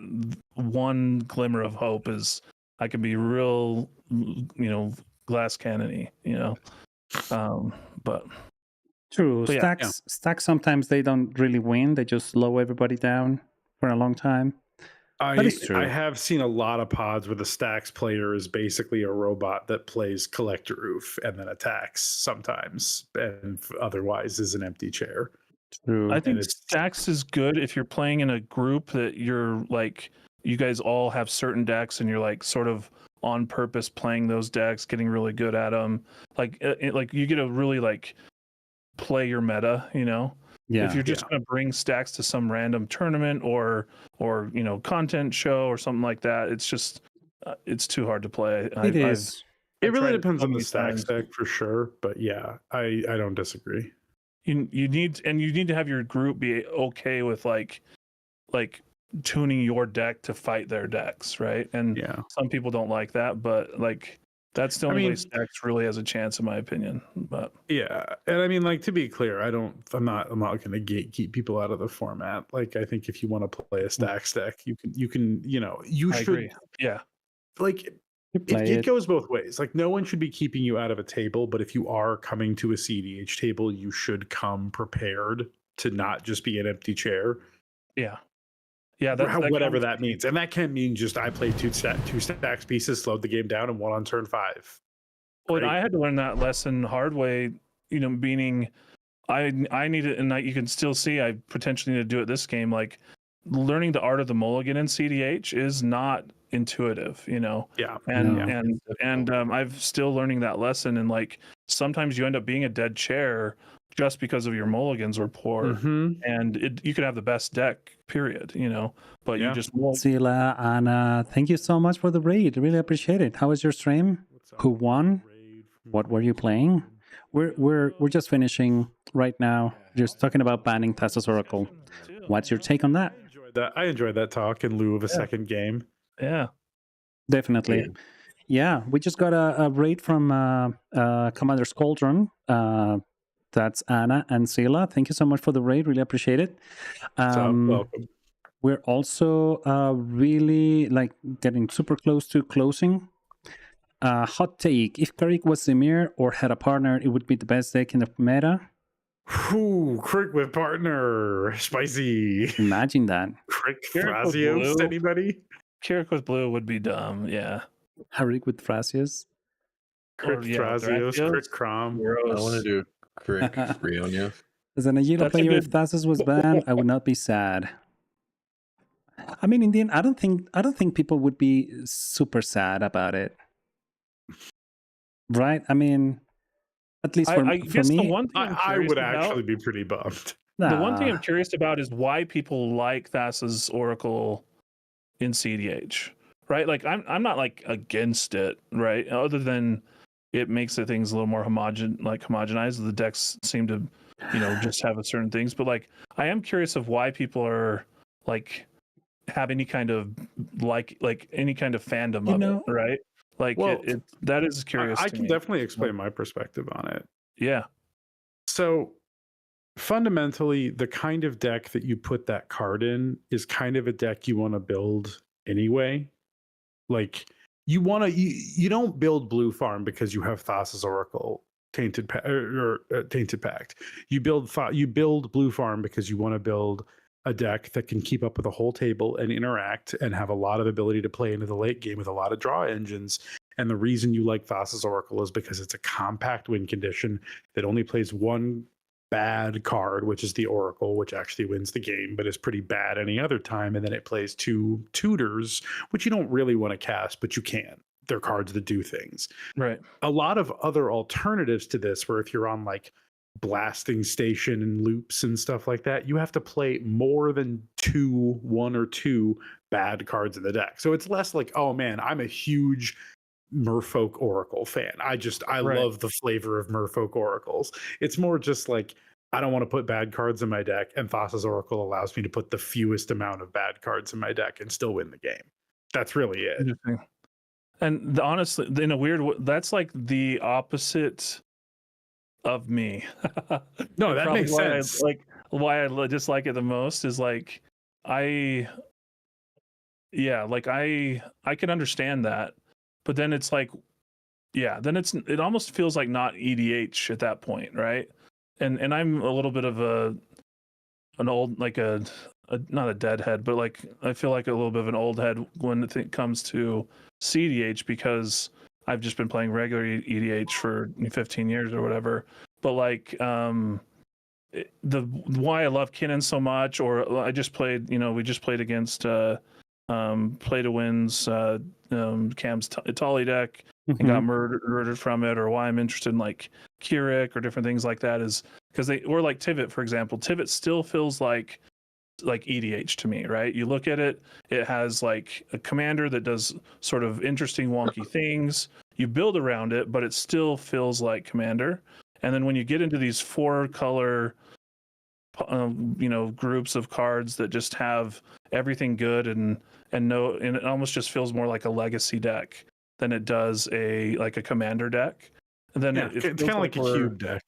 one glimmer of hope. Is I can be real, you know, glass cannony, you know. But True. But yeah, Stacks sometimes they don't really win. They just slow everybody down for a long time. That is true. I have seen a lot of pods where the Stacks player is basically a robot that plays Collector Roof and then attacks sometimes, and otherwise is an empty chair. True. I think it's- Stacks is good if you're playing in a group that you're like, you guys all have certain decks and you're like sort of on purpose playing those decks, getting really good at them. Like you get to really like play your meta, you know. Yeah. If you're just going to bring Stacks to some random tournament or you know content show or something like that, it's just it's too hard to play. It is. It really tried it depends so on the many Stacks times. deck for sure, but yeah, I don't disagree. You need to have your group be okay with like tuning your deck to fight their decks, right? And Yeah. some people don't like that, but like that's the only way mean- Stacks really has a chance, in my opinion. But Yeah, and I mean, like, to be clear, I'm not going to gatekeep people out of the format. Like, I think if you want to play a Stacks deck, you can, you I should agree. Yeah, like. You play It it. goes both ways. Like, no one should be keeping you out of a table, but if you are coming to a cEDH table, you should come prepared to not just be an empty chair. yeah. That Whatever comes- that means. And that can mean just I played two Stacks pieces, slowed the game down, and won on turn 5. Well, and Right? I had to learn that lesson hard way, you know, meaning I need it, and you can still see I potentially need to do it this game. Like learning the art of the mulligan in CDH is not intuitive, you know. Yeah. And No. I'm still learning that lesson. And like sometimes you end up being a dead chair just because of your mulligans were poor. Mm-hmm. And you could have the best deck, period, you know, but you just won't. Sila, Anna, thank you so much for the raid. Really appreciate it. How was your stream? Who won? What were you playing? We're just finishing right now. Just talking about banning Thassa's Oracle. What's your take on that? I enjoyed that talk in lieu of a second game. Yeah. Definitely. Yeah, we just got a raid from Commander Squadron. That's Anna and Sila. Thank you so much for the raid. Really appreciate it. Welcome. We're also really like getting super close to closing. Hot take: if Karik was Zemir or had a partner, it would be the best deck in the meta. Ooh, Crick with partner, spicy. Imagine that. Crick Carrick with Thrasios, blue. anybody? Carrick with blue would be dumb. Yeah. Harik with Thrasius. Crick Thrasios, Crick Crom. I want to do Crick Rionia. As an Agila That's a player, if good- Thassa's was banned, I would not be sad. I mean, in the end, I don't think people would be super sad about it, right? I mean, at least for, I for guess me, the one thing I would actually be pretty bummed. The one thing I'm nah. curious about is why people like Thassa's Oracle in CDH, right? Like I'm not like against it, right? Other than it makes the things a little more homogenized. The decks seem to, you know, just have a certain things. But like I am curious of why people are like have any kind of like any kind of fandom You of know- it, right? Like Well, that is curious. I to can me. definitely explain my perspective on it. Yeah. So fundamentally, the kind of deck that you put that card in is kind of a deck you want to build anyway. Like you want to, you don't build Blue Farm because you have Thassa's Oracle Tainted Tainted Pact. You build Blue Farm because you want to build a deck that can keep up with the whole table and interact and have a lot of ability to play into the late game with a lot of draw engines. And the reason you like Thassa's Oracle is because it's a compact win condition that only plays one bad card, which is the Oracle, which actually wins the game, but is pretty bad any other time. And then it plays two tutors, which you don't really want to cast, but you can. They're cards that do things. Right. A lot of other alternatives to this, where if you're on like blasting station and loops and stuff like that, you have to play more than one or two bad cards in the deck. So it's less like, oh man, I'm a huge Merfolk Oracle fan. I love the flavor of Merfolk Oracles. It's more just like, I don't want to put bad cards in my deck, and Thassa's Oracle allows me to put the fewest amount of bad cards in my deck and still win the game. That's really it. Interesting. And honestly, in a weird way, that's like the opposite of me. No, that makes sense. Why I dislike it the most is like I can understand that, but then it's like, yeah, then it almost feels like not EDH at that point, right? And I'm a little bit of an old, like a not a deadhead, but like I feel like a little bit of an old head when it comes to cEDH, because I've just been playing regular EDH for 15 years or whatever. But like the why I love Kinnan so much, or I just played, we just played against Play to Win's Cam's Itali deck and got murdered from it, or why I'm interested in like Keurig or different things like that is because or like Tivit, for example. Tivit still feels like EDH to me, right? You look at it, it has like a commander that does sort of interesting wonky things. You build around it, but it still feels like commander. And then when you get into these 4-color groups of cards that just have everything good and it almost just feels more like a legacy deck than it does a commander deck. And then it's kind of like a cube deck.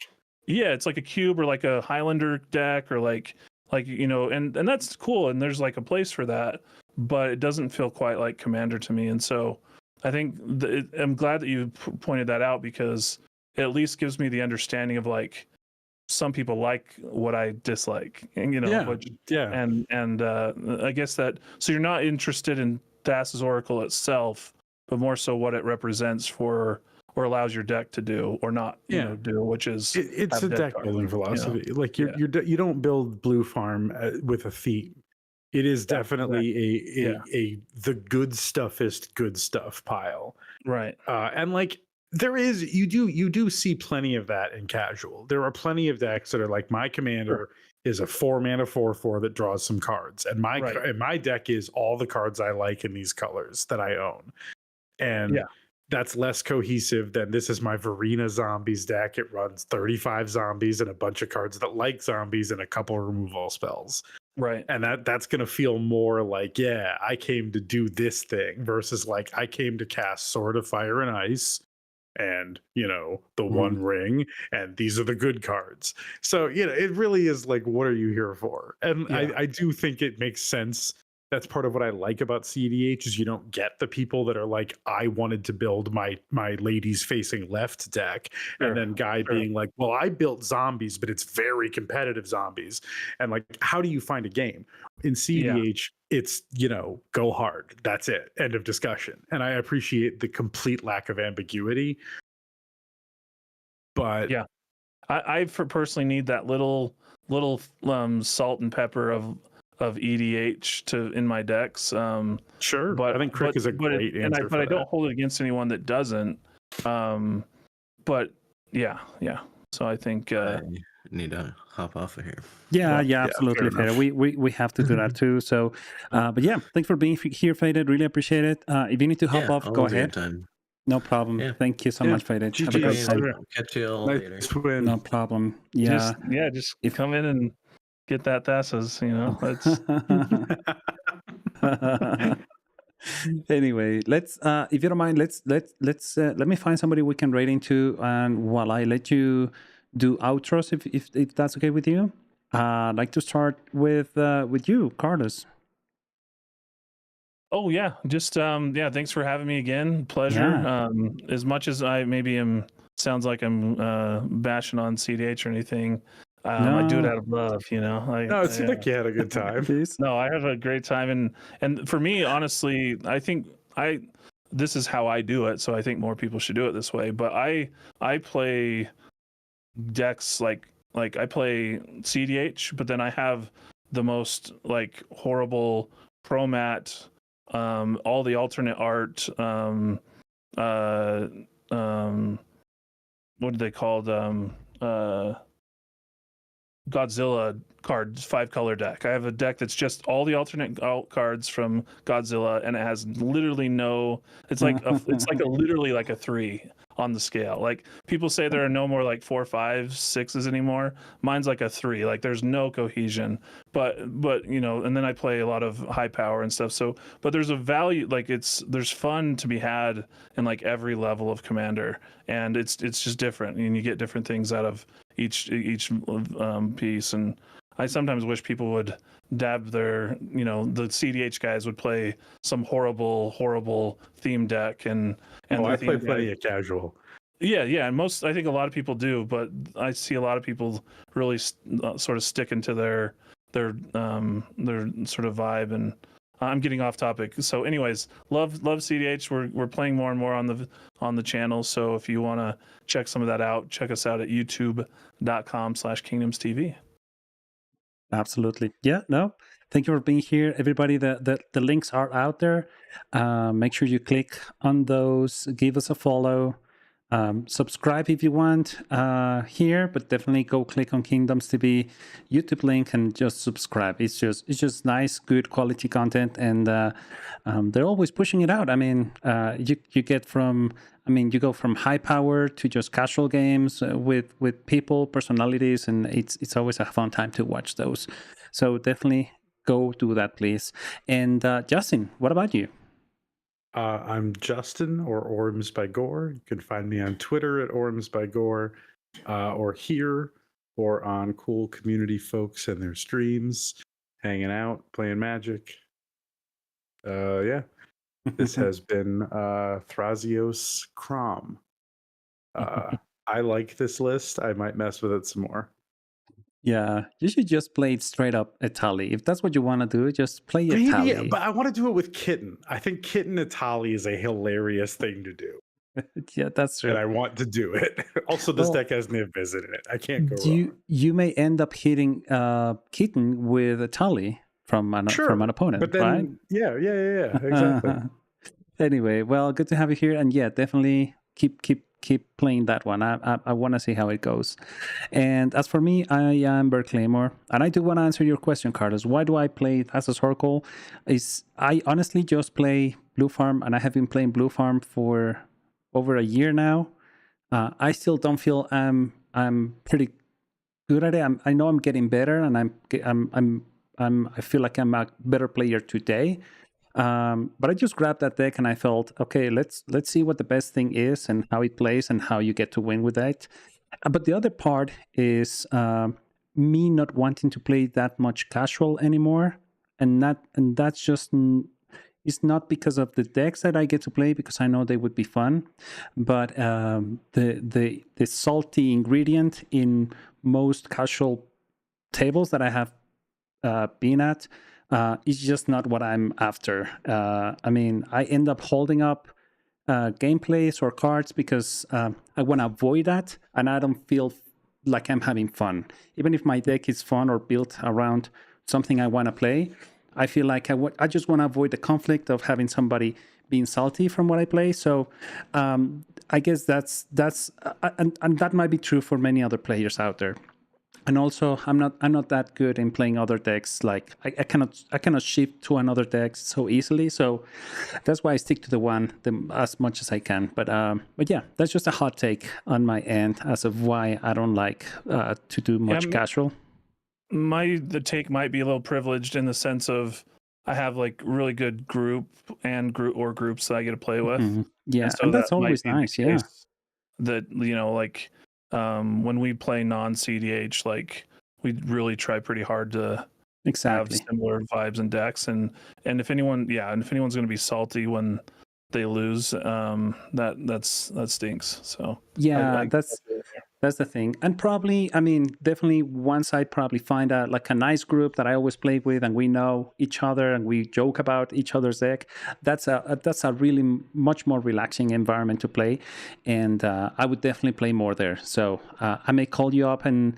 Yeah, it's like a cube or like a Highlander deck, or like and that's cool, and there's like a place for that, but it doesn't feel quite like commander to me. And so I think I'm glad that you pointed that out, because it at least gives me the understanding of like some people like what I dislike, and and I guess that, so you're not interested in Thassa's Oracle itself, but more so what it represents for allows your deck to do or not, do, which is it's a have dead deck cards, building philosophy. Like Yeah. you don't build Blue Farm with a theme. It is definitely the good stuffest good stuff pile. Right. And like there is you do see plenty of that in casual. There are plenty of decks that are like my commander is a 4-mana 4/4 that draws some cards, and my deck is all the cards I like in these colors that I own, and that's less cohesive than this is my Verena Zombies deck. It runs 35 zombies and a bunch of cards that like zombies and a couple removal spells. Right. And that's going to feel more like, I came to do this thing versus like I came to cast Sword of Fire and Ice and, the One Ring, and these are the good cards. So, it really is like, what are you here for? And I do think it makes sense. That's part of what I like about cEDH is you don't get the people that are like, I wanted to build my ladies facing left deck, and then guy being like, well, I built zombies, but it's very competitive zombies. And like, how do you find a game? In cEDH, it's, go hard. That's it. End of discussion. And I appreciate the complete lack of ambiguity. But I personally need that little salt and pepper of EDH in my decks. Sure, but I think Crick is a great answer. But I don't hold it against anyone that doesn't. But so I think I need to hop off of here. Absolutely fair. We have to do that too. So, but thanks for being here, Faded. Really appreciate it. If you need to hop off, go ahead. No problem. Thank you so much, Faded. Have a great time. Catch you all later. No problem. Just come in and get that Thassa's, Anyway, let's if you don't mind, let's let me find somebody we can rate into, and while I let you do outros, if that's okay with you. I'd like to start with you, Carlos. Oh yeah, just thanks for having me again. Pleasure. As much as I maybe sounds like I'm bashing on cEDH or anything, I do it out of love, No, it seemed like you had a good time. No, I have a great time, and for me, honestly, I think this is how I do it. So I think more people should do it this way. But I play decks like I play cEDH, but then I have the most like horrible Chromat, all the alternate art, what are they called? Godzilla cards, 5-color deck. I have a deck that's just all the alternate cards from Godzilla, and it has literally no. It's like literally like a 3 on the scale. Like people say there are no more like 4, 5, 6s anymore. Mine's like a 3. Like there's no cohesion. But and then I play a lot of high power and stuff. So, but there's a value. Like there's fun to be had in like every level of Commander, and it's just different, and you get different things out of each piece. And I sometimes wish people would dab their, the cEDH guys would play some horrible theme deck and I play plenty of casual. Yeah, and I think a lot of people do, but I see a lot of people really sort of sticking to their sort of vibe. And I'm getting off topic. So, anyways, love cEDH. We're playing more and more on the channel. So if you want to check some of that out, check us out at youtube.com/kingdomstv. Absolutely. Yeah, no. Thank you for being here, everybody. The links are out there. Make sure you click on those. Give us a follow. Subscribe if you want here, but definitely go click on Kingdoms TV YouTube link and just subscribe. It's just nice, good quality content, and they're always pushing it out. I mean, you go from high power to just casual games with people, personalities, and it's always a fun time to watch those. So definitely go do that, please. And Justin, what about you? I'm Justin, or Orms by Gore. You can find me on Twitter at Orms by Gore, or here, or on cool community folks and their streams, hanging out, playing Magic. This has been Thrasios Crom. I like this list. I might mess with it some more. Yeah, you should just play it straight up Etali. If that's what you want to do, just play Etali. But I want to do it with Kitten. I think Kitten Etali is a hilarious thing to do. Yeah, that's true. and I want to do it. Also, this Well, deck has Niv in it. I can't go you wrong. you may end up hitting Keaton with a Tully from an Sure, opponent, but right? then yeah, exactly. Anyway, well, good to have you here, and yeah, definitely keep playing that one. I want to see how it goes. And as for me, I am Bert Claymore, and I do want to answer your question, Carlos. Why do I play Thassa's Oracle? Is I honestly just play Blue Farm, and I have been playing Blue Farm for over a year now. I still don't feel I'm pretty good at it. I know I'm getting better, and I feel like I'm a better player today. But I just grabbed that deck and I felt, okay, let's see what the best thing is and how it plays and how you get to win with that. But the other part is me not wanting to play that much casual anymore, and that's just it's not because of the decks that I get to play, because I know they would be fun, but the salty ingredient in most casual tables that I have been at is just not what I'm after. I mean, I end up holding up gameplays or cards because I want to avoid that, and I don't feel like I'm having fun. Even if my deck is fun or built around something I want to play, I feel like I just want to avoid the conflict of having somebody being salty from what I play. So I guess that's and that might be true for many other players out there. And also, I'm not that good in playing other decks. Like I cannot shift to another deck so easily. So that's why I stick to the one as much as I can. But yeah, that's just a hot take on my end as of why I don't like to do much casual. The take might be a little privileged in the sense of I have like really good groups that I get to play with. Mm-hmm. Yeah, and so and that that's always might be nice. the Yeah, case that like when we play non CDH, like we really try pretty hard to exactly. have similar vibes and decks, and if anyone's going to be salty when they lose, that stinks. So yeah, that's the thing. And probably, I mean, definitely once I probably find like a nice group that I always play with and we know each other and we joke about each other's deck, that's a really much more relaxing environment to play. And I would definitely play more there. So I may call you up and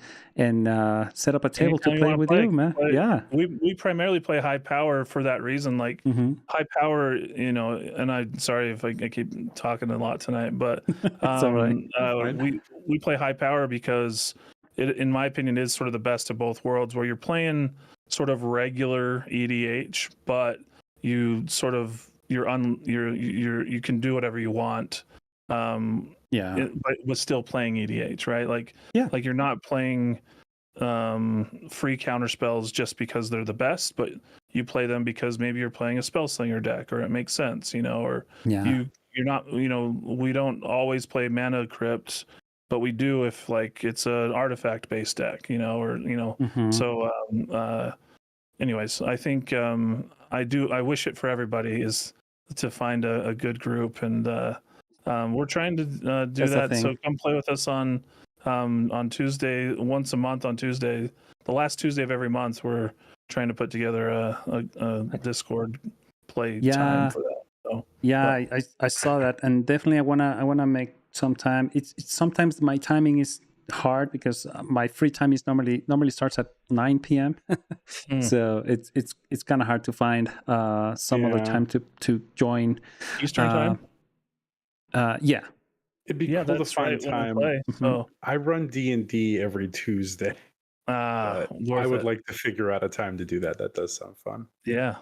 set up a table to play with you, man. Yeah. We primarily play high power for that reason. Like high power, and I'm sorry if I keep talking a lot tonight, but It's all right. we play high power because it, in my opinion, is sort of the best of both worlds, where you're playing sort of regular EDH, but you sort of you can do whatever you want. Yeah. But still playing EDH, right? Like you're not playing free counter spells just because they're the best, but you play them because maybe you're playing a spell slinger deck or it makes sense, or you're not, we don't always play mana crypt, but we do if like it's an artifact based deck, or so anyways, I think I wish it for everybody is to find a good group, and we're trying to do that. So come play with us on Tuesday, once a month on Tuesday, the last Tuesday of every month. We're trying to put together a Discord play time for that. So, yeah, I saw that, and definitely I wanna make some time. It's sometimes my timing is hard because my free time is normally starts at 9 p.m. So it's kind of hard to find some other time to join Eastern time. Yeah, it'd be cool to find time. So I run D&D every Tuesday. I would like to figure out a time to do that. That does sound fun. Yeah.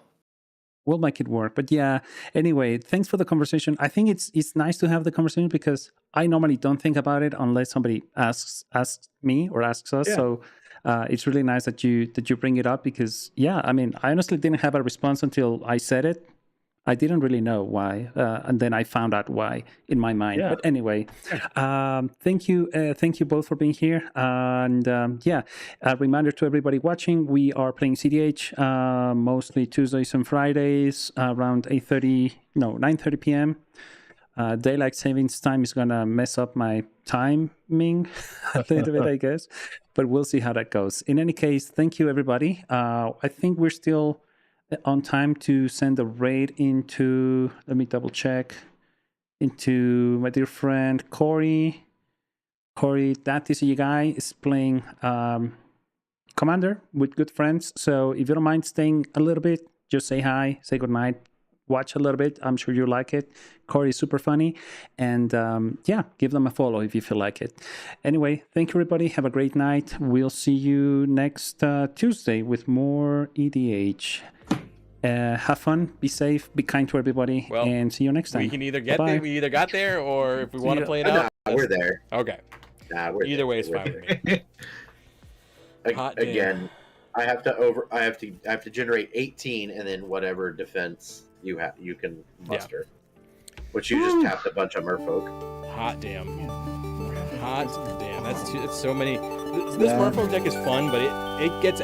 We'll make it work. But yeah, anyway, thanks for the conversation. I think it's nice to have the conversation because I normally don't think about it unless somebody asks me or asks us. So it's really nice that you bring it up because I mean, I honestly didn't have a response until I said it. I didn't really know why, and then I found out why in my mind. But anyway, thank you both for being here. And a reminder to everybody watching: we are playing CEDH mostly Tuesdays and Fridays around 9:30 p.m. Daylight savings time is gonna mess up my timing a little bit, I guess, but we'll see how that goes. In any case, thank you, everybody. I think we're still on time to send a raid into, let me double check. into my dear friend Corey. Corey, that is you guy, is playing Commander with good friends. So if you don't mind staying a little bit, just say hi, say good night, watch a little bit. I'm sure you like it. Corey is super funny. And yeah, give them a follow if you feel like it. Anyway, thank you, everybody. Have a great night. We'll see you next Tuesday with more EDH. Have fun, be safe, be kind to everybody, and see you next time. We can either get Bye-bye. there, we either got there, or if we want to play it Nah, out, we're there. okay. Nah, we're Either there. way is We're fine with there. me. Hot damn. Again, I have to generate 18 and then whatever defense you can muster. Which you just tapped a bunch of merfolk. Hot damn. Hot damn. That's so many. This Merfolk deck is fun, but it gets